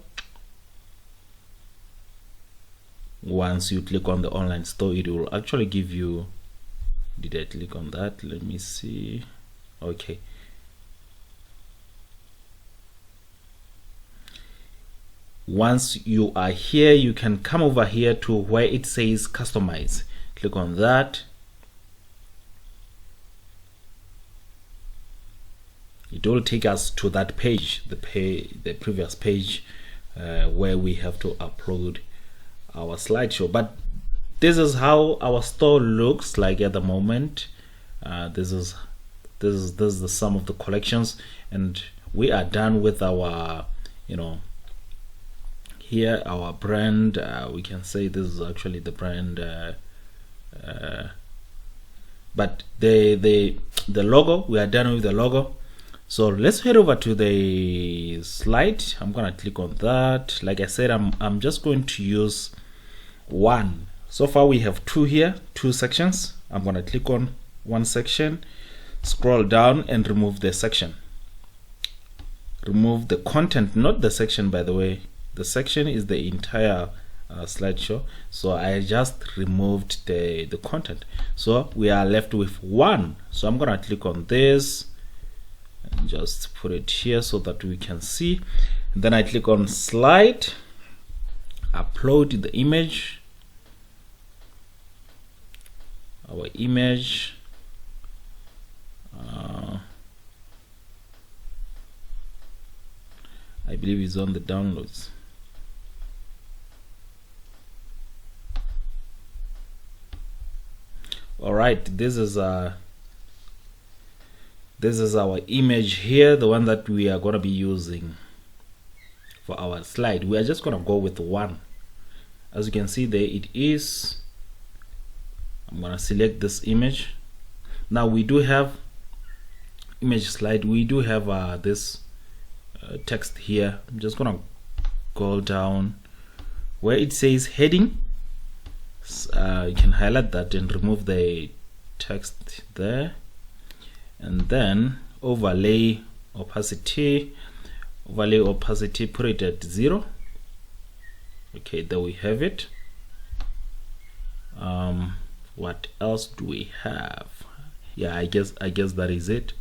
Once you click on the online store, it will actually give you, did I click on that? Let me see. Okay, once you are here, you can come over here to where it says customize. Click on that. It will take us to that page, the previous page where we have to upload our slideshow. But this is how our store looks like at the moment. This is the sum of the collections, and we are done with our, here our brand. We can say this is actually the brand, but the logo, we are done with the logo. So let's head over to the slide. I'm gonna click on that. Like I said, I'm just going to use one. So far we have 2 here, 2 sections. I'm gonna click on one section, scroll down and remove the section. Remove the content, not the section, by the way. The section is the entire slideshow, so I just removed the content. So we are left with 1. So I'm gonna click on this and just put it here so that we can see. And then I click on slide, upload the image, our image. I believe it's on the downloads. All right, this is our image here, the one that we are going to be using for our slide. We are just going to go with 1. As you can see, there it is. I'm going to select this image. Now we do have image slide. We do have this text here. I'm just going to go down where it says heading. You can highlight that and remove the text there, and then overlay opacity, put it at 0. Okay, there we have it. What else do we have? Yeah, I guess that is it.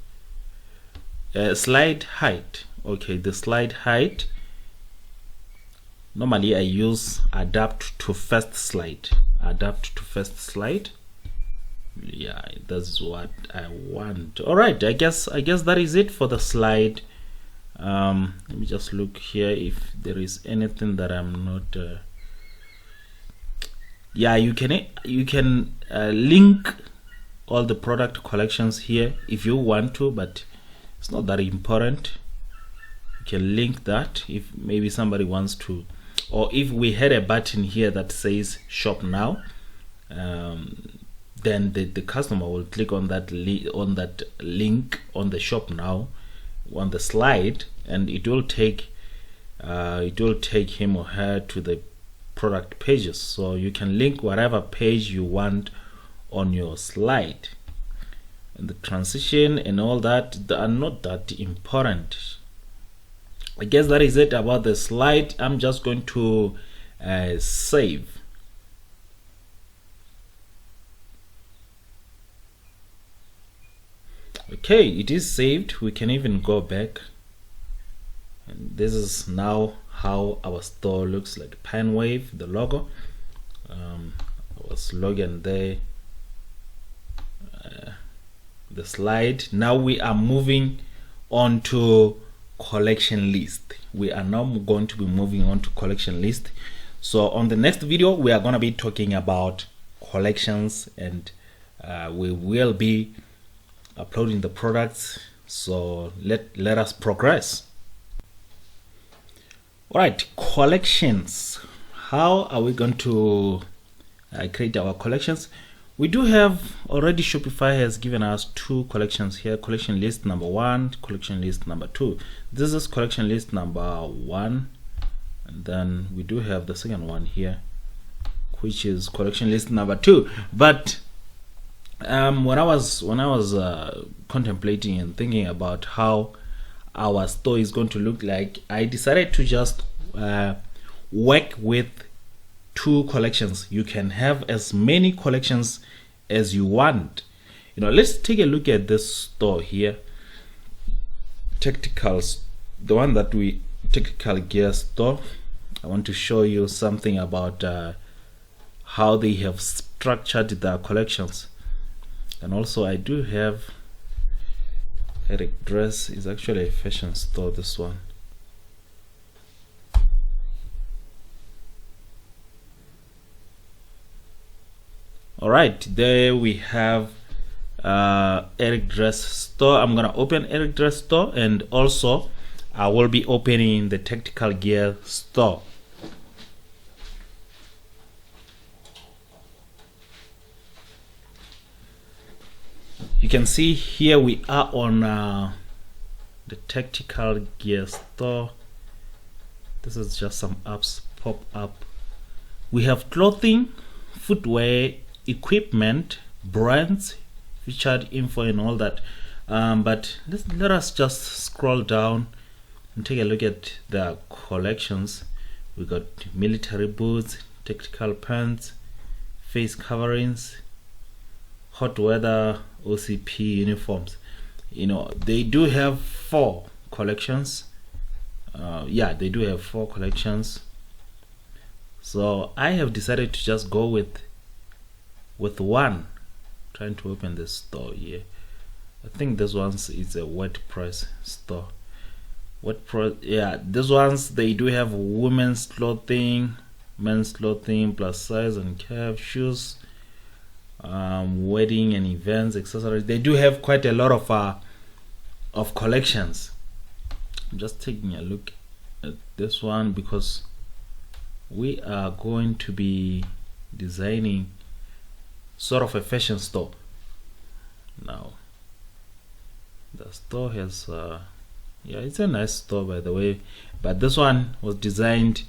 Slide height. Okay, the slide height, normally I use adapt to first slide. Yeah, that's what I want. All right, I guess that is it for the slide. Let me just look here if there is anything that I'm not yeah, you can link all the product collections here if you want to, but it's not that important. You can link that if maybe somebody wants to, or if we had a button here that says shop now, then the customer will click on that link on the shop now on the slide, and it will take him or her to the product pages. So you can link whatever page you want on your slide. and the transition and all that are not that important. I guess that is it about the slide. I'm just going to save. Okay, it is saved. We can even go back, and this is now how our store looks like. Panwave, the logo, our slogan there, the slide. Now we are moving on to collection list. We are now going to be moving on to collection list. So on the next video we are going to be talking about collections, and we will be uploading the products. So let us progress. All right, collections. How are we going to create our collections? We do have already, Shopify has given us two collections here: collection list number 1, collection list number 2. This is collection list number 1, and then we do have the second one here, which is collection list number 2. But when I was contemplating and thinking about how our store is going to look like, I decided to just work with 2 collections. You can have as many collections as you want. Let's take a look at this store here, Tacticals, the one that we Tactical Gear Store. I want to show you something about how they have structured their collections. And also I do have Eric Dress. Is actually a fashion store, this one. All right, there we have Eric Dress store. I'm gonna open Eric Dress store, and also I will be opening the Tactical Gear store. You can see here we are on the Tactical Gear store. This is just some apps pop up. We have clothing, footwear, equipment, brands, featured info and all that. But let us just scroll down and take a look at the collections. We got military boots, tactical pants, face coverings, hot weather OCP uniforms. They do have 4 collections. Yeah, they do have 4 collections. So I have decided to just go with one. Trying to open this store here. I think this one's is a WordPress store. Yeah, these ones, they do have women's clothing, men's clothing, plus size and calf, shoes, wedding and events, accessories. They do have quite a lot of collections. I'm just taking a look at this one because we are going to be designing sort of a fashion store. Now the store has yeah, it's a nice store, by the way, but this one was designed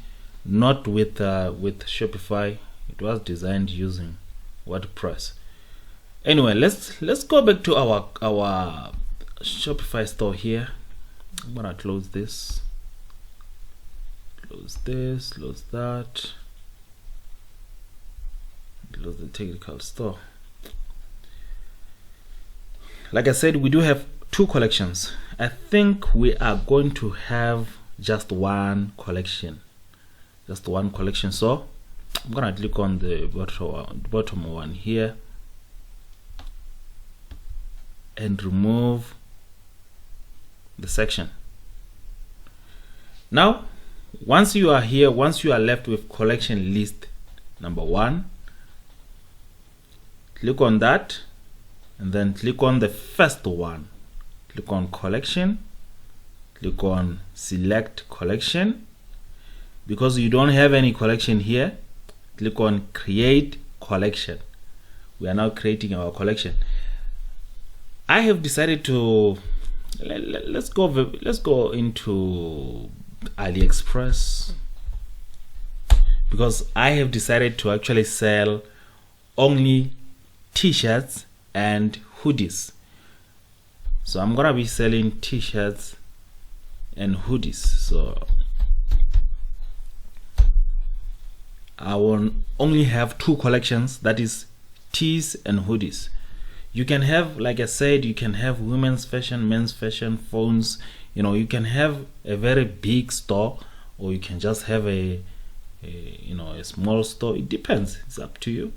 not with Shopify. It was designed using WordPress. Anyway, let's go back to our Shopify store here. I'm gonna close this, close that, close the technical store. Like I said, we do have 2 collections. I think we are going to have just one collection. So I'm gonna click on the bottom one here and remove the section. Now once you are here, once you are left with collection list number 1, click on that and then click on the first one. Click on collection, click on select collection. Because you don't have any collection here, click on create collection. We are now creating our collection. I have decided to let's go into AliExpress, because I have decided to actually sell only t-shirts and hoodies. So I'm gonna be selling t-shirts and hoodies. So I will only have two collections, that is tees and hoodies. You can have, like I said, you can have women's fashion, men's fashion, phones. You can have a very big store, or you can just have a small store. It depends. It's up to you.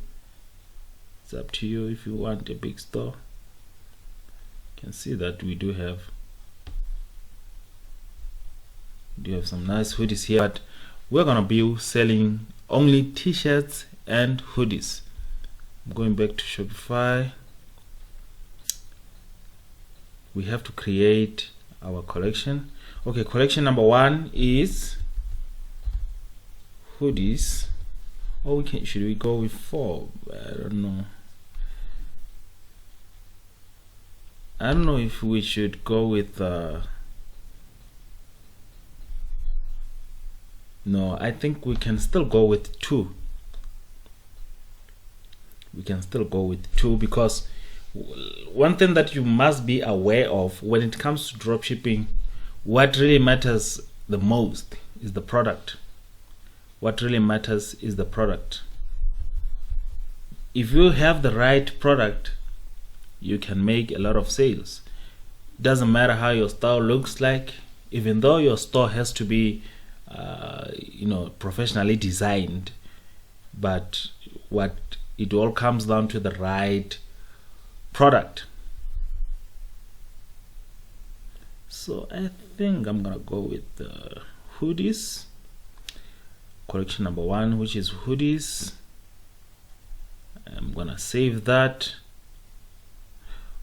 It's up to you if you want a big store. You can see that we do have some nice hoodies here, but we're gonna be selling only t-shirts and hoodies. I'm going back to Shopify. We have to create our collection. Okay, collection number 1 is hoodies. Or should we go with 4? I don't know if we should go with no, I think we can still go with 2. We can still go with 2, because one thing that you must be aware of when it comes to dropshipping, what really matters the most is the product. What really matters is the product. If you have the right product, you can make a lot of sales. It doesn't matter how your store looks like, even though your store has to be professionally designed, but what it all comes down to the right product. So I think I'm gonna go with the hoodies, collection number 1, which is hoodies. I'm gonna save that.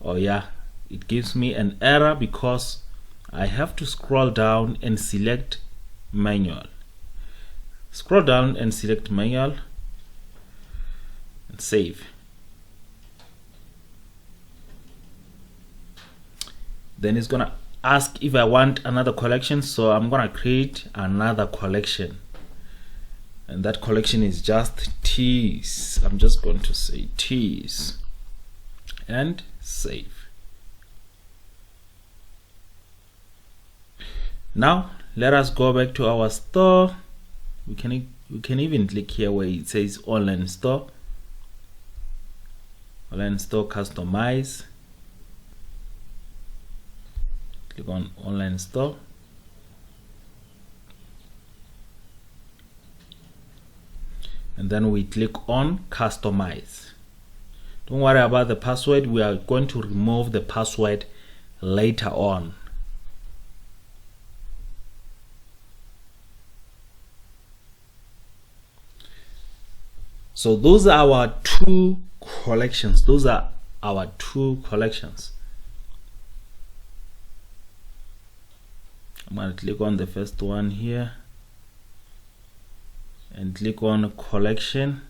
Oh yeah, it gives me an error because I have to scroll down and select manual. Scroll down and select manual and save. Then it's gonna ask if I want another collection, so I'm gonna create another collection, and that collection is just tees. I'm just going to say tees and save. Now let us go back to our store. We can even click here where it says online store. Online store, customize. Click on online store. And then we click on customize. Don't worry about the password. We are going to remove the password later on. So those are our 2 collections. Those are our 2 collections. I'm going to click on the first one here and click on collection,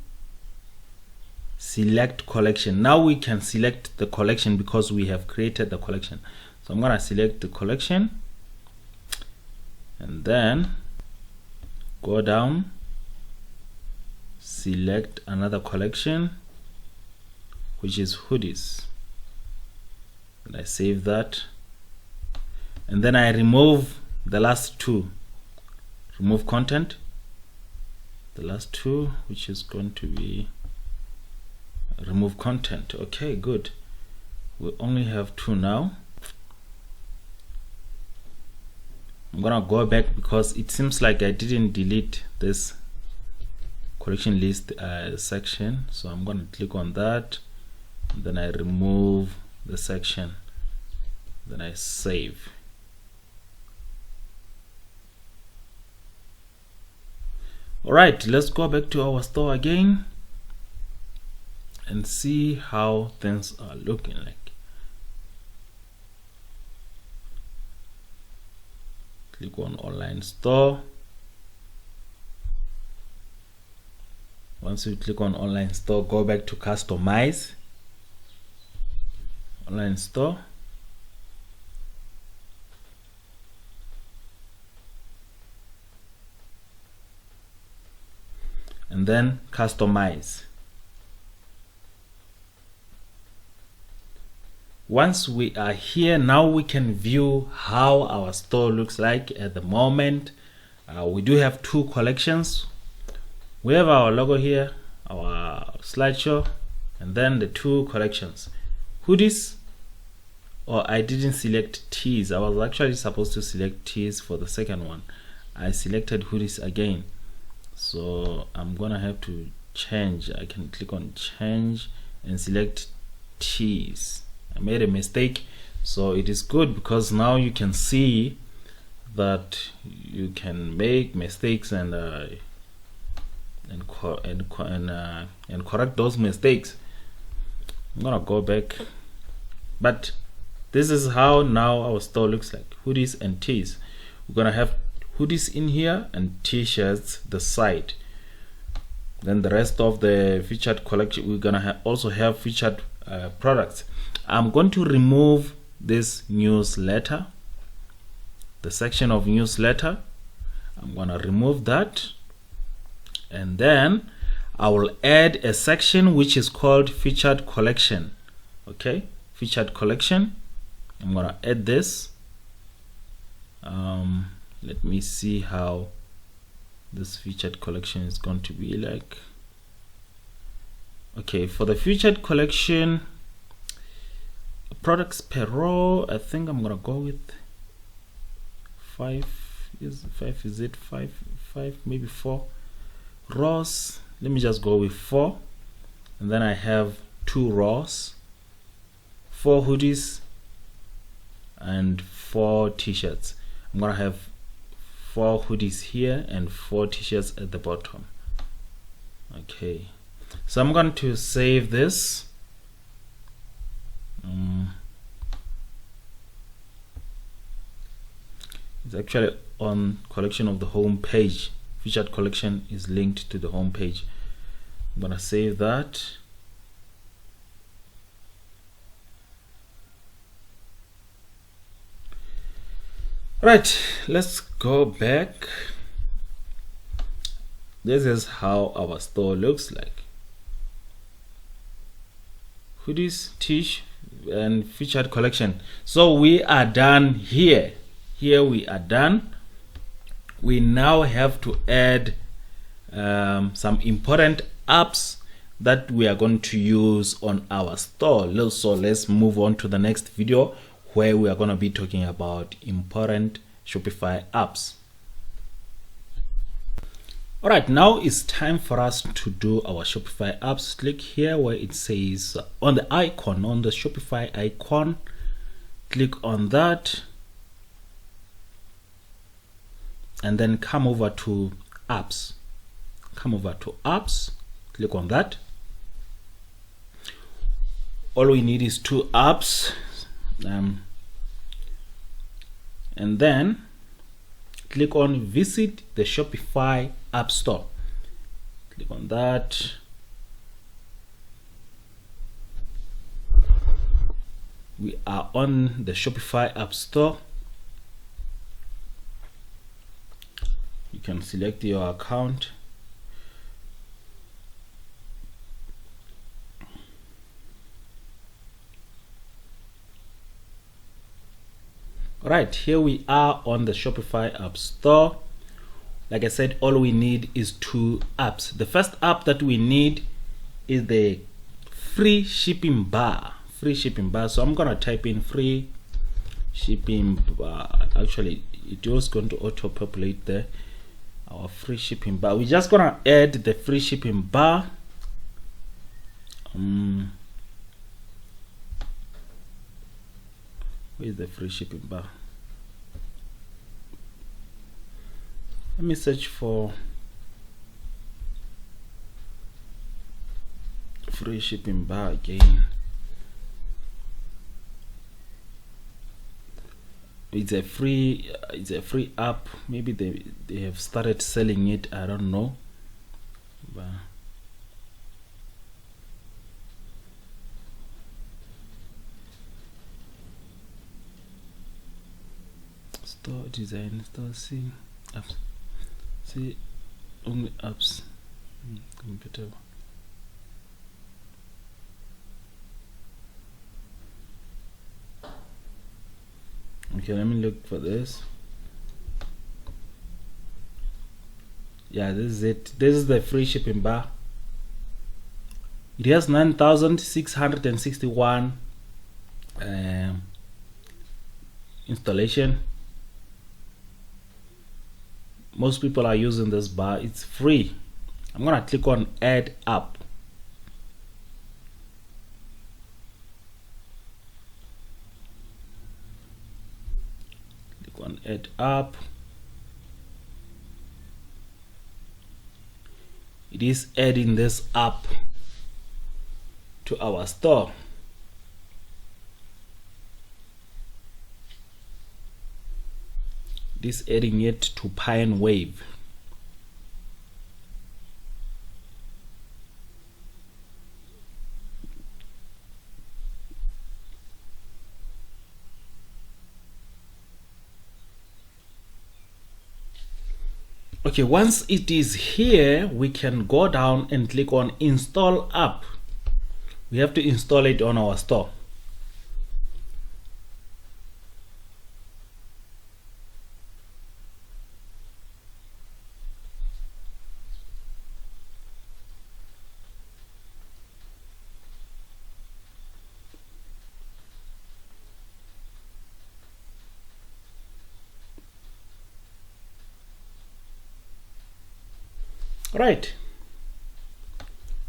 select collection. Now we can select the collection because we have created the collection. So I'm going to select the collection and then go down, select another collection, which is hoodies, and I save that, and then I remove the last 2, remove content, the last 2, which is going to be remove content. Okay, good. We only have 2 now. I'm gonna go back because it seems like I didn't delete this collection list section, so I'm going to click on that, then I remove the section, then I save. Alright, let's go back to our store again and see how things are looking like. Click on online store. Once you click on online store, go back to customize, online store, and then customize. Once we are here, now we can view how our store looks like at the moment. We do have two collections. We have our logo here, our slideshow, and then the two collections. Hoodies, or I didn't select tees. I was actually supposed to select tees for the second one. I selected hoodies again. So I'm gonna have to change. I can click on change and select tees. I made a mistake, so it is good because now you can see that you can make mistakes and correct those mistakes. I'm gonna go back, but this is how now our store looks like. Hoodies and tees. We're gonna have hoodies in here and t-shirts the side. Then the rest of the featured collection, we're gonna also have featured products. I'm going to remove this newsletter, the section of newsletter. I'm gonna remove that, and then I will add a section which is called featured collection. Okay, featured collection. I'm gonna add this. Let me see how this featured collection is going to be like. Okay, for the featured collection, products per row, I think I'm gonna go with 5. Is it 5, maybe 4 rows. Let me just go with 4, and then I have 2 rows, 4 hoodies and 4 t-shirts. I'm gonna have 4 hoodies here and 4 t-shirts at the bottom. Okay, so I'm going to save this. It's actually on collection of the home page. Featured collection is linked to the home page. I'm gonna save that. Right, let's go back. This is how our store looks like. Hoodies, t-shirt, and featured collection. So we are done here. Here we are done. We now have to add some important apps that we are going to use on our store. So let's move on to the next video, where we are going to be talking about important Shopify apps. All right, now it's time for us to do our Shopify apps. Click here where it says on the icon, on the Shopify icon. Click on that, and then come over to apps. Come over to apps, click on that. All we need is 2 apps, and then click on visit the Shopify App Store. Click on that. We are on the Shopify App Store. You can select your account. Right, here we are on the Shopify App Store. Like I said, all we need is 2 apps. The first app that we need is the free shipping bar. Free shipping bar. So I'm gonna type in free shipping bar. Actually, it was going to auto-populate there. Our free shipping bar. We're just gonna add the free shipping bar. Where is the free shipping bar? Let me search for free shipping bar again. It's a free app. Maybe they have started selling it, I don't know. But store design, store see apps, see only apps, computer. Okay, let me look for this. Yeah, this is it. This is the free shipping bar. It has 9,661 installation. Most people are using this bar. It's free. I'm gonna click on add app. Click on add app. It is adding this app to our store. It is adding it to Pine Wave. Okay, once it is here, we can go down and click on install app. We have to install it on our store. Right,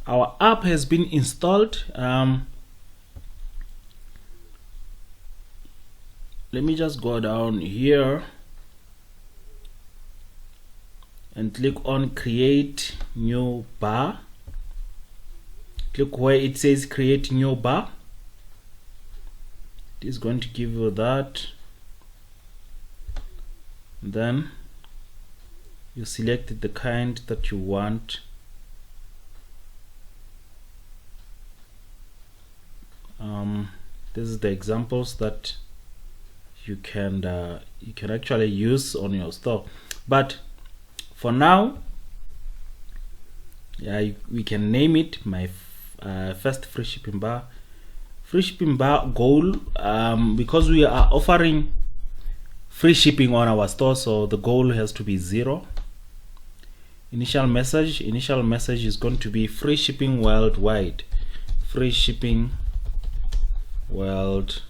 our app has been installed. Let me just go down here and click on create new bar. Click where it says create new bar. It is going to give you that. Then you select the kind that you want. This is the examples that you can actually use on your store, but for now, yeah, we can name it my first free shipping bar. Free shipping bar goal, because we are offering free shipping on our store, so the goal has to be 0. Initial message is going to be free shipping worldwide. Free shipping worldwide.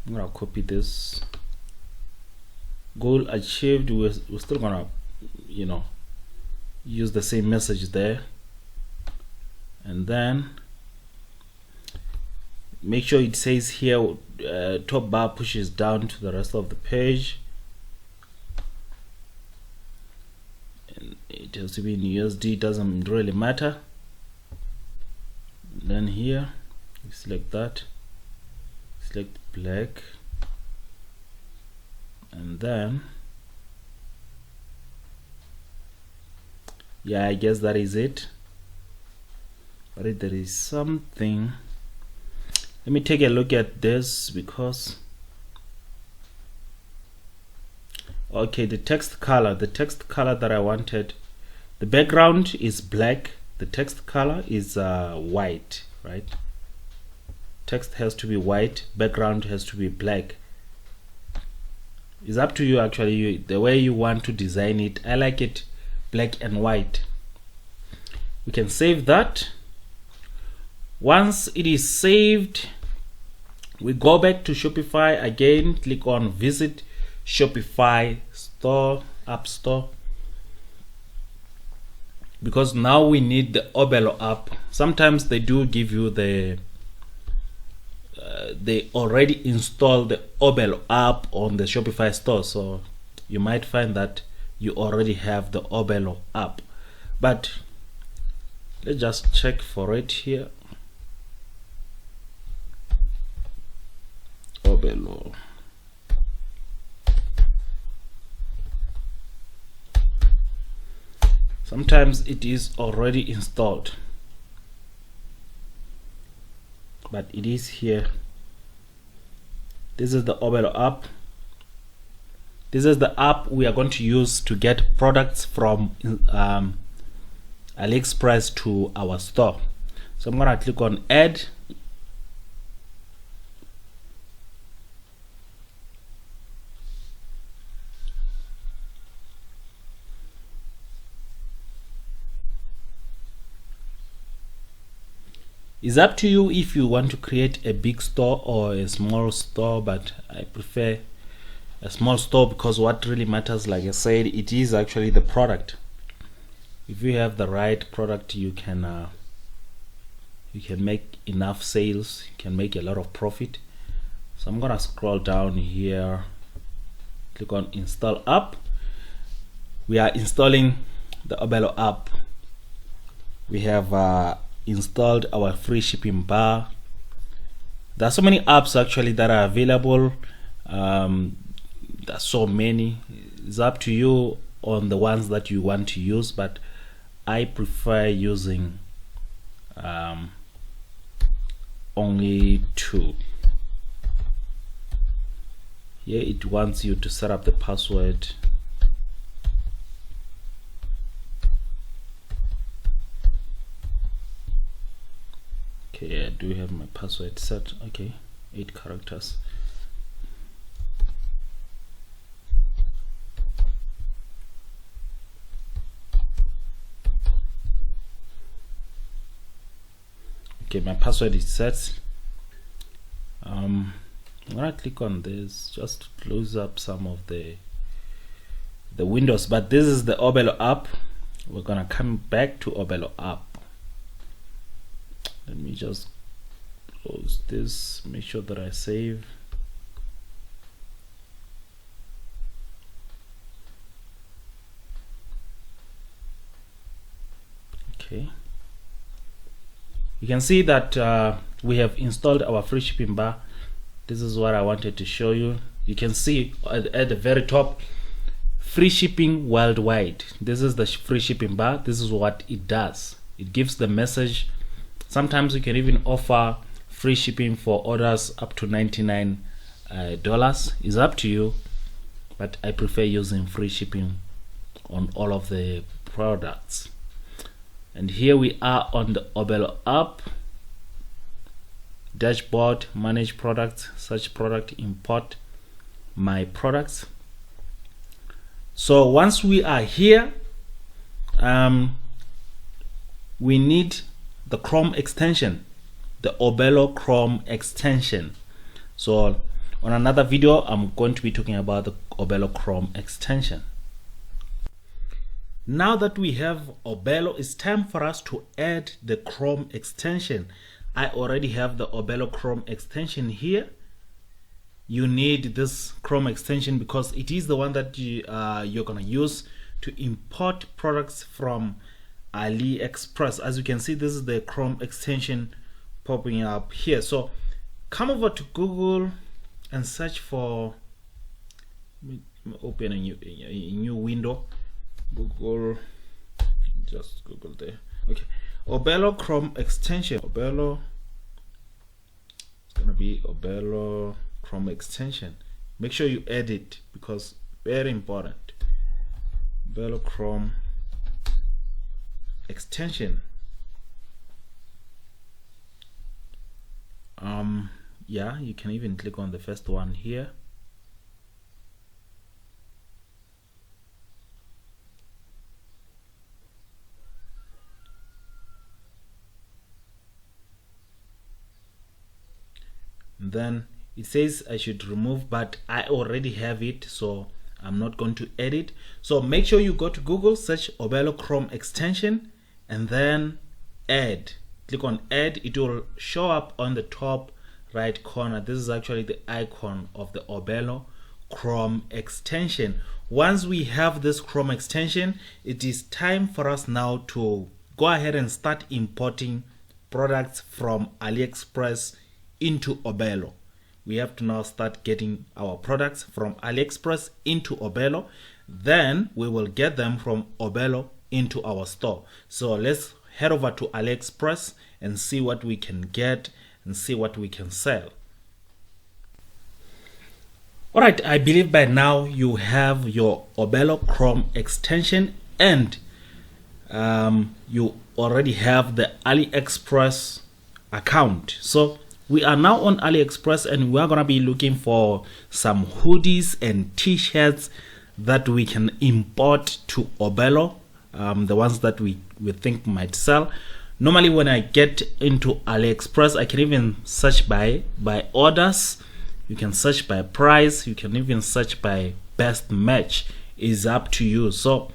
I'm gonna copy this. Goal achieved. We're still gonna, use the same message there, and then make sure it says here top bar pushes down to the rest of the page, and it has to be in USD. Doesn't really matter. And then here you select that, select black, and then yeah, I guess that is it. But if there is something, let me take a look at this, because okay, the text color that I wanted, the background is black, the text color is white, right? Text has to be white, background has to be black. It's up to you actually, the way you want to design it. I like it black and white. We can save that. Once it is saved, we go back to Shopify again, click on visit Shopify Store, App Store, because now we need the Obelo app. Sometimes they do give you the they already installed the Obelo app on the Shopify store, so you might find that you already have the Obelo app, but let's just check for it here. Obelo. Sometimes it is already installed, but it is here. This is the Obelo app. This is the app we are going to use to get products from AliExpress to our store. So I'm gonna click on add It's up to you if you want to create a big store or a small store, but I prefer a small store because what really matters, like I said, it is actually the product. If you have the right product, you can make enough sales, you can make a lot of profit. So I'm gonna scroll down here, click on install app. We are installing the Obelo app. We have installed our free shipping bar. There are so many apps actually that are available. There's so many. It's up to you on the ones that you want to use, but I prefer using only two. Here it wants you to set up the password. Okay, I do have my password set. Okay, 8 characters. Okay, my password is set. I'm gonna click on this just to close up some of the windows, but this is the Obelo app. We're gonna come back to Obelo app. Let me just close this, make sure that I save. Okay, you can see that we have installed our free shipping bar. This is what I wanted to show you. You can see at the very top, free shipping worldwide. This is the free shipping bar. This is what it does. It gives the message. Sometimes you can even offer free shipping for orders up to $99. It's up to you, but I prefer using free shipping on all of the products. And here we are on the Obelo app. Dashboard, manage products, search product, import my products. So once we are here, we need the Chrome extension, the Obelo Chrome extension. So on another video, I'm going to be talking about the Obelo Chrome extension. Now that we have Obelo, it's time for us to add the Chrome extension. I already have the Obelo Chrome extension here. You need this Chrome extension because it is the one that you're gonna use to import products from AliExpress. As you can see, this is the Chrome extension popping up here. So come over to Google and search for, open a new window. Google, just Google there. Okay, Obelo Chrome extension. Obelo, it's gonna be Obelo Chrome extension. Make sure you add it because very important. Obelo Chrome extension. Yeah, you can even click on the first one here. And then it says I should remove, but I already have it, so I'm not going to edit. So make sure you go to Google, search Obelo Chrome extension, and then add. Click on add. It will show up on the top right corner. This is actually the icon of the Obelo Chrome extension. Once we have this Chrome extension, it is time for us now to go ahead and start importing products from AliExpress into Obelo. We have to now start getting our products from AliExpress into Obelo. Then we will get them from Obelo into our store. So let's head over to AliExpress and see what we can get and see what we can sell. All right, I believe by now you have your Obelo Chrome extension and you already have the AliExpress account. So we are now on AliExpress and we are going to be looking for some hoodies and t-shirts that we can import to Obelo, the ones that we think might sell. Normally when I get into AliExpress, I can even search by orders. You can search by price. You can even search by best match. Is up to you. So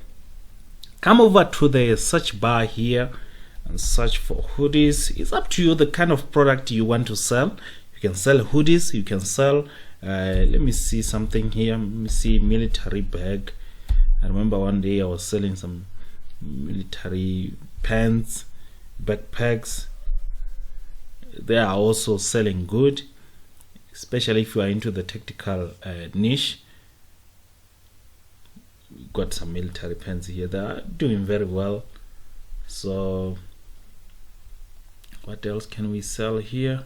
come over to the search bar here and search for hoodies. It's up to you the kind of product you want to sell. You can sell hoodies. You can sell let me see something here. Let me see military bag. I remember one day I was selling some military pants, backpacks. They are also selling good, especially if you are into the tactical niche. Got some military pants here. They are doing very well. So what else can we sell here?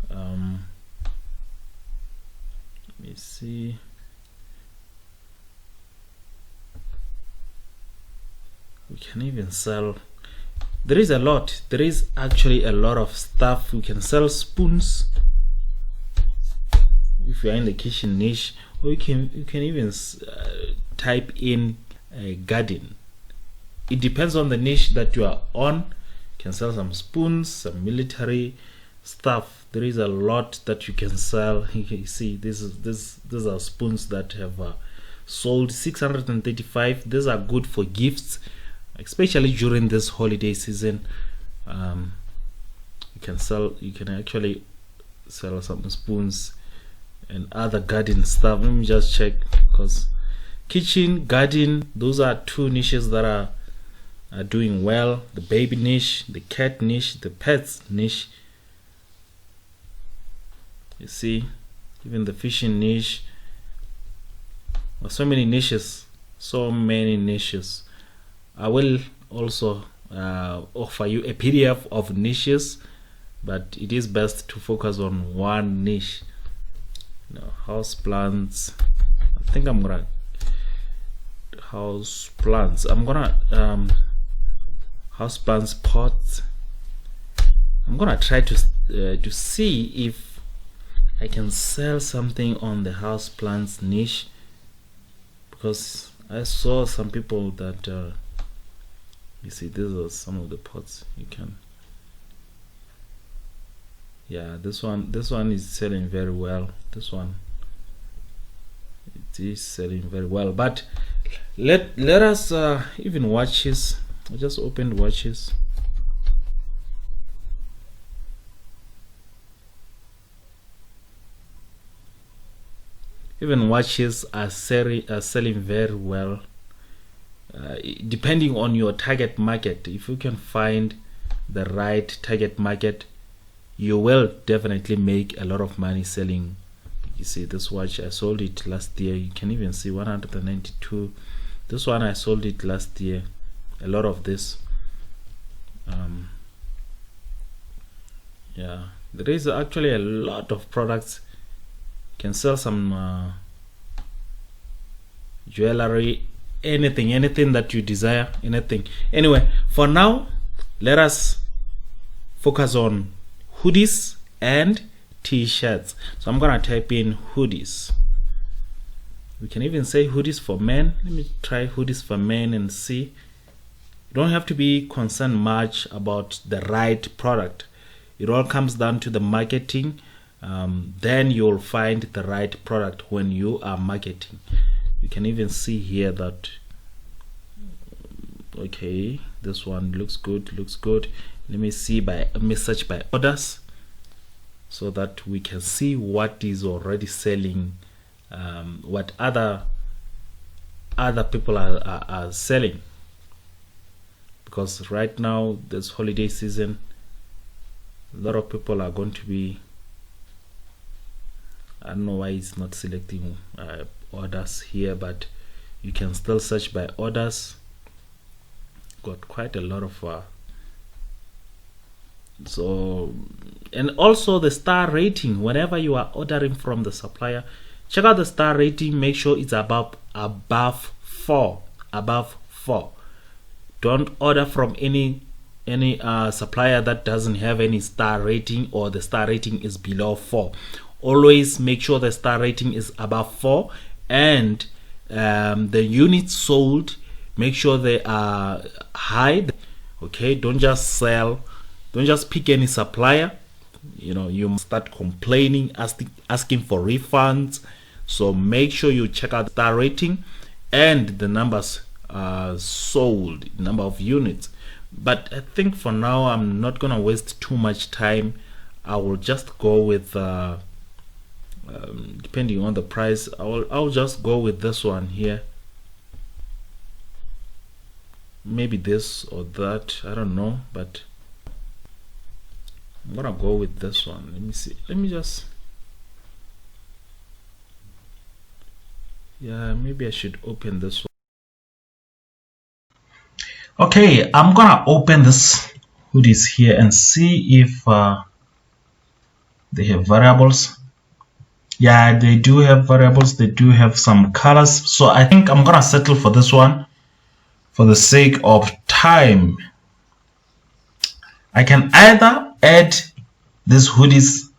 Let me see. We can even sell, there is a lot, there is actually a lot of stuff. We can sell spoons if you are in the kitchen niche, or you can even type in a garden. It depends on the niche that you are on. You can sell some spoons, some military stuff. There is a lot that you can sell. You see, these are spoons that have sold 635. These are good for gifts, especially during this holiday season. You can actually sell some spoons and other garden stuff. Let me just check, because kitchen, garden, those are two niches that are doing well. The baby niche, the cat niche, the pets niche. You see, even the fishing niche. So many niches, I will also offer you a PDF of niches, but it is best to focus on one niche. House plants. I think I'm gonna house plants. House plants pots. I'm gonna try to see if I can sell something on the house plants niche, because I saw some people that you see, these are some of the pots you can. Yeah, this one is selling very well. This one, it is selling very well. But let us even watches. I just opened watches. Even watches are selling very well. Depending on your target market, if you can find the right target market, you will definitely make a lot of money selling. You see, this watch, I sold it last year. You can even see 192. This one, I sold it last year. A lot of this. Yeah, there is actually a lot of products. You can sell some jewelry, anything that you desire, anything. Anyway, for now, let us focus on hoodies and t-shirts. So I'm gonna type in hoodies. We can even say hoodies for men. Let me try hoodies for men and see. You don't have to be concerned much about the right product. It all comes down to the marketing. Then you'll find the right product when you are marketing. You can even see here that, okay, this one looks good. Let me search by orders, so that we can see what is already selling, what other people are selling. Because right now, this holiday season, a lot of people are going to be, I don't know why it's not selecting orders here, but you can still search by orders. Got quite a lot of so, and also the star rating. Whenever you are ordering from the supplier, check out the star rating. Make sure it's above 4. Don't order from any supplier that doesn't have any star rating, or the star rating is below 4. Always make sure the star rating is above 4, and the units sold, make sure they are high. Okay, don't just pick any supplier. You start complaining, asking for refunds. So make sure you check out star rating and the numbers sold, number of units. But I think for now I'm not gonna waste too much time. I will just go with depending on the price, I'll just go with this one here. Maybe this or that, I don't know, but I'm gonna go with this one. Let me see. Let me just, yeah, maybe I should open this one. Okay, I'm gonna open this hoodies here and see if they have variables. Yeah, they do have variables. They do have some colors. So I think I'm gonna settle for this one for the sake of time. I can either add these hoodies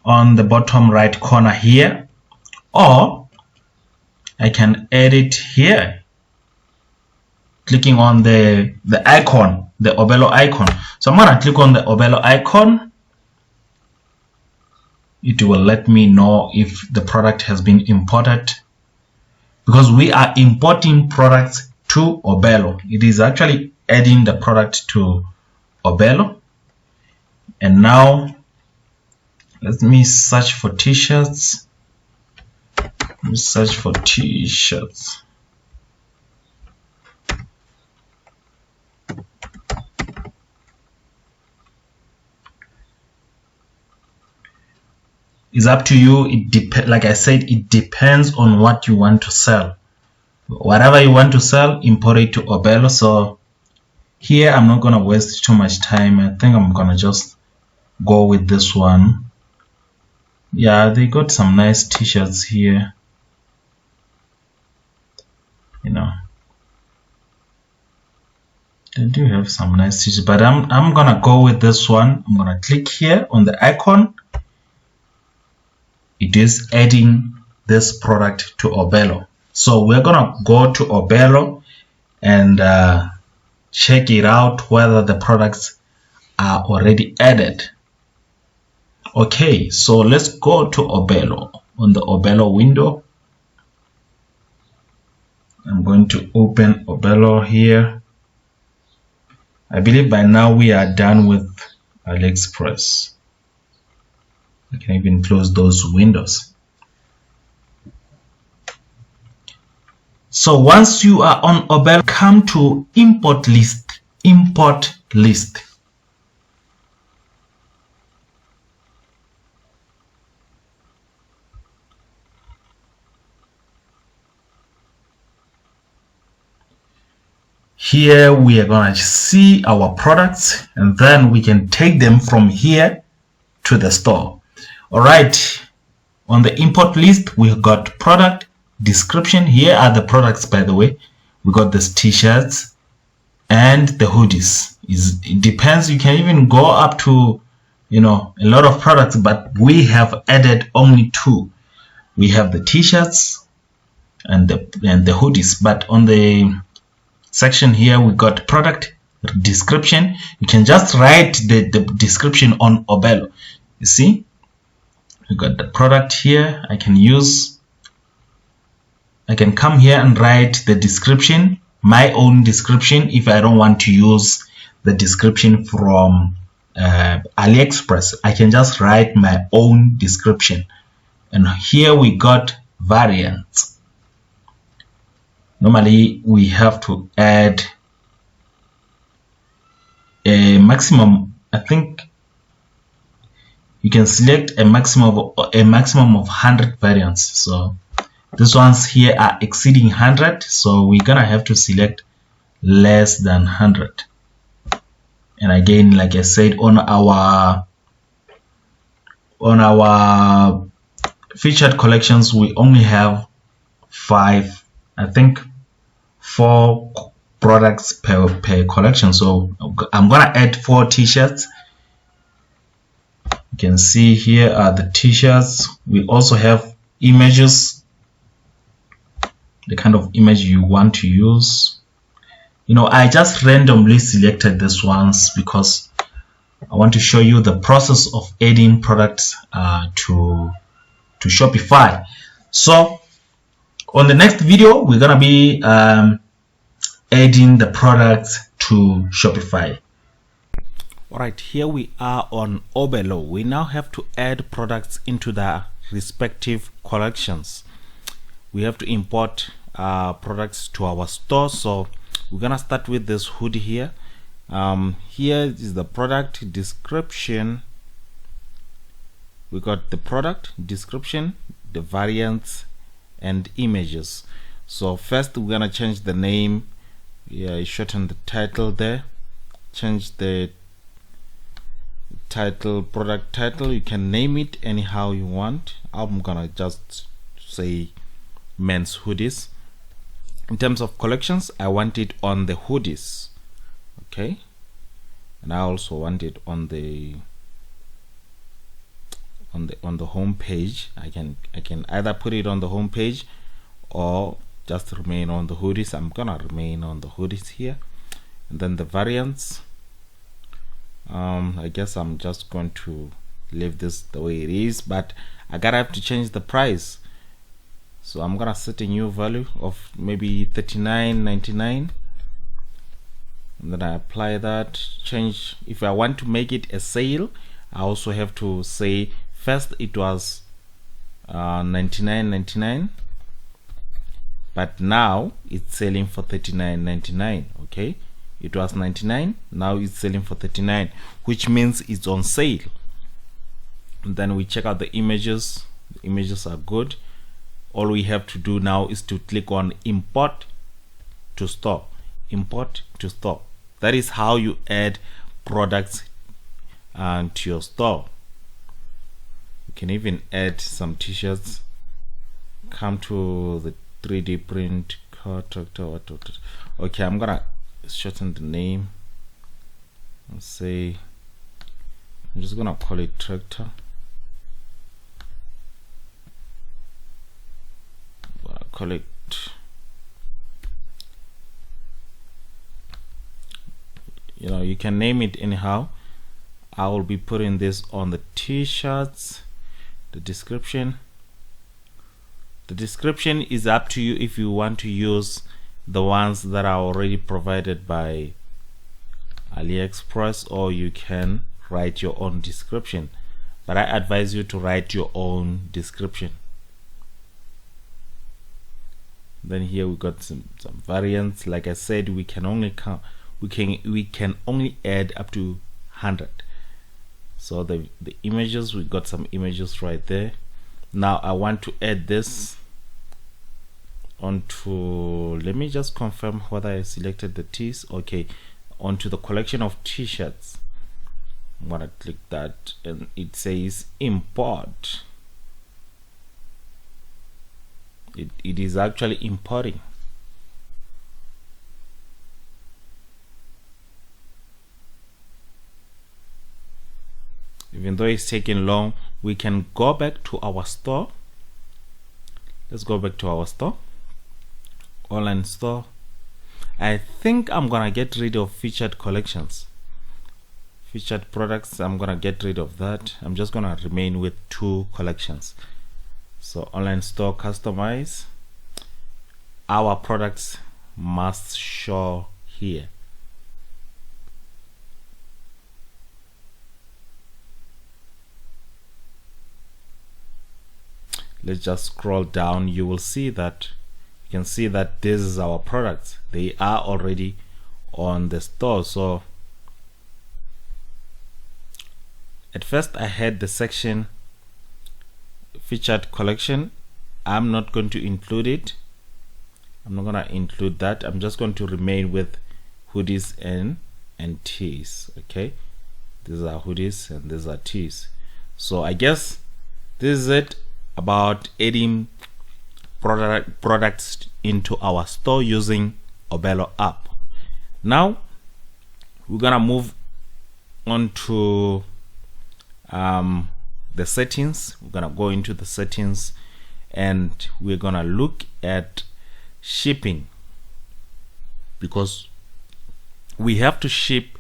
on the bottom right corner here, or I can add it here, clicking on the icon, the Obelo icon. So I'm gonna click on the Obelo icon. It will let me know if the product has been imported, because we are importing products to Obelo. It is actually adding the product to Obelo. And now let me search for t-shirts. Let me search for t-shirts. It's up to you. Like I said, it depends on what you want to sell. Whatever you want to sell, import it to Obelo. So here I'm not gonna waste too much time. I think I'm gonna just go with this one. Yeah, they got some nice t-shirts here. They do have some nice t-shirts, but I'm gonna go with this one. I'm gonna click here on the icon. It is adding this product to Obelo. So we're gonna go to Obelo and check it out whether the products are already added. Okay, so let's go to Obelo. On the Obelo window, I'm going to open Obelo here. I believe by now we are done with AliExpress. I can even close those windows. So once you are on Obelo, come to import list. Import list. Here we are going to see our products, and then we can take them from here to the store. All right, on the import list we've got product description. Here are the products, by the way. We got these t-shirts and the hoodies. It depends, you can even go up to a lot of products, but we have added only two. We have the t-shirts and the hoodies. But on the section here we got product description. You can just write the description on Obelo. You see, we got the product here. I can come here and write the description, my own description, if I don't want to use the description from AliExpress. I can just write my own description. And here we got variants. Normally we have to add a maximum. I think you can select a maximum of 100 variants. So these ones here are exceeding 100, so we're gonna have to select less than 100. And again, like I said, on our featured collections we only have 5, I think 4 products per collection. So I'm gonna add 4 t-shirts. You can see here are the t-shirts. We also have images, the kind of image you want to use. I just randomly selected this ones because I want to show you the process of adding products to Shopify. So on the next video, we're gonna be adding the products to Shopify. Alright, here we are on Obelo. We now have to add products into the respective collections. We have to import products to our store. So we're gonna start with this hoodie here. Here is the product description. We got the product description, the variants, and images. So first we're gonna change the name. I shorten the title there. Change the title, product title. You can name it anyhow you want. I'm gonna just say men's hoodies. In terms of collections, I want it on the hoodies, okay, and I also want it on the home page. I can either put it on the home page or just remain on the hoodies. I'm gonna remain on the hoodies here. And then the variants, I guess I'm just going to leave this the way it is, but I gotta have to change the price. So I'm gonna set a new value of maybe $39.99, and then I apply that. Change, if I want to make it a sale, I also have to say first it was $99.99, but now it's selling for $39.99. okay, it was $99, now it's selling for $39, which means it's on sale. And then we check out the images. The images are good. All we have to do now is to click on import to store. Import to store. That is how you add products to your store. You can even add some t-shirts. Come to the 3D print tractor. Okay, I'm gonna shorten the name. Let's say I'm just gonna call it tractor. Call it you can name it anyhow. I will be putting this on the t-shirts. The description is up to you if you want to use the ones that are already provided by AliExpress, or you can write your own description, but I advise you to write your own description. Then here we got some variants. Like I said, we can only add up to 100. So the images, we got some images right there. Now I want to add this onto, let me just confirm whether I selected the tees. Okay, onto the collection of t-shirts. I'm gonna click that, and it says import. It is actually importing. Even though it's taking long, we can go back to our store. Let's go back to our store, online store. I think I'm gonna get rid of featured collections, featured products. I'm gonna get rid of that. I'm just gonna remain with 2 collections. So online store, customize. Our products must show here. Let's just scroll down. You will see that, you can see that this is our products. They are already on the store. So at first I had the section featured collection. I'm not going to include it. I'm not gonna include that. I'm just going to remain with hoodies and tees. Okay, these are hoodies and these are tees. So I guess this is it about adding products into our store using Obelo app. Now we're gonna move on to the settings. We're gonna go into the settings and we're gonna look at shipping, because we have to ship,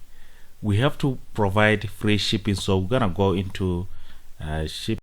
we have to provide free shipping. So we're gonna go into ship